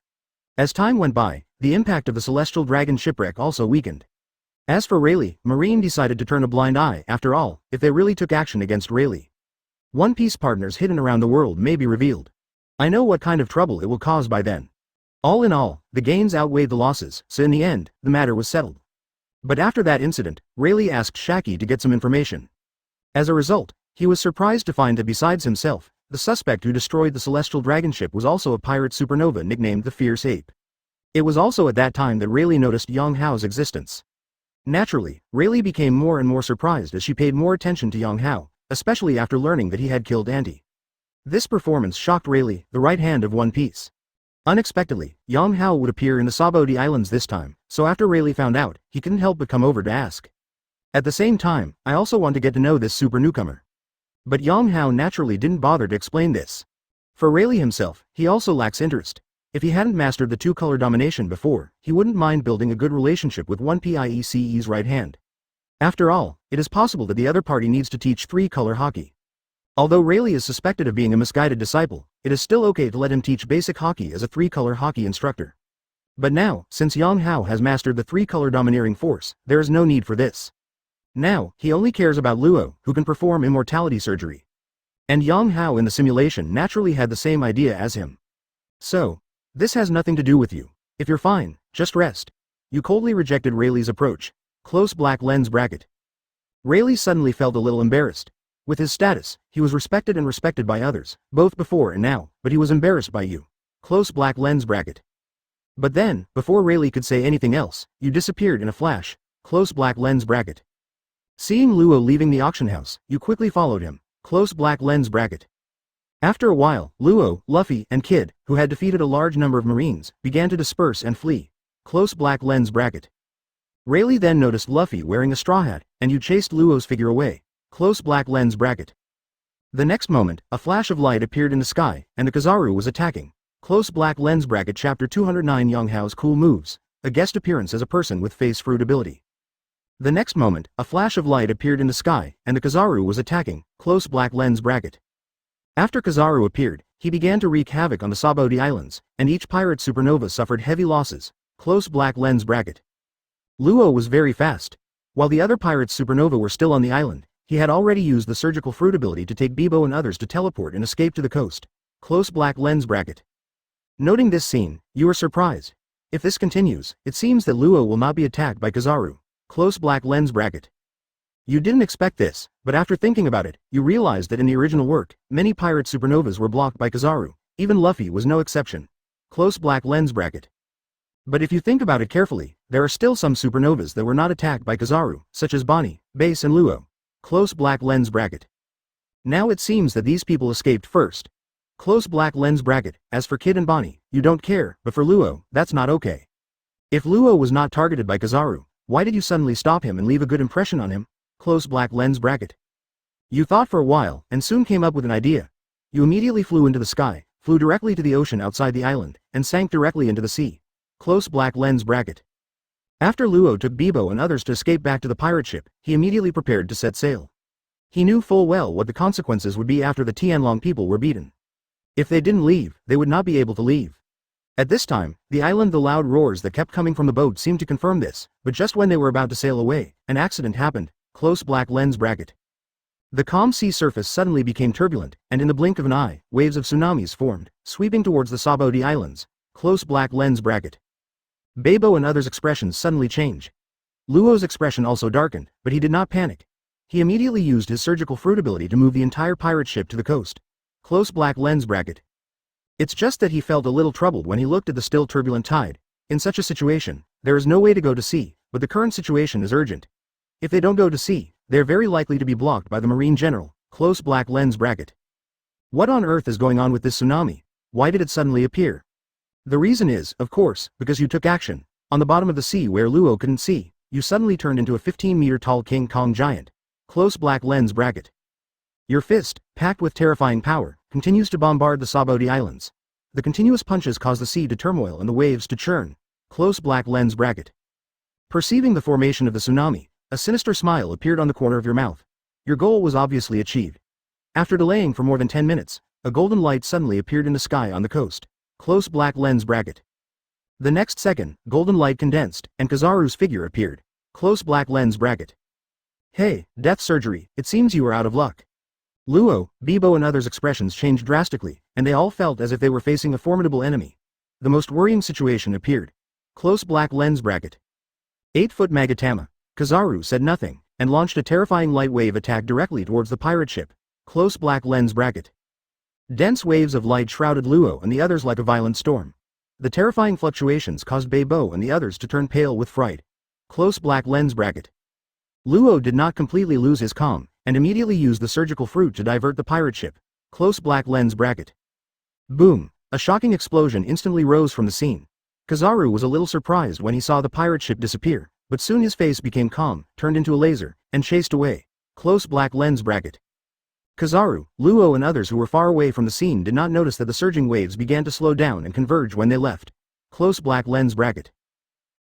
As time went by, the impact of the Celestial Dragon shipwreck also weakened. As for Rayleigh, Marine decided to turn a blind eye. After all, if they really took action against Rayleigh, One Piece partners hidden around the world may be revealed. I know what kind of trouble it will cause by then. All in all, the gains outweighed the losses, so in the end, the matter was settled. But after that incident, Rayleigh asked Shaki to get some information. As a result, he was surprised to find that besides himself, the suspect who destroyed the Celestial Dragon ship was also a pirate supernova nicknamed the Fierce Ape. It was also at that time that Rayleigh noticed Yang Hao's existence. Naturally, Rayleigh became more and more surprised as she paid more attention to Yang Hao, especially after learning that he had killed Auntie. This performance shocked Rayleigh, the right hand of One Piece. Unexpectedly, Yang Hao would appear in the Sabaody Islands this time, so after Rayleigh found out, he couldn't help but come over to ask. At the same time, I also want to get to know this super newcomer. But Yang Hao naturally didn't bother to explain this. For Rayleigh himself, he also lacks interest. If he hadn't mastered the two-color domination before, he wouldn't mind building a good relationship with One Piece's right hand. After all, it is possible that the other party needs to teach three-color hockey. Although Rayleigh is suspected of being a misguided disciple, it is still okay to let him teach basic hockey as a three-color hockey instructor. But now, since Yang Hao has mastered the three-color domineering force, there is no need for this. Now, he only cares about Luo, who can perform immortality surgery. And Yang Hao in the simulation naturally had the same idea as him. So, this has nothing to do with you. If you're fine, just rest. You coldly rejected Rayleigh's approach. Close black lens bracket. Rayleigh suddenly felt a little embarrassed. With his status, he was respected and respected by others, both before and now, but he was embarrassed by you. Close black lens bracket. But then, before Rayleigh could say anything else, you disappeared in a flash. Close black lens bracket. Seeing Luo leaving the auction house, you quickly followed him. Close black lens bracket. After a while, Luo, Luffy, and Kid, who had defeated a large number of Marines, began to disperse and flee. Close black lens bracket. Rayleigh then noticed Luffy wearing a straw hat, and you chased Luo's figure away. Close black lens bracket. The next moment, a flash of light appeared in the sky, and the Kizaru was attacking. Close black lens bracket. Chapter 209 Yang Hao's cool moves. A guest appearance as a person with face fruit ability. The next moment, a flash of light appeared in the sky, and the Kizaru was attacking. Close black lens bracket. After Kizaru appeared, he began to wreak havoc on the Sabaody Islands, and each pirate supernova suffered heavy losses. Close black lens bracket. Luo was very fast. While the other pirates supernova were still on the island, he had already used the surgical fruit ability to take Bebo and others to teleport and escape to the coast. Close black lens bracket. Noting this scene, you are surprised. If this continues, it seems that Luo will not be attacked by Kizaru. Close black lens bracket. You didn't expect this, but after thinking about it, you realized that in the original work, many pirate supernovas were blocked by Kizaru. Even Luffy was no exception. Close black lens bracket. But if you think about it carefully, there are still some supernovas that were not attacked by Kizaru, such as Bonnie, Base and Luo. Close black lens bracket. Now it seems that these people escaped first. Close black lens bracket. As for Kid and Bonnie, you don't care, but for Luo, that's not okay. If Luo was not targeted by Kizaru, why did you suddenly stop him and leave a good impression on him? Close black lens bracket. You thought for a while, and soon came up with an idea. You immediately flew into the sky, flew directly to the ocean outside the island, and sank directly into the sea. Close black lens bracket. After Luo took Bebo and others to escape back to the pirate ship, he immediately prepared to set sail. He knew full well what the consequences would be after the Tianlong people were beaten. If they didn't leave, they would not be able to leave. At this time, the loud roars that kept coming from the boat seemed to confirm this, but just when they were about to sail away, an accident happened. close black lens bracket. The calm sea surface suddenly became turbulent, and in the blink of an eye, waves of tsunamis formed, sweeping towards the Sabaody Islands, close black lens bracket. Beibo and others' expressions suddenly change. Luo's expression also darkened, but he did not panic. He immediately used his surgical fruit ability to move the entire pirate ship to the coast. Close black lens bracket. It's just that he felt a little troubled when he looked at the still turbulent tide. In such a situation, there is no way to go to sea, but the current situation is urgent. If they don't go to sea, they are very likely to be blocked by the Marine General, close black lens bracket. What on earth is going on with this tsunami? Why did it suddenly appear? The reason is, of course, because you took action. On the bottom of the sea where Luo couldn't see, you suddenly turned into a 15-meter tall King Kong giant. Close black lens bracket. Your fist, packed with terrifying power, continues to bombard the Sabaody Islands. The continuous punches cause the sea to turmoil and the waves to churn. Close black lens bracket. Perceiving the formation of the tsunami, a sinister smile appeared on the corner of your mouth. Your goal was obviously achieved. After delaying for more than 10 minutes, a golden light suddenly appeared in the sky on the coast. Close black lens bracket. The next second, golden light condensed, and Kizaru's figure appeared. Close black lens bracket. Hey, death surgery, it seems you are out of luck. Luo, Beibo and others' expressions changed drastically, and they all felt as if they were facing a formidable enemy. The most worrying situation appeared. Close black lens bracket. 8-foot Magatama. Kizaru said nothing, and launched a terrifying light wave attack directly towards the pirate ship. Close black lens bracket. Dense waves of light shrouded Luo and the others like a violent storm. The terrifying fluctuations caused Beibo and the others to turn pale with fright. Close black lens bracket. Luo did not completely lose his calm, and immediately used the surgical fruit to divert the pirate ship. Close black lens bracket. Boom! A shocking explosion instantly rose from the scene. Kizaru was a little surprised when he saw the pirate ship disappear, but soon his face became calm, turned into a laser, and chased away. Close black lens bracket. Kizaru, Luo and others who were far away from the scene did not notice that the surging waves began to slow down and converge when they left. Close black lens bracket.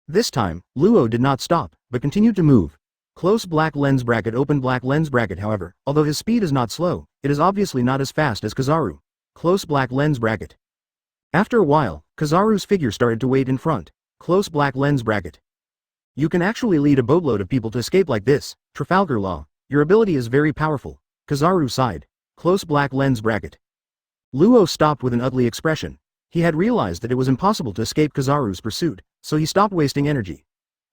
This time, Luo did not stop, but continued to move. Close black lens bracket. Open black lens bracket. However, although his speed is not slow, it is obviously not as fast as Kizaru. Close black lens bracket. After a while, Kizaru's figure started to wade in front. Close black lens bracket. You can actually lead a boatload of people to escape like this. Trafalgar Law. Your ability is very powerful. Kizaru sighed. Close black lens bracket. Luo stopped with an ugly expression. He had realized that it was impossible to escape Kizaru's pursuit, so he stopped wasting energy.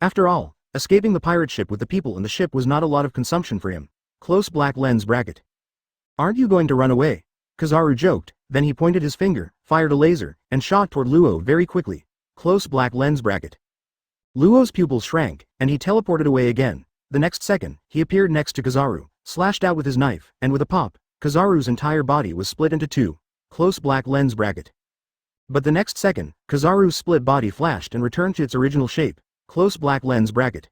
After all, escaping the pirate ship with the people in the ship was not a lot of consumption for him. Close black lens bracket. Aren't you going to run away? Kizaru joked, then he pointed his finger, fired a laser, and shot toward Luo very quickly. Close black lens bracket. Luo's pupils shrank, and he teleported away again. The next second, he appeared next to Kizaru, slashed out with his knife, and with a pop, Kizaru's entire body was split into two. Close black lens bracket. But the next second, Kizaru's split body flashed and returned to its original shape. Close black lens bracket.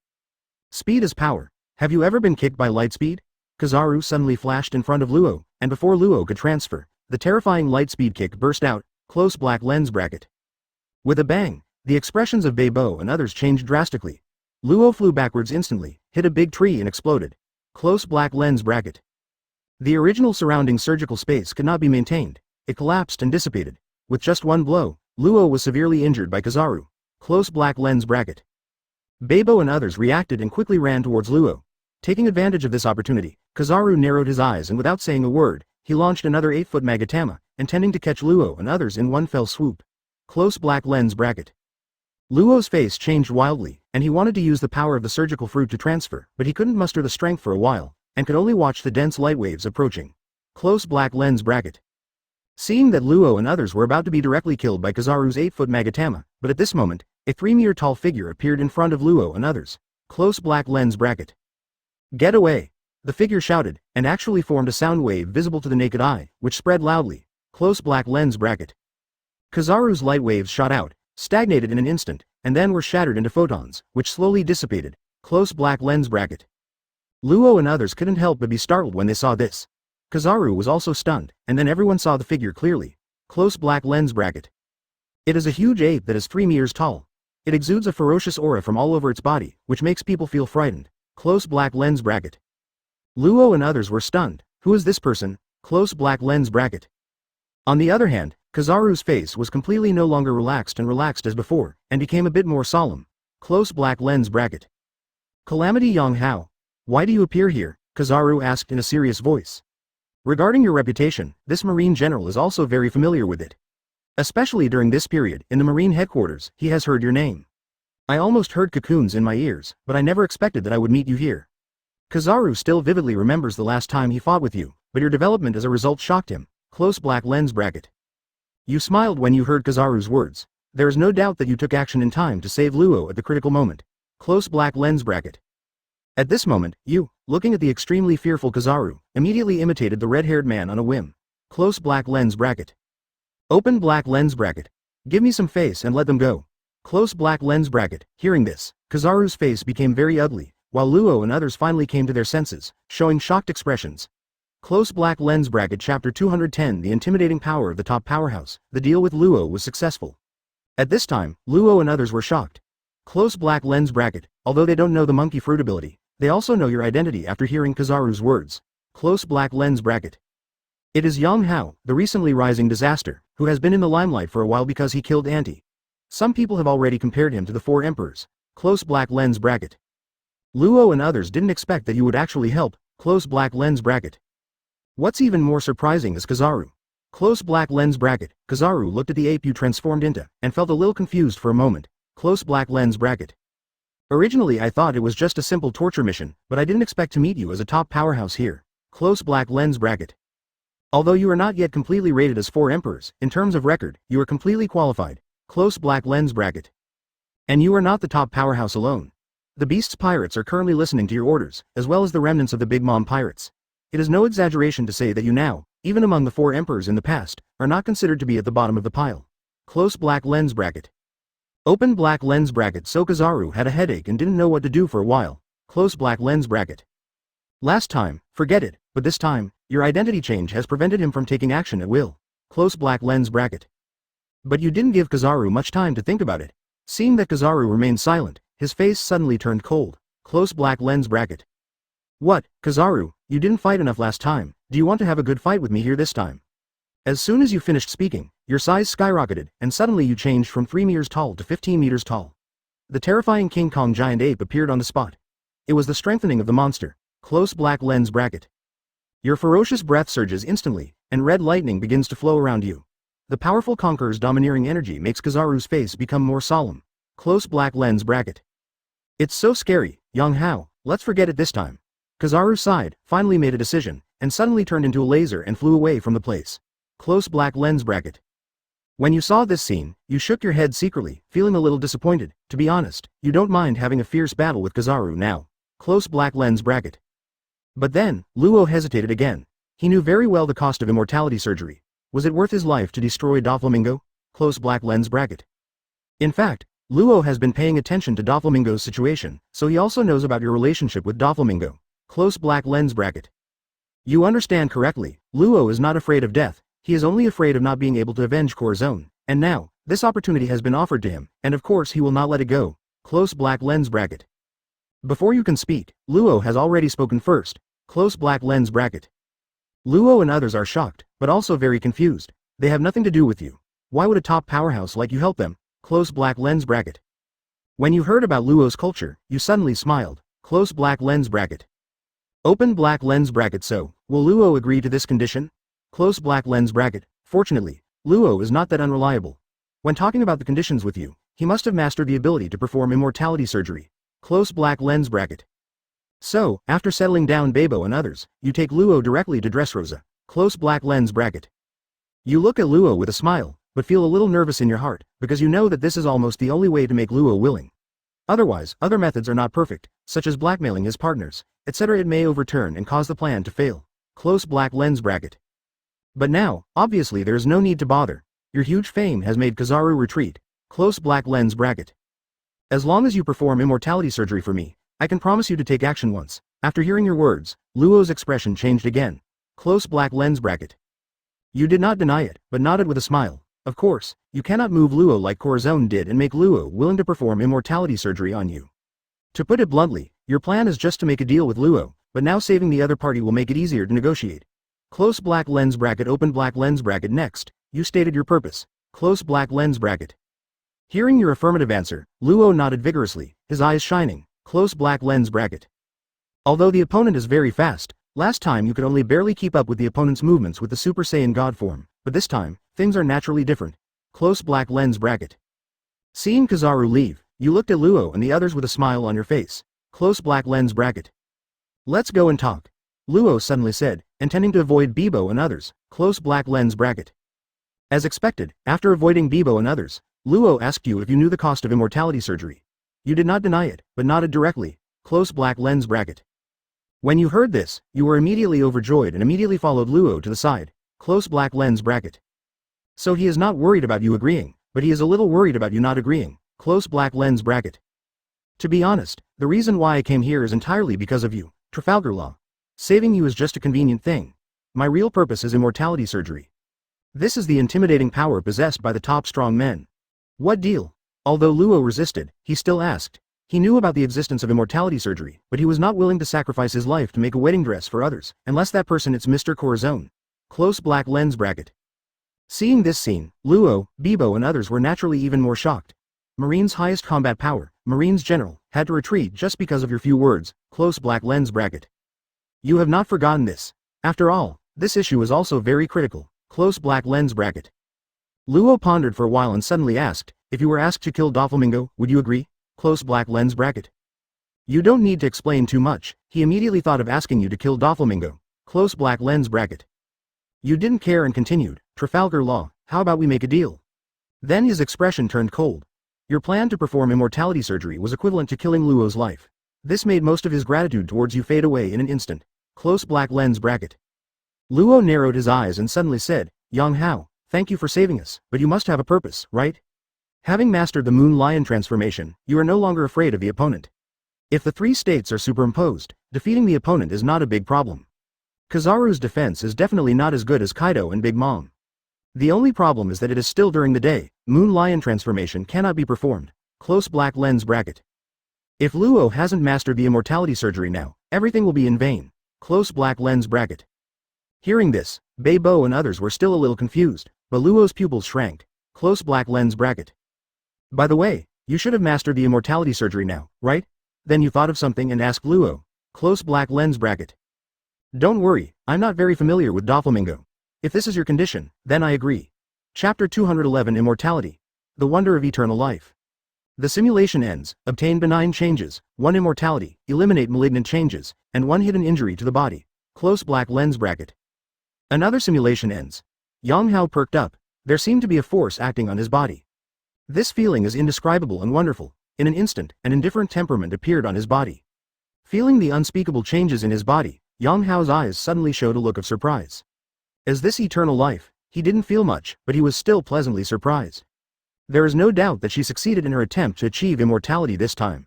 Speed is power. Have you ever been kicked by light speed? Kizaru suddenly flashed in front of Luo, and before Luo could transfer, the terrifying light speed kick burst out. Close black lens bracket. With a bang, the expressions of Beibo and others changed drastically. Luo flew backwards instantly, hit a big tree and exploded. Close black lens bracket. The original surrounding surgical space could not be maintained. It collapsed and dissipated. With just one blow, Luo was severely injured by Kizaru. Close black lens bracket. Beibo and others reacted and quickly ran towards Luo. Taking advantage of this opportunity, Kizaru narrowed his eyes and without saying a word, he launched another 8-foot Magatama, intending to catch Luo and others in one fell swoop. Close black lens bracket. Luo's face changed wildly, and he wanted to use the power of the surgical fruit to transfer, but he couldn't muster the strength for a while, and could only watch the dense light waves approaching. Close black lens bracket. Seeing that Luo and others were about to be directly killed by Kizaru's 8-foot Magatama, but at this moment, a 3-meter tall figure appeared in front of Luo and others. Close black lens bracket. Get away! The figure shouted, and actually formed a sound wave visible to the naked eye, which spread loudly. Close black lens bracket. Kizaru's light waves shot out, stagnated in an instant, and then were shattered into photons, which slowly dissipated. Close black lens bracket. Luo and others couldn't help but be startled when they saw this. Kizaru was also stunned, and then everyone saw the figure clearly. Close black lens bracket. It is a huge ape that is 3 meters tall. It exudes a ferocious aura from all over its body, which makes people feel frightened. Close black lens bracket. Luo and others were stunned. Who is this person? Close black lens bracket. On the other hand, Kizaru's face was completely no longer relaxed as before, and became a bit more solemn. Close black lens bracket. Calamity Yang Hao. Why do you appear here? Kizaru asked in a serious voice. Regarding your reputation, this Marine general is also very familiar with it. Especially during this period, in the Marine headquarters, he has heard your name. I almost heard cocoons in my ears, but I never expected that I would meet you here. Kizaru still vividly remembers the last time he fought with you, but your development as a result shocked him. Close black lens bracket. You smiled when you heard Kizaru's words. There is no doubt that you took action in time to save Luo at the critical moment. Close black lens bracket. At this moment, you, looking at the extremely fearful Kizaru, immediately imitated the red-haired man on a whim. Close black lens bracket. Open black lens bracket. Give me some face and let them go. Close black lens bracket. Hearing this, Kizaru's face became very ugly, while Luo and others finally came to their senses, showing shocked expressions. Close black lens bracket. Chapter 210. The intimidating power of the top powerhouse. The deal with Luo was successful. At this time, Luo and others were shocked. Close black lens bracket. Although they don't know the monkey fruit ability, they also know your identity after hearing Kizaru's words. Close black lens bracket. It is Yang Hao, the recently rising disaster, who has been in the limelight for a while because he killed Auntie. Some people have already compared him to the four emperors. Close black lens bracket. Luo and others didn't expect that you would actually help. Close black lens bracket. What's even more surprising is Kizaru. Close black lens bracket. Kizaru looked at the ape you transformed into, and felt a little confused for a moment. Close black lens bracket. Originally I thought it was just a simple torture mission, but I didn't expect to meet you as a top powerhouse here. Close black lens bracket. Although you are not yet completely rated as four emperors, in terms of record, you are completely qualified. Close black lens bracket. And you are not the top powerhouse alone. The Beast's pirates are currently listening to your orders, as well as the remnants of the Big Mom pirates. It is no exaggeration to say that you now, even among the four emperors in the past, are not considered to be at the bottom of the pile. Close black lens bracket. Open black lens bracket. So Kizaru had a headache and didn't know what to do for a while. Close black lens bracket. Last time, forget it, but this time, your identity change has prevented him from taking action at will. Close black lens bracket. But you didn't give Kizaru much time to think about it. Seeing that Kizaru remained silent, his face suddenly turned cold. Close black lens bracket. What, Kizaru, you didn't fight enough last time. Do you want to have a good fight with me here this time? As soon as you finished speaking, your size skyrocketed, and suddenly you changed from 3 meters tall to 15 meters tall. The terrifying King Kong giant ape appeared on the spot. It was the strengthening of the monster. Close black lens bracket. Your ferocious breath surges instantly, and red lightning begins to flow around you. The powerful conqueror's domineering energy makes Kizaru's face become more solemn. Close black lens bracket. It's so scary, Yang Hao, let's forget it this time. Kizaru sighed, finally made a decision, and suddenly turned into a laser and flew away from the place. Close black lens bracket. When you saw this scene, you shook your head secretly, feeling a little disappointed. To be honest, you don't mind having a fierce battle with Kizaru now. Close black lens bracket. But then, Luo hesitated again. He knew very well the cost of immortality surgery. Was it worth his life to destroy Doflamingo? Close black lens bracket. In fact, Luo has been paying attention to Doflamingo's situation, so he also knows about your relationship with Doflamingo. Close black lens bracket. You understand correctly, Luo is not afraid of death, he is only afraid of not being able to avenge Corazon, and now, this opportunity has been offered to him, and of course he will not let it go. Close black lens bracket. Before you can speak, Luo has already spoken first. Close black lens bracket. Luo and others are shocked, but also very confused. They have nothing to do with you. Why would a top powerhouse like you help them? Close black lens bracket. When you heard about Luo's culture, you suddenly smiled. Close black lens bracket. Open black lens bracket. So, will Luo agree to this condition? Close black lens bracket. Fortunately, Luo is not that unreliable. When talking about the conditions with you, he must have mastered the ability to perform immortality surgery. Close black lens bracket. So, after settling down Babo and others, you take Luo directly to Dressrosa. Close black lens bracket. You look at Luo with a smile, but feel a little nervous in your heart, because you know that this is almost the only way to make Luo willing. Otherwise, other methods are not perfect, such as blackmailing his partners, etc. It may overturn and cause the plan to fail. Close black lens bracket. But now, obviously there is no need to bother. Your huge fame has made Kizaru retreat. Close black lens bracket. As long as you perform immortality surgery for me, I can promise you to take action once. After hearing your words, Luo's expression changed again. Close black lens bracket. You did not deny it, but nodded with a smile. Of course, you cannot move Luo like Corazon did and make Luo willing to perform immortality surgery on you. To put it bluntly, your plan is just to make a deal with Luo, but now saving the other party will make it easier to negotiate. Close black lens bracket. Open black lens bracket. Next, you stated your purpose. Close black lens bracket. Hearing your affirmative answer, Luo nodded vigorously, his eyes shining. Close black lens bracket. Although the opponent is very fast, last time you could only barely keep up with the opponent's movements with the Super Saiyan God form, but this time, things are naturally different. Close black lens bracket. Seeing Kizaru leave, you looked at Luo and the others with a smile on your face. Close black lens bracket. Let's go and talk. Luo suddenly said, intending to avoid Bibo and others. Close black lens bracket. As expected, after avoiding Bibo and others, Luo asked you if you knew the cost of immortality surgery. You did not deny it, but nodded directly. Close black lens bracket. When you heard this, you were immediately overjoyed and immediately followed Luo to the side. Close black lens bracket. So he is not worried about you agreeing, but he is a little worried about you not agreeing. Close black lens bracket. To be honest, the reason why I came here is entirely because of you, Trafalgar Law. Saving you is just a convenient thing. My real purpose is immortality surgery. This is the intimidating power possessed by the top strong men. What deal? Although Luo resisted, he still asked. He knew about the existence of immortality surgery, but he was not willing to sacrifice his life to make a wedding dress for others, unless that person it's Mr. Corazon. Close black lens bracket. Seeing this scene, Luo, Bibo and others were naturally even more shocked. Marine's highest combat power, Marine's general, had to retreat just because of your few words. Close black lens bracket. You have not forgotten this. After all, this issue is also very critical. Close black lens bracket. Luo pondered for a while and suddenly asked, if you were asked to kill Doflamingo, would you agree? Close black lens bracket. You don't need to explain too much, he immediately thought of asking you to kill Doflamingo. Close black lens bracket. You didn't care and continued, Trafalgar Law, how about we make a deal? Then his expression turned cold. Your plan to perform immortality surgery was equivalent to killing Luo's life. This made most of his gratitude towards you fade away in an instant. Close black lens bracket. Luo narrowed his eyes and suddenly said, Yang Hao, thank you for saving us, but you must have a purpose, right? Having mastered the Moon Lion transformation, you are no longer afraid of the opponent. If the three states are superimposed, defeating the opponent is not a big problem. Kizaru's defense is definitely not as good as Kaido and Big Mom. The only problem is that it is still during the day. Moon Lion transformation cannot be performed. Close black lens bracket. If Luo hasn't mastered the immortality surgery now, everything will be in vain. Close black lens bracket. Hearing this, Beibo and others were still a little confused, but Luo's pupils shrank. Close black lens bracket. By the way, you should have mastered the immortality surgery now, right? Then you thought of something and asked Luo. Close black lens bracket. Don't worry, I'm not very familiar with Doflamingo. If this is your condition, then I agree. Chapter 211 Immortality. The Wonder of Eternal Life. The simulation ends, obtain benign changes, 1 immortality, eliminate malignant changes, and 1 hidden injury to the body. Close black lens bracket. Another simulation ends. Yang Hao perked up. There seemed to be a force acting on his body. This feeling is indescribable and wonderful. In an instant, an indifferent temperament appeared on his body. Feeling the unspeakable changes in his body, Yang Hao's eyes suddenly showed a look of surprise. As this eternal life, he didn't feel much, but he was still pleasantly surprised. There is no doubt that she succeeded in her attempt to achieve immortality this time.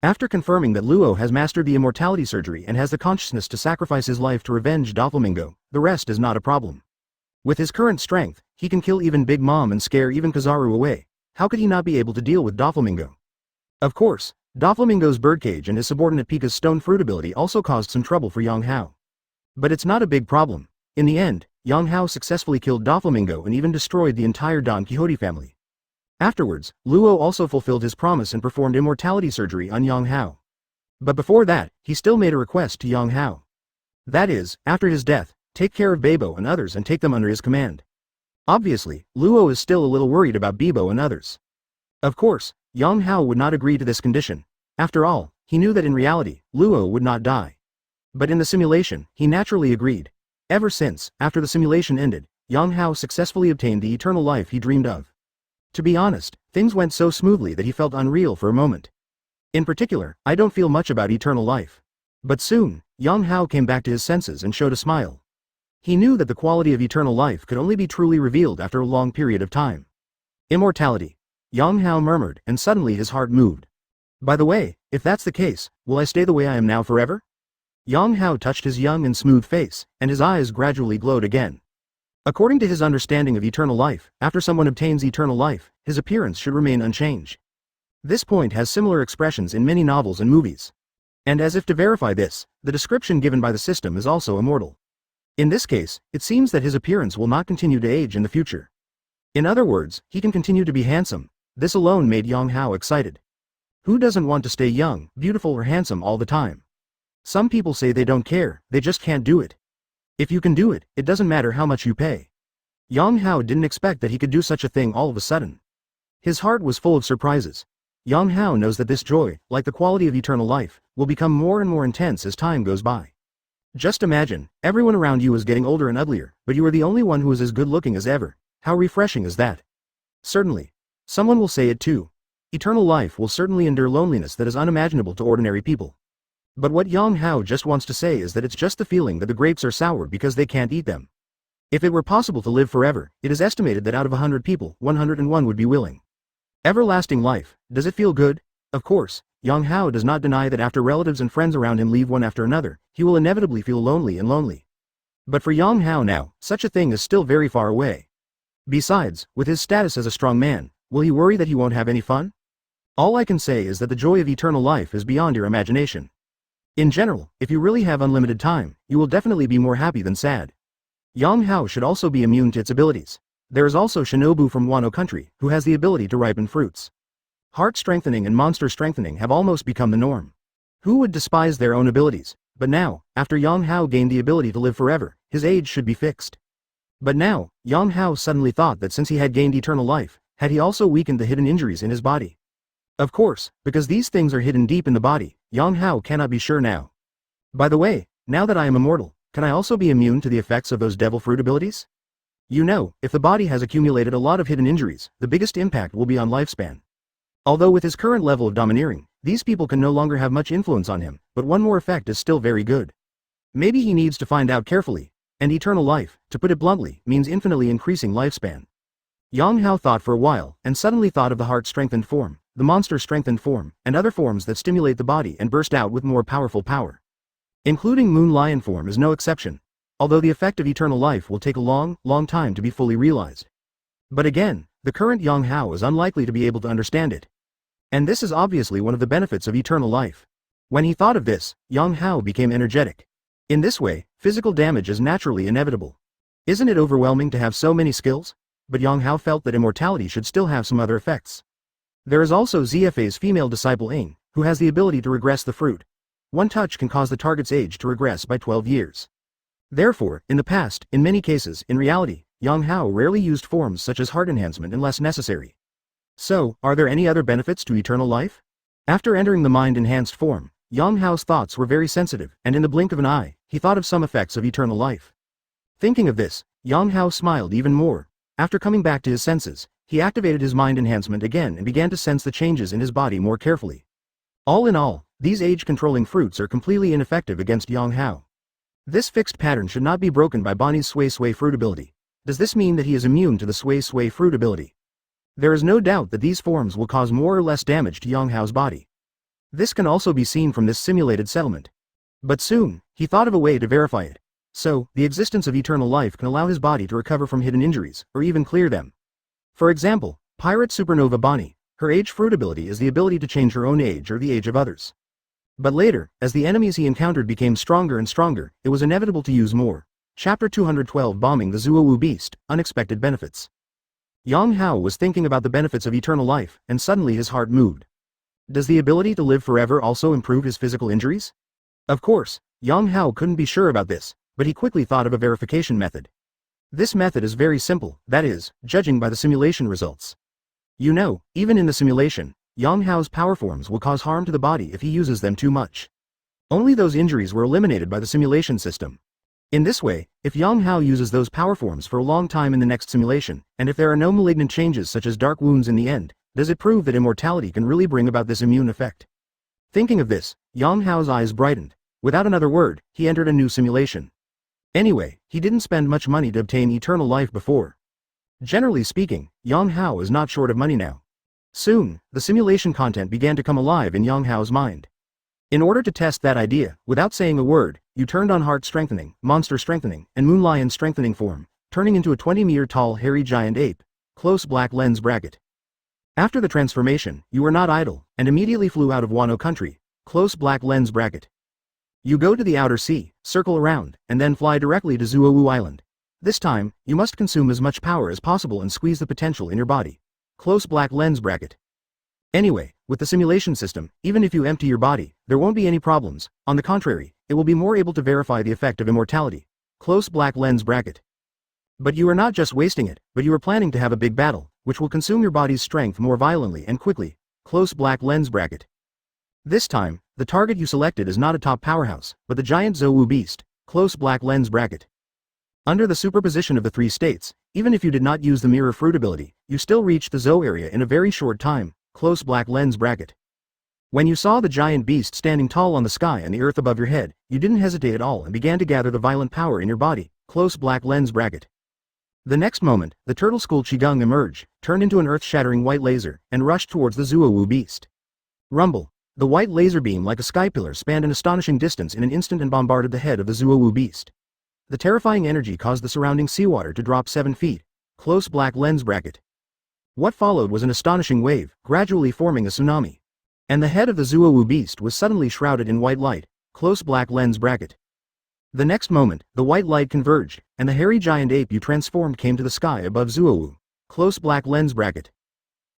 After confirming that Luo has mastered the immortality surgery and has the consciousness to sacrifice his life to revenge Doflamingo, the rest is not a problem. With his current strength, he can kill even Big Mom and scare even Kizaru away. How could he not be able to deal with Doflamingo? Of course, Doflamingo's birdcage and his subordinate Pika's stone fruit ability also caused some trouble for Yang Hao. But it's not a big problem. In the end, Yang Hao successfully killed Doflamingo and even destroyed the entire Don Quixote family. Afterwards, Luo also fulfilled his promise and performed immortality surgery on Yang Hao. But before that, he still made a request to Yang Hao. That is, after his death, take care of Beibo and others and take them under his command. Obviously, Luo is still a little worried about Bibo and others. Of course, Yang Hao would not agree to this condition. After all, he knew that in reality, Luo would not die. But in the simulation, he naturally agreed. Ever since, after the simulation ended, Yang Hao successfully obtained the eternal life he dreamed of. To be honest, things went so smoothly that he felt unreal for a moment. In particular, I don't feel much about eternal life. But soon, Yang Hao came back to his senses and showed a smile. He knew that the quality of eternal life could only be truly revealed after a long period of time. Immortality. Yang Hao murmured, and suddenly his heart moved. By the way, if that's the case, will I stay the way I am now forever? Yang Hao touched his young and smooth face, and his eyes gradually glowed again. According to his understanding of eternal life, after someone obtains eternal life, his appearance should remain unchanged. This point has similar expressions in many novels and movies. And as if to verify this, the description given by the system is also immortal. In this case, it seems that his appearance will not continue to age in the future. In other words, he can continue to be handsome. This alone made Yang Hao excited. Who doesn't want to stay young, beautiful or handsome all the time? Some people say they don't care, they just can't do it. If you can do it, it doesn't matter how much you pay. Yang Hao didn't expect that he could do such a thing all of a sudden. His heart was full of surprises. Yang Hao knows that this joy, like the quality of eternal life, will become more and more intense as time goes by. Just imagine, everyone around you is getting older and uglier, but you are the only one who is as good looking as ever. How refreshing is that? Certainly. Someone will say it too. Eternal life will certainly endure loneliness that is unimaginable to ordinary people. But what Yang Hao just wants to say is that it's just the feeling that the grapes are sour because they can't eat them. If it were possible to live forever, it is estimated that out of 100 people, 101 would be willing. Everlasting life, does it feel good? Of course, Yang Hao does not deny that after relatives and friends around him leave one after another, he will inevitably feel lonely. But for Yang Hao now, such a thing is still very far away. Besides, with his status as a strong man, will he worry that he won't have any fun? All I can say is that the joy of eternal life is beyond your imagination. In general, if you really have unlimited time, you will definitely be more happy than sad. Yang Hao should also be immune to its abilities. There is also Shinobu from Wano country, who has the ability to ripen fruits. Heart strengthening and monster strengthening have almost become the norm. Who would despise their own abilities? But now, after Yang Hao gained the ability to live forever, his age should be fixed. But now, Yang Hao suddenly thought that since he had gained eternal life, had he also weakened the hidden injuries in his body? Of course, because these things are hidden deep in the body, Yang Hao cannot be sure now. By the way, now that I am immortal, can I also be immune to the effects of those devil fruit abilities? You know, if the body has accumulated a lot of hidden injuries, the biggest impact will be on lifespan. Although with his current level of domineering, these people can no longer have much influence on him, but one more effect is still very good. Maybe he needs to find out carefully, and eternal life, to put it bluntly, means infinitely increasing lifespan. Yang Hao thought for a while, and suddenly thought of the heart-strengthened form, the monster-strengthened form, and other forms that stimulate the body and burst out with more powerful power. Including Moon Lion form is no exception, although the effect of eternal life will take a long time to be fully realized. But again, the current Yang Hao is unlikely to be able to understand it. And this is obviously one of the benefits of eternal life. When he thought of this, Yang Hao became energetic. In this way, physical damage is naturally inevitable. Isn't it overwhelming to have so many skills? But Yang Hao felt that immortality should still have some other effects. There is also ZFA's female disciple Ing, who has the ability to regress the fruit. One touch can cause the target's age to regress by 12 years. Therefore, in the past, in many cases, in reality, Yang Hao rarely used forms such as heart enhancement unless necessary. So, are there any other benefits to eternal life? After entering the mind-enhanced form, Yang Hao's thoughts were very sensitive, and in the blink of an eye, he thought of some effects of eternal life. Thinking of this, Yang Hao smiled even more. After coming back to his senses, he activated his mind enhancement again and began to sense the changes in his body more carefully. All in all, these age-controlling fruits are completely ineffective against Yang Hao. This fixed pattern should not be broken by Bonnie's Sway fruit ability. Does this mean that he is immune to the Sway fruit ability? There is no doubt that these forms will cause more or less damage to Yang Hao's body. This can also be seen from this simulated settlement. But soon, he thought of a way to verify it. So, the existence of eternal life can allow his body to recover from hidden injuries, or even clear them. For example, Pirate Supernova Bonnie, her age fruit ability is the ability to change her own age or the age of others. But later, as the enemies he encountered became stronger and stronger, it was inevitable to use more. Chapter 212 Bombing the Zuowu Beast, Unexpected Benefits. Yang Hao was thinking about the benefits of eternal life, and suddenly his heart moved. Does the ability to live forever also improve his physical injuries? Of course, Yang Hao couldn't be sure about this, but he quickly thought of a verification method. This method is very simple, that is, judging by the simulation results. You know, even in the simulation, Yang Hao's power forms will cause harm to the body if he uses them too much. Only those injuries were eliminated by the simulation system. In this way, if Yang Hao uses those power forms for a long time in the next simulation, and if there are no malignant changes such as dark wounds in the end, does it prove that immortality can really bring about this immune effect? Thinking of this, Yang Hao's eyes brightened. Without another word, he entered a new simulation. Anyway, he didn't spend much money to obtain eternal life before. Generally speaking, Yang Hao is not short of money now. Soon, the simulation content began to come alive in Yang Hao's mind. In order to test that idea, without saying a word, you turned on heart strengthening, monster strengthening, and moon lion strengthening form, turning into a 20-meter tall hairy giant ape. Close black lens bracket. After the transformation, you were not idle, and immediately flew out of Wano country. Close black lens bracket. You go to the outer sea, circle around, and then fly directly to Zuowu Island. This time, you must consume as much power as possible and squeeze the potential in your body. Close black lens bracket. Anyway, with the simulation system, even if you empty your body, there won't be any problems. On the contrary, it will be more able to verify the effect of immortality. Close black lens bracket. But you are not just wasting it, but you are planning to have a big battle, which will consume your body's strength more violently and quickly. Close black lens bracket. This time, the target you selected is not a top powerhouse, but the giant Zou beast. Close black lens bracket. Under the superposition of the 3 states, even if you did not use the mirror fruit ability, you still reached the Zou area in a very short time. Close black lens bracket. When you saw the giant beast standing tall on the sky and the earth above your head, you didn't hesitate at all and began to gather the violent power in your body. Close black lens bracket. The next moment, the turtle school Qigong emerged, turned into an earth-shattering white laser, and rushed towards the Zuowu beast. Rumble. The white laser beam like a sky pillar spanned an astonishing distance in an instant and bombarded the head of the Zuowu beast. The terrifying energy caused the surrounding seawater to drop 7 feet. Close black lens bracket. What followed was an astonishing wave, gradually forming a tsunami. And the head of the Zuowu beast was suddenly shrouded in white light. Close black lens bracket. The next moment, the white light converged, and the hairy giant ape you transformed came to the sky above Zuowu. Close black lens bracket.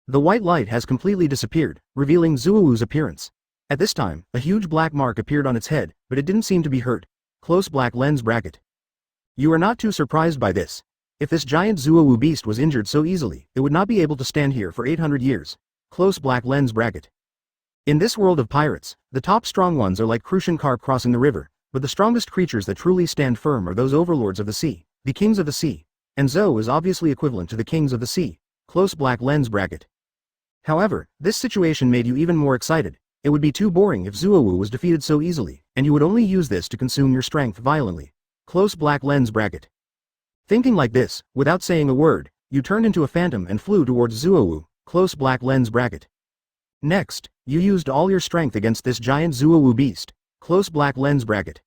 The white light has completely disappeared, revealing Zuowu's appearance. At this time, a huge black mark appeared on its head, but it didn't seem to be hurt. Close black lens bracket. You are not too surprised by this. If this giant Zuowu beast was injured so easily, it would not be able to stand here for 800 years. Close black lens bracket. In this world of pirates, the top strong ones are like crucian carp crossing the river, but the strongest creatures that truly stand firm are those overlords of the sea, the kings of the sea. And Zou is obviously equivalent to the kings of the sea. Close black lens bracket. However, this situation made you even more excited. It would be too boring if Zuowu was defeated so easily, and you would only use this to consume your strength violently. Close black lens bracket. Thinking like this, without saying a word, you turned into a phantom and flew towards Zuowu. Close black lens bracket. Next, you used all your strength against this giant Zuowu beast. Close black lens bracket.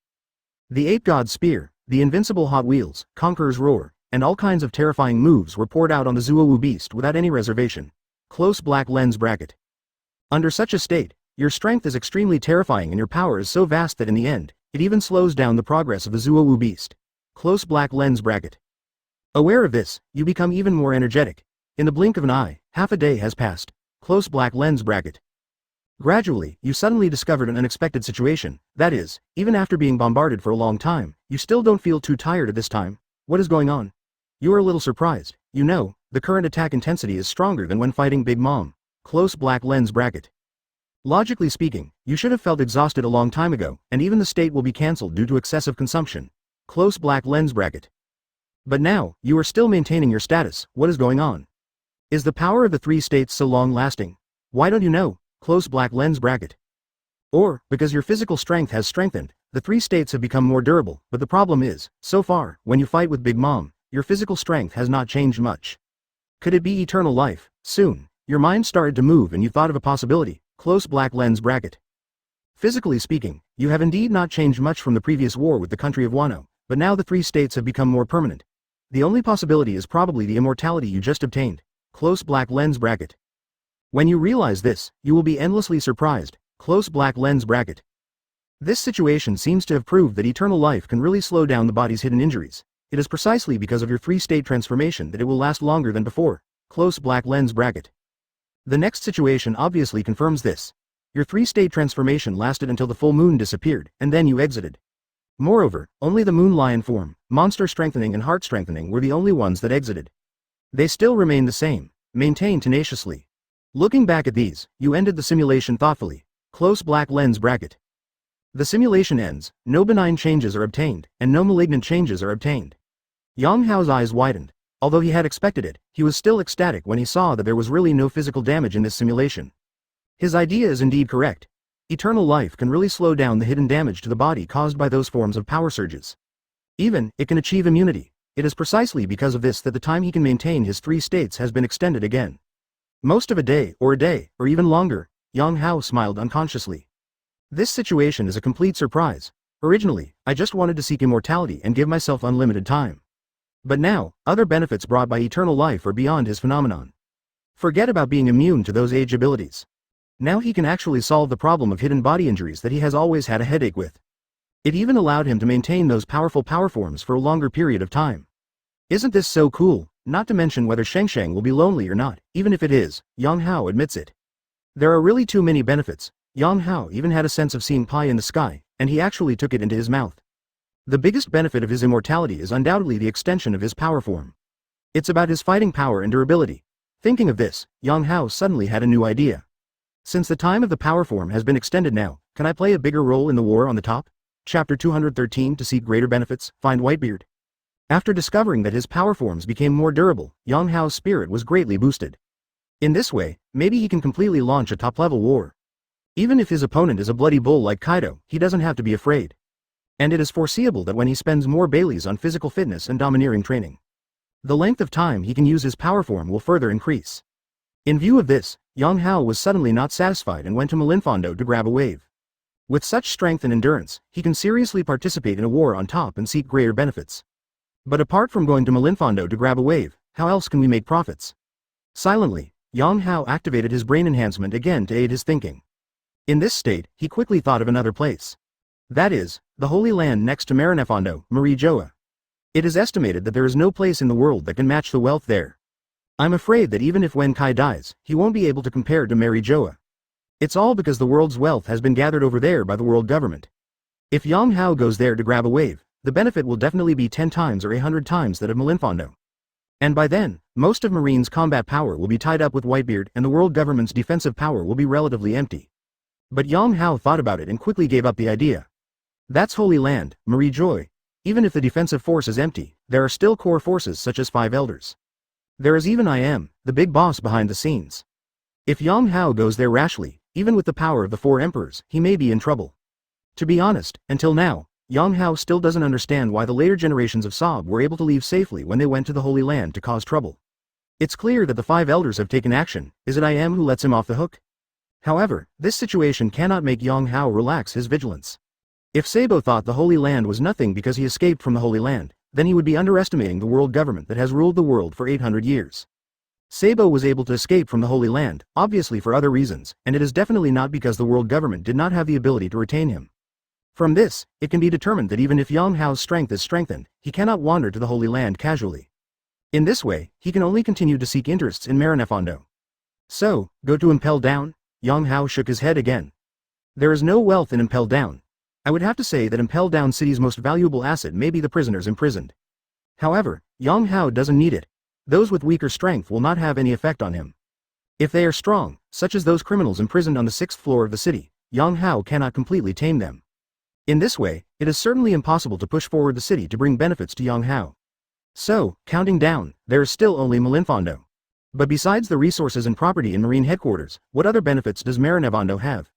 The ape god spear, the invincible Hot Wheels, Conqueror's roar, and all kinds of terrifying moves were poured out on the Zuowu beast without any reservation. Close black lens bracket. Under such a state, your strength is extremely terrifying and your power is so vast that in the end, it even slows down the progress of the Zuowu beast. Close black lens bracket. Aware of this, you become even more energetic. In the blink of an eye, half a day has passed. Close black lens bracket. Gradually, you suddenly discovered an unexpected situation, that is, even after being bombarded for a long time, you still don't feel too tired at this time. What is going on? You are a little surprised. You know, the current attack intensity is stronger than when fighting Big Mom. Close black lens bracket. Logically speaking, you should have felt exhausted a long time ago, and even the state will be cancelled due to excessive consumption. Close black lens bracket. But now, you are still maintaining your status. What is going on? Is the power of the 3 states so long-lasting? Why don't you know? Close black lens bracket. Or, because your physical strength has strengthened, the 3 states have become more durable, but the problem is, so far, when you fight with Big Mom, your physical strength has not changed much. Could it be eternal life? Soon, your mind started to move and you thought of a possibility. Close black lens bracket. Physically speaking, you have indeed not changed much from the previous war with the country of Wano, but now the 3 states have become more permanent. The only possibility is probably the immortality you just obtained. Close black lens bracket. When you realize this, you will be endlessly surprised. Close black lens bracket. This situation seems to have proved that eternal life can really slow down the body's hidden injuries. It is precisely because of your 3-state transformation that it will last longer than before. Close black lens bracket. The next situation obviously confirms this. Your 3-state transformation lasted until the full moon disappeared, and then you exited. Moreover, only the moon lion form, monster strengthening and heart strengthening were the only ones that exited. They still remained the same, maintained tenaciously. Looking back at these, you ended the simulation thoughtfully. Close black lens bracket. The simulation ends, no benign changes are obtained, and no malignant changes are obtained. Yang Hao's eyes widened. Although he had expected it, he was still ecstatic when he saw that there was really no physical damage in this simulation. His idea is indeed correct. Eternal life can really slow down the hidden damage to the body caused by those forms of power surges. Even, it can achieve immunity. It is precisely because of this that the time he can maintain his 3 states has been extended again. Most of a day, or even longer. Yang Hao smiled unconsciously. This situation is a complete surprise. Originally, I just wanted to seek immortality and give myself unlimited time. But now, other benefits brought by eternal life are beyond his phenomenon. Forget about being immune to those age abilities. Now he can actually solve the problem of hidden body injuries that he has always had a headache with. It even allowed him to maintain those powerful power forms for a longer period of time. Isn't this so cool? Not to mention whether Shengsheng will be lonely or not, even if it is, Yang Hao admits it. There are really too many benefits. Yang Hao even had a sense of seeing pie in the sky, and he actually took it into his mouth. The biggest benefit of his immortality is undoubtedly the extension of his power form. It's about his fighting power and durability. Thinking of this, Yang Hao suddenly had a new idea. Since the time of the power form has been extended now, can I play a bigger role in the war on the top? Chapter 213 To seek greater benefits, find Whitebeard. After discovering that his power forms became more durable, Yang Hao's spirit was greatly boosted. In this way, maybe he can completely launch a top-level war. Even if his opponent is a bloody bull like Kaido, he doesn't have to be afraid. And it is foreseeable that when he spends more Baileys on physical fitness and domineering training, the length of time he can use his power form will further increase. In view of this, Yang Hao was suddenly not satisfied and went to Malinfondo to grab a wave. With such strength and endurance, he can seriously participate in a war on top and seek greater benefits. But apart from going to Malinfondo to grab a wave, how else can we make profits? Silently, Yang Hao activated his brain enhancement again to aid his thinking. In this state, he quickly thought of another place. That is, the Holy Land next to Marinefondo, Marijoa. It is estimated that there is no place in the world that can match the wealth there. I'm afraid that even if Wen Kai dies, he won't be able to compare to Marijoa. It's all because the world's wealth has been gathered over there by the world government. If Yang Hao goes there to grab a wave, the benefit will definitely be 10 times or 100 times that of Malinfondo. And by then, most of Marine's combat power will be tied up with Whitebeard and the world government's defensive power will be relatively empty. But Yang Hao thought about it and quickly gave up the idea. That's Holy Land, Marie Joy. Even if the defensive force is empty, there are still core forces such as 5 elders. There is even I Am, the big boss behind the scenes. If Yang Hao goes there rashly, even with the power of the 4 emperors, he may be in trouble. To be honest, until now, Yang Hao still doesn't understand why the later generations of Sob were able to leave safely when they went to the Holy Land to cause trouble. It's clear that the 5 elders have taken action. Is it I Am who lets him off the hook? However, this situation cannot make Yang Hao relax his vigilance. If Sabo thought the Holy Land was nothing because he escaped from the Holy Land, then he would be underestimating the world government that has ruled the world for 800 years. Sabo was able to escape from the Holy Land, obviously for other reasons, and it is definitely not because the world government did not have the ability to retain him. From this, it can be determined that even if Yang Hao's strength is strengthened, he cannot wander to the Holy Land casually. In this way, he can only continue to seek interests in Marinefondo. So, go to Impel Down? Yang Hao shook his head again. There is no wealth in Impel Down. I would have to say that Impel Down City's most valuable asset may be the prisoners imprisoned. However, Yang Hao doesn't need it. Those with weaker strength will not have any effect on him. If they are strong, such as those criminals imprisoned on the 6th floor of the city, Yang Hao cannot completely tame them. In this way, it is certainly impossible to push forward the city to bring benefits to Yang Hao. So, counting down, there is still only Malinfondo. But besides the resources and property in Marine Headquarters, what other benefits does Marinefondo have?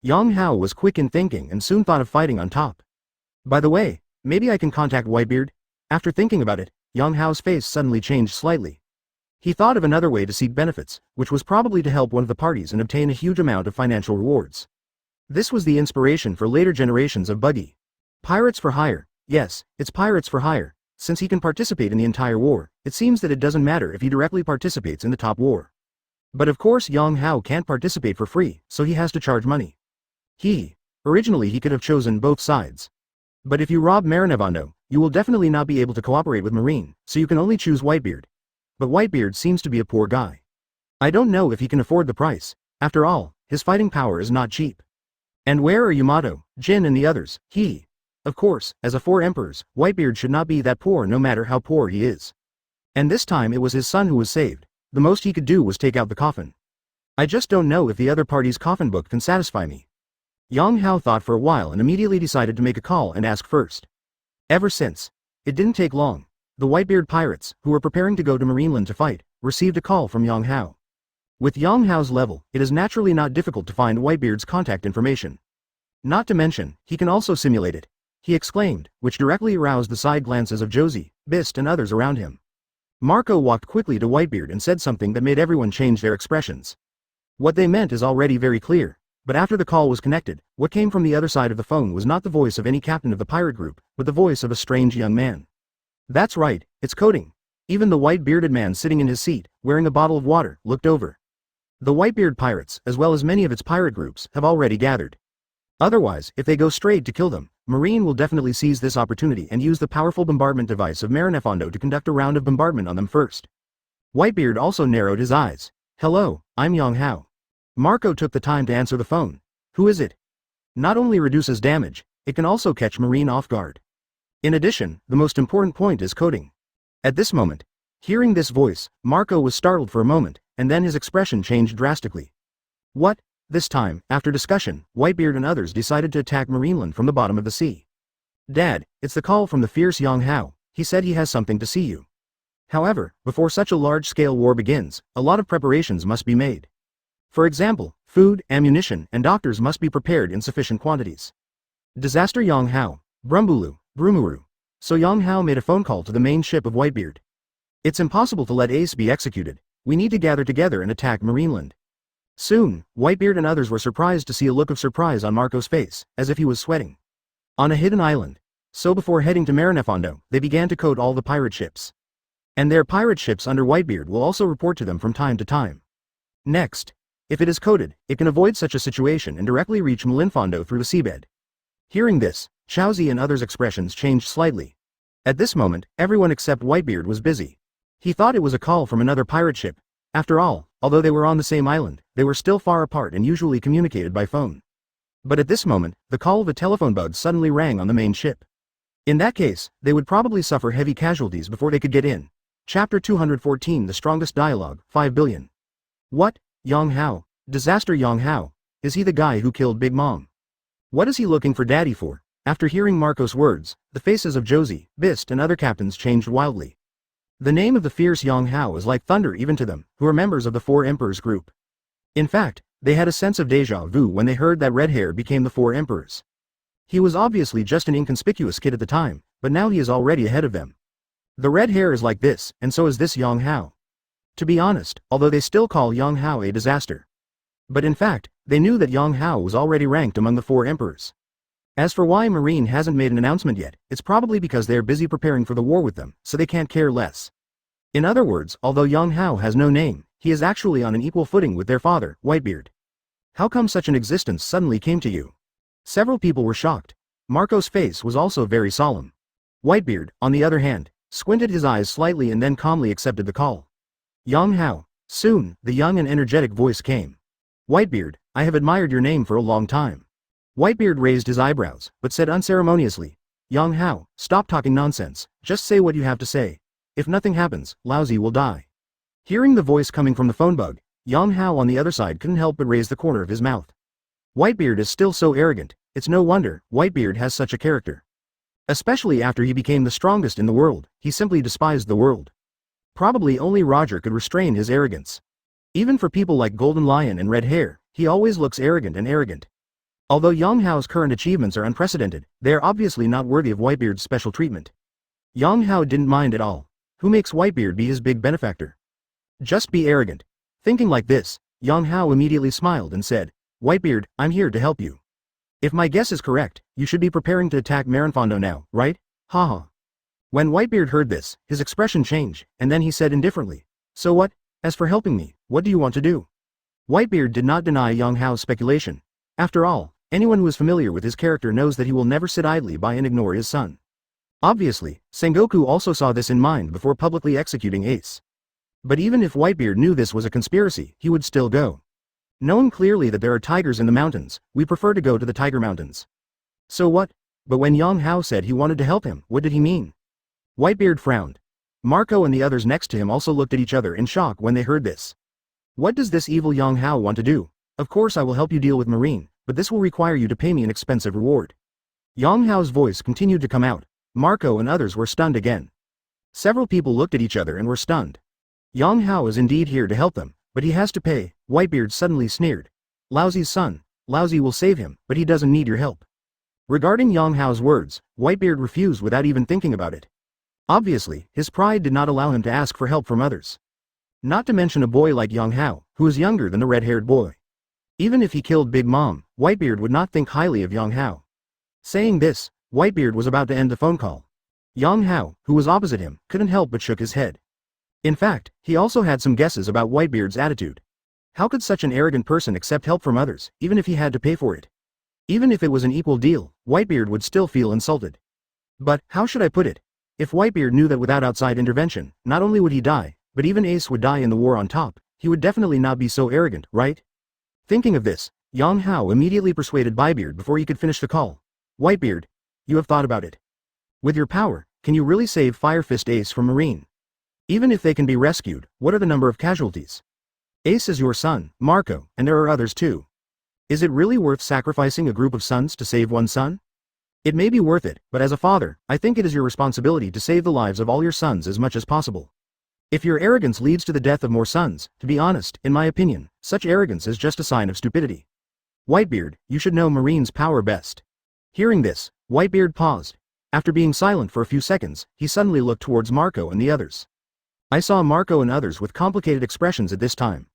Yang Hao was quick in thinking and soon thought of fighting on top. By the way, maybe I can contact Whitebeard? After thinking about it, Yang Hao's face suddenly changed slightly. He thought of another way to seek benefits, which was probably to help one of the parties and obtain a huge amount of financial rewards. This was the inspiration for later generations of Buggy. Pirates for hire. Yes, it's pirates for hire. Since he can participate in the entire war, it seems that it doesn't matter if he directly participates in the top war. But of course Yang Hao can't participate for free, so he has to charge money. Originally he could have chosen both sides. But if you rob Marinefondo, you will definitely not be able to cooperate with Marine, so you can only choose Whitebeard. But Whitebeard seems to be a poor guy. I don't know if he can afford the price. After all, his fighting power is not cheap. And where are Yamato, Jin and the others? Of course, as a 4 emperors, Whitebeard should not be that poor no matter how poor he is. And this time it was his son who was saved. The most he could do was take out the coffin. I just don't know if the other party's coffin book can satisfy me. Yang Hao thought for a while and immediately decided to make a call and ask first. Ever since. It didn't take long. The Whitebeard pirates, who were preparing to go to Marineland to fight, received a call from Yang Hao. With Yang Hao's level, it is naturally not difficult to find Whitebeard's contact information. Not to mention, he can also simulate it, he exclaimed, which directly aroused the side glances of Josie, Bist and others around him. Marco walked quickly to Whitebeard and said something that made everyone change their expressions. What they meant is already very clear, but after the call was connected, what came from the other side of the phone was not the voice of any captain of the pirate group, but the voice of a strange young man. That's right, it's Coding. Even the white-bearded man sitting in his seat, wearing a bottle of water, looked over. The Whitebeard pirates, as well as many of its pirate groups, have already gathered. Otherwise, if they go straight to kill them, Marine will definitely seize this opportunity and use the powerful bombardment device of Marinefondo to conduct a round of bombardment on them first. Whitebeard also narrowed his eyes. Hello, I'm Yang Hao. Marco took the time to answer the phone. Who is it? Not only reduces damage, it can also catch Marine off guard. In addition, the most important point is coding. At this moment, hearing this voice, Marco was startled for a moment, and then his expression changed drastically. What? This time, after discussion, Whitebeard and others decided to attack Marineland from the bottom of the sea. Dad, it's the call from the fierce Yang Hao. He said he has something to see you. However, before such a large-scale war begins, a lot of preparations must be made. For example, food, ammunition, and doctors must be prepared in sufficient quantities. Disaster Yang Hao, Brumbulu, Brumuru. So Yang Hao made a phone call to the main ship of Whitebeard. It's impossible to let Ace be executed. We need to gather together and attack Marineland. Soon, Whitebeard and others were surprised to see a look of surprise on Marco's face, as if he was sweating. On a hidden island. So before heading to Marinefondo, they began to code all the pirate ships. And their pirate ships under Whitebeard will also report to them from time to time. Next, if it is coded, it can avoid such a situation and directly reach Marinefondo through the seabed. Hearing this, Chaozi and others' expressions changed slightly. At this moment, everyone except Whitebeard was busy. He thought it was a call from another pirate ship. After all, although they were on the same island, they were still far apart and usually communicated by phone. But at this moment, the call of a telephone bug suddenly rang on the main ship. In that case, they would probably suffer heavy casualties before they could get in. Chapter 214 The Strongest Dialogue, 5 billion. What? Yang Hao? Disaster Yang Hao? Is he the guy who killed Big Mom? What is he looking for Daddy for? After hearing Marco's words, the faces of Josie, Bist and other captains changed wildly. The name of the fierce Yang Hao is like thunder even to them, who are members of the Four Emperors group. In fact, they had a sense of déjà vu when they heard that Red Hair became the Four Emperors. He was obviously just an inconspicuous kid at the time, but now he is already ahead of them. The Red Hair is like this, and so is this Yang Hao. To be honest, although they still call Yang Hao a disaster. But in fact, they knew that Yang Hao was already ranked among the Four Emperors. As for why Marine hasn't made an announcement yet, it's probably because they are busy preparing for the war with them, so they can't care less. In other words, although Yang Hao has no name, he is actually on an equal footing with their father, Whitebeard. How come such an existence suddenly came to you? Several people were shocked. Marco's face was also very solemn. Whitebeard, on the other hand, squinted his eyes slightly and then calmly accepted the call. Yang Hao. Soon, the young and energetic voice came. Whitebeard, I have admired your name for a long time. Whitebeard raised his eyebrows, but said unceremoniously, Yang Hao, stop talking nonsense, just say what you have to say. If nothing happens, Lousy will die. Hearing the voice coming from the phone bug, Yang Hao on the other side couldn't help but raise the corner of his mouth. Whitebeard is still so arrogant, it's no wonder Whitebeard has such a character. Especially after he became the strongest in the world, he simply despised the world. Probably only Roger could restrain his arrogance. Even for people like Golden Lion and Red Hair, he always looks arrogant and arrogant. Although Yang Hao's current achievements are unprecedented, they are obviously not worthy of Whitebeard's special treatment. Yang Hao didn't mind at all. Who makes Whitebeard be his big benefactor? Just be arrogant. Thinking like this, Yang Hao immediately smiled and said, Whitebeard, I'm here to help you. If my guess is correct, you should be preparing to attack Marinefondo now, right? Haha. When Whitebeard heard this, his expression changed, and then he said indifferently, so what? As for helping me, what do you want to do? Whitebeard did not deny Yang Hao's speculation. After all, anyone who is familiar with his character knows that he will never sit idly by and ignore his son. Obviously, Sengoku also saw this in mind before publicly executing Ace. But even if Whitebeard knew this was a conspiracy, he would still go. Knowing clearly that there are tigers in the mountains, we prefer to go to the Tiger Mountains. So what? But when Yang Hao said he wanted to help him, what did he mean? Whitebeard frowned. Marco and the others next to him also looked at each other in shock when they heard this. What does this evil Yang Hao want to do? Of course I will help you deal with Marine, but this will require you to pay me an expensive reward. Yang Hao's voice continued to come out. Marco and others were stunned again. Several people looked at each other and were stunned. Yang Hao is indeed here to help them, but he has to pay. Whitebeard suddenly sneered. Lousy's son. Lousy will save him, but he doesn't need your help. Regarding Yang Hao's words, Whitebeard refused without even thinking about it. Obviously, his pride did not allow him to ask for help from others. Not to mention a boy like Yang Hao, who is younger than the red-haired boy. Even if he killed Big Mom, Whitebeard would not think highly of Yang Hao. Saying this, Whitebeard was about to end the phone call. Yang Hao, who was opposite him, couldn't help but shook his head. In fact, he also had some guesses about Whitebeard's attitude. How could such an arrogant person accept help from others, even if he had to pay for it? Even if it was an equal deal, Whitebeard would still feel insulted. But, how should I put it? If Whitebeard knew that without outside intervention, not only would he die, but even Ace would die in the war on top, he would definitely not be so arrogant, right? Thinking of this, Yang Hao immediately persuaded Beibeard before he could finish the call. Whitebeard, you have thought about it. With your power, can you really save Fire Fist Ace from Marine? Even if they can be rescued, what are the number of casualties? Ace is your son, Marco, and there are others too. Is it really worth sacrificing a group of sons to save one son? It may be worth it, but as a father, I think it is your responsibility to save the lives of all your sons as much as possible. If your arrogance leads to the death of more sons, to be honest, in my opinion, such arrogance is just a sign of stupidity. Whitebeard, you should know Marine's power best. Hearing this, Whitebeard paused. After being silent for a few seconds, he suddenly looked towards Marco and the others. I saw Marco and others with complicated expressions at this time.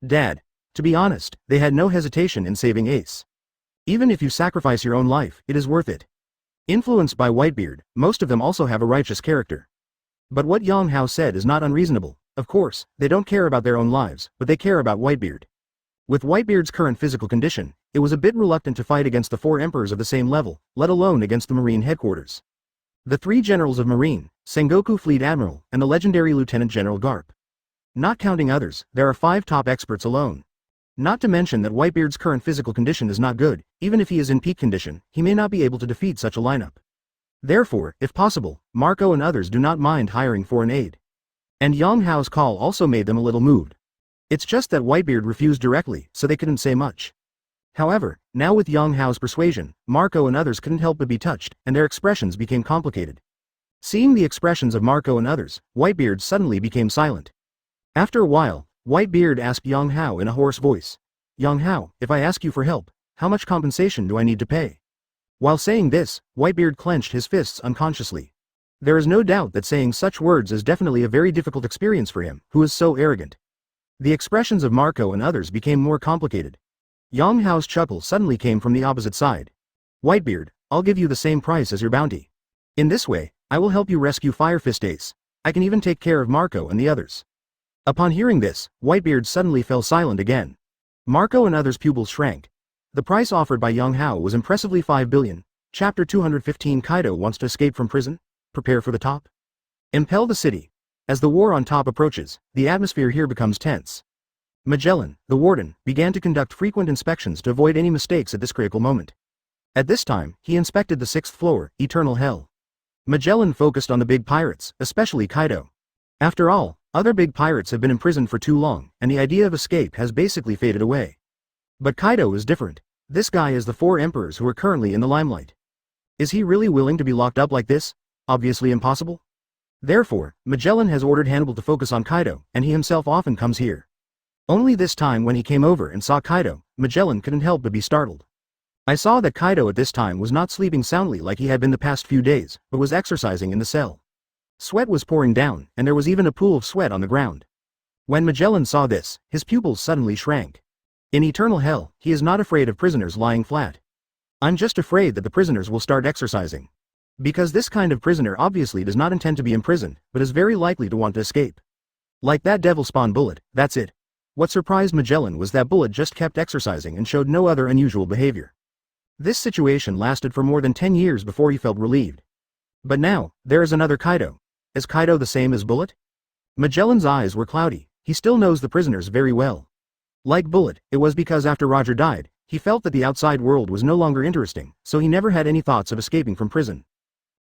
Dad, to be honest, they had no hesitation in saving Ace. Even if you sacrifice your own life, it is worth it. Influenced by Whitebeard, most of them also have a righteous character. But what Yang Hao said is not unreasonable. Of course, they don't care about their own lives, but they care about Whitebeard. With Whitebeard's current physical condition, it was a bit reluctant to fight against the 4 emperors of the same level, let alone against the Marine headquarters. The 3 generals of Marine, Sengoku Fleet Admiral, and the legendary Lieutenant General Garp. Not counting others, there are 5 top experts alone. Not to mention that Whitebeard's current physical condition is not good. Even if he is in peak condition, he may not be able to defeat such a lineup. Therefore, if possible, Marco and others do not mind hiring foreign aid. And Yang Hao's call also made them a little moved. It's just that Whitebeard refused directly, so they couldn't say much. However, now with Yang Hao's persuasion, Marco and others couldn't help but be touched, and their expressions became complicated. Seeing the expressions of Marco and others, Whitebeard suddenly became silent. After a while, Whitebeard asked Yang Hao in a hoarse voice. Yang Hao, if I ask you for help, how much compensation do I need to pay? While saying this, Whitebeard clenched his fists unconsciously. There is no doubt that saying such words is definitely a very difficult experience for him, who is so arrogant. The expressions of Marco and others became more complicated. Yang Hao's chuckle suddenly came from the opposite side. Whitebeard, I'll give you the same price as your bounty. In this way, I will help you rescue Fire Fist Ace. I can even take care of Marco and the others. Upon hearing this, Whitebeard suddenly fell silent again. Marco and others' pupils shrank. The price offered by Yang Hao was impressively 5 billion. Chapter 215 Kaido wants to escape from prison? Prepare for the top. Impel the city. As the war on top approaches, the atmosphere here becomes tense. Magellan, the warden, began to conduct frequent inspections to avoid any mistakes at this critical moment. At this time, he inspected the 6th floor, Eternal Hell. Magellan focused on the big pirates, especially Kaido. After all, other big pirates have been imprisoned for too long, and the idea of escape has basically faded away. But Kaido is different. This guy is the 4 emperors who are currently in the limelight. Is he really willing to be locked up like this? Obviously impossible. Therefore, Magellan has ordered Hannibal to focus on Kaido, and he himself often comes here. Only this time when he came over and saw Kaido, Magellan couldn't help but be startled. I saw that Kaido at this time was not sleeping soundly like he had been the past few days, but was exercising in the cell. Sweat was pouring down, and there was even a pool of sweat on the ground. When Magellan saw this, his pupils suddenly shrank. In Eternal Hell, he is not afraid of prisoners lying flat. I'm just afraid that the prisoners will start exercising. Because this kind of prisoner obviously does not intend to be imprisoned, but is very likely to want to escape. Like that devil spawn bullet, that's it. What surprised Magellan was that bullet just kept exercising and showed no other unusual behavior. This situation lasted for more than 10 years before he felt relieved. But now, there is another Kaido. Is Kaido the same as Bullet? Magellan's eyes were cloudy. He still knows the prisoners very well. Like Bullet, it was because after Roger died, he felt that the outside world was no longer interesting, so he never had any thoughts of escaping from prison.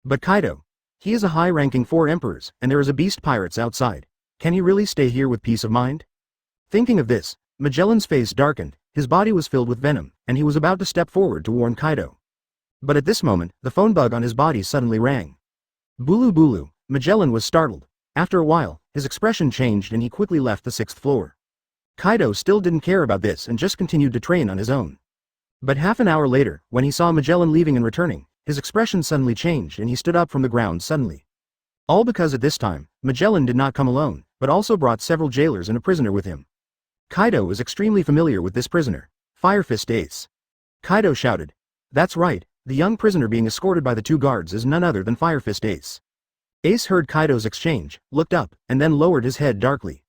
But Kaido, he is a high-ranking 4 emperors, and there is a beast pirates outside. Can he really stay here with peace of mind? Thinking of this, Magellan's face darkened, his body was filled with venom, and he was about to step forward to warn Kaido. But at this moment, the phone bug on his body suddenly rang. Bulu Bulu. Magellan was startled. After a while, his expression changed and he quickly left the 6th floor. Kaido still didn't care about this and just continued to train on his own. But half an hour later, when he saw Magellan leaving and returning, his expression suddenly changed and he stood up from the ground suddenly. All because at this time, Magellan did not come alone, but also brought several jailers and a prisoner with him. Kaido is extremely familiar with this prisoner, Fire Fist Ace. Kaido shouted. That's right, the young prisoner being escorted by the 2 guards is none other than Fire Fist Ace. Ace heard Kaido's exchange, looked up, and then lowered his head darkly.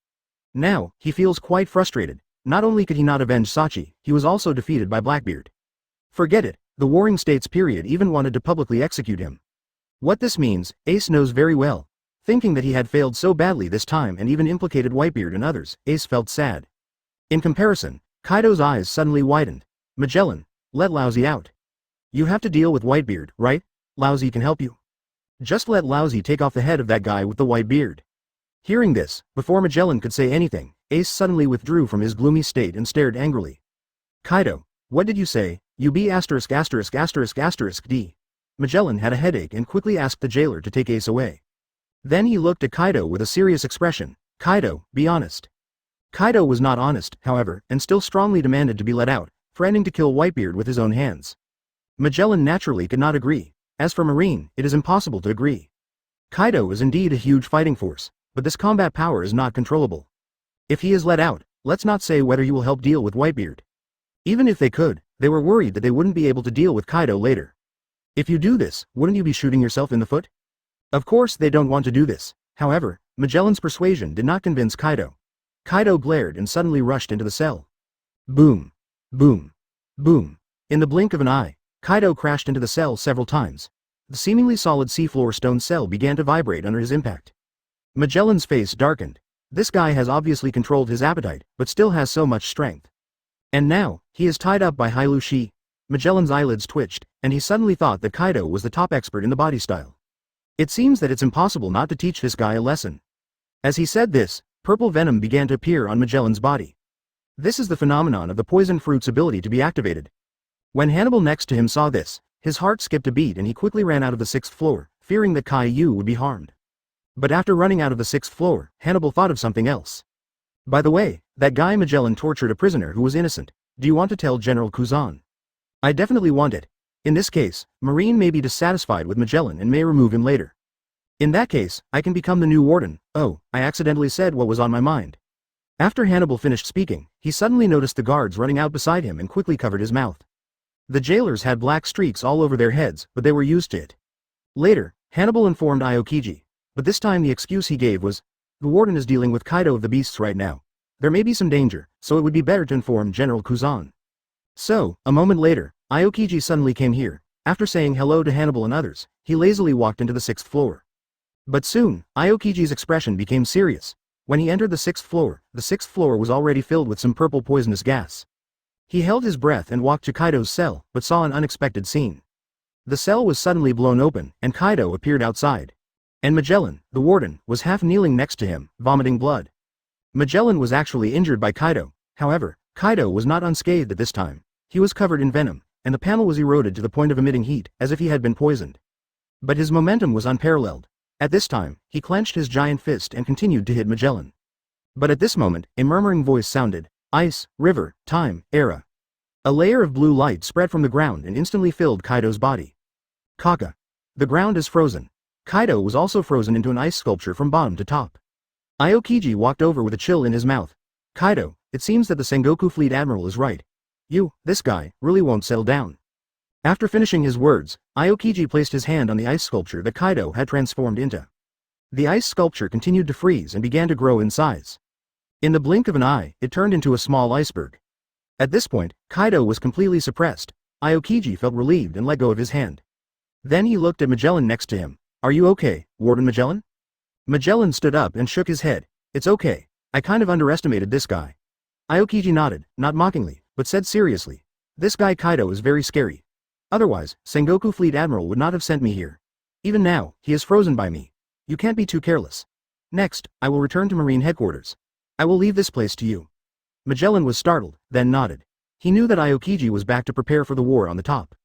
Now, he feels quite frustrated. Not only could he not avenge Sachi, he was also defeated by Blackbeard. Forget it, the Warring States period even wanted to publicly execute him. What this means, Ace knows very well. Thinking that he had failed so badly this time and even implicated Whitebeard and others, Ace felt sad. In comparison, Kaido's eyes suddenly widened. Magellan, let Lousy out. You have to deal with Whitebeard, right? Lousy can help you. Just let Lousy take off the head of that guy with the white beard. Hearing this, before Magellan could say anything, Ace suddenly withdrew from his gloomy state and stared angrily. Kaido, what did you say? You be asterisk asterisk asterisk asterisk D. Magellan had a headache and quickly asked the jailer to take Ace away. Then he looked at Kaido with a serious expression. Kaido, be honest. Kaido was not honest, however, and still strongly demanded to be let out, threatening to kill Whitebeard with his own hands. Magellan naturally could not agree. As for Marine, it is impossible to agree. Kaido is indeed a huge fighting force, but this combat power is not controllable. If he is let out, let's not say whether he will help deal with Whitebeard. Even if they could, they were worried that they wouldn't be able to deal with Kaido later. If you do this, wouldn't you be shooting yourself in the foot? Of course they don't want to do this. However, Magellan's persuasion did not convince Kaido. Kaido glared and suddenly rushed into the cell. Boom. Boom. Boom. In the blink of an eye, Kaido crashed into the cell several times. The seemingly solid seafloor stone cell began to vibrate under his impact. Magellan's face darkened. This guy has obviously controlled his appetite, but still has so much strength. And now, he is tied up by Hailu Shi. Magellan's eyelids twitched, and he suddenly thought that Kaido was the top expert in the body style. It seems that it's impossible not to teach this guy a lesson. As he said this, purple venom began to appear on Magellan's body. This is the phenomenon of the poison fruit's ability to be activated. When Hannibal next to him saw this, his heart skipped a beat and he quickly ran out of the 6th floor, fearing that Kai-Yu would be harmed. But after running out of the 6th floor, Hannibal thought of something else. By the way, that guy Magellan tortured a prisoner who was innocent. Do you want to tell General Kuzan? I definitely want it. In this case, Marine may be dissatisfied with Magellan and may remove him later. In that case, I can become the new warden. Oh, I accidentally said what was on my mind. After Hannibal finished speaking, he suddenly noticed the guards running out beside him and quickly covered his mouth. The jailers had black streaks all over their heads, but they were used to it. Later, Hannibal informed Aokiji, but this time the excuse he gave was, the warden is dealing with Kaido of the Beasts right now. There may be some danger, so it would be better to inform General Kuzan. So, a moment later, Aokiji suddenly came here. After saying hello to Hannibal and others, he lazily walked into the 6th floor. But soon, Aokiji's expression became serious. When he entered the 6th floor was already filled with some purple poisonous gas. He held his breath and walked to Kaido's cell, but saw an unexpected scene. The cell was suddenly blown open, and Kaido appeared outside. And Magellan, the warden, was half kneeling next to him, vomiting blood. Magellan was actually injured by Kaido. However, Kaido was not unscathed at this time. He was covered in venom, and the panel was eroded to the point of emitting heat, as if he had been poisoned. But his momentum was unparalleled. At this time, he clenched his giant fist and continued to hit Magellan. But at this moment, a murmuring voice sounded. Ice, river, time, era. A layer of blue light spread from the ground and instantly filled Kaido's body. Kaka. The ground is frozen. Kaido was also frozen into an ice sculpture from bottom to top. Aokiji walked over with a chill in his mouth. Kaido, it seems that the Sengoku Fleet Admiral is right. This guy, really won't settle down. After finishing his words, Aokiji placed his hand on the ice sculpture that Kaido had transformed into. The ice sculpture continued to freeze and began to grow in size. In the blink of an eye, it turned into a small iceberg. At this point, Kaido was completely suppressed. Aokiji felt relieved and let go of his hand. Then he looked at Magellan next to him. Are you okay, Warden Magellan? Magellan stood up and shook his head. It's okay. I kind of underestimated this guy. Aokiji nodded, not mockingly, but said seriously. This guy Kaido is very scary. Otherwise, Sengoku Fleet Admiral would not have sent me here. Even now, he is frozen by me. You can't be too careless. Next, I will return to Marine headquarters. I will leave this place to you. Magellan was startled, then nodded. He knew that Aokiji was back to prepare for the war on the top.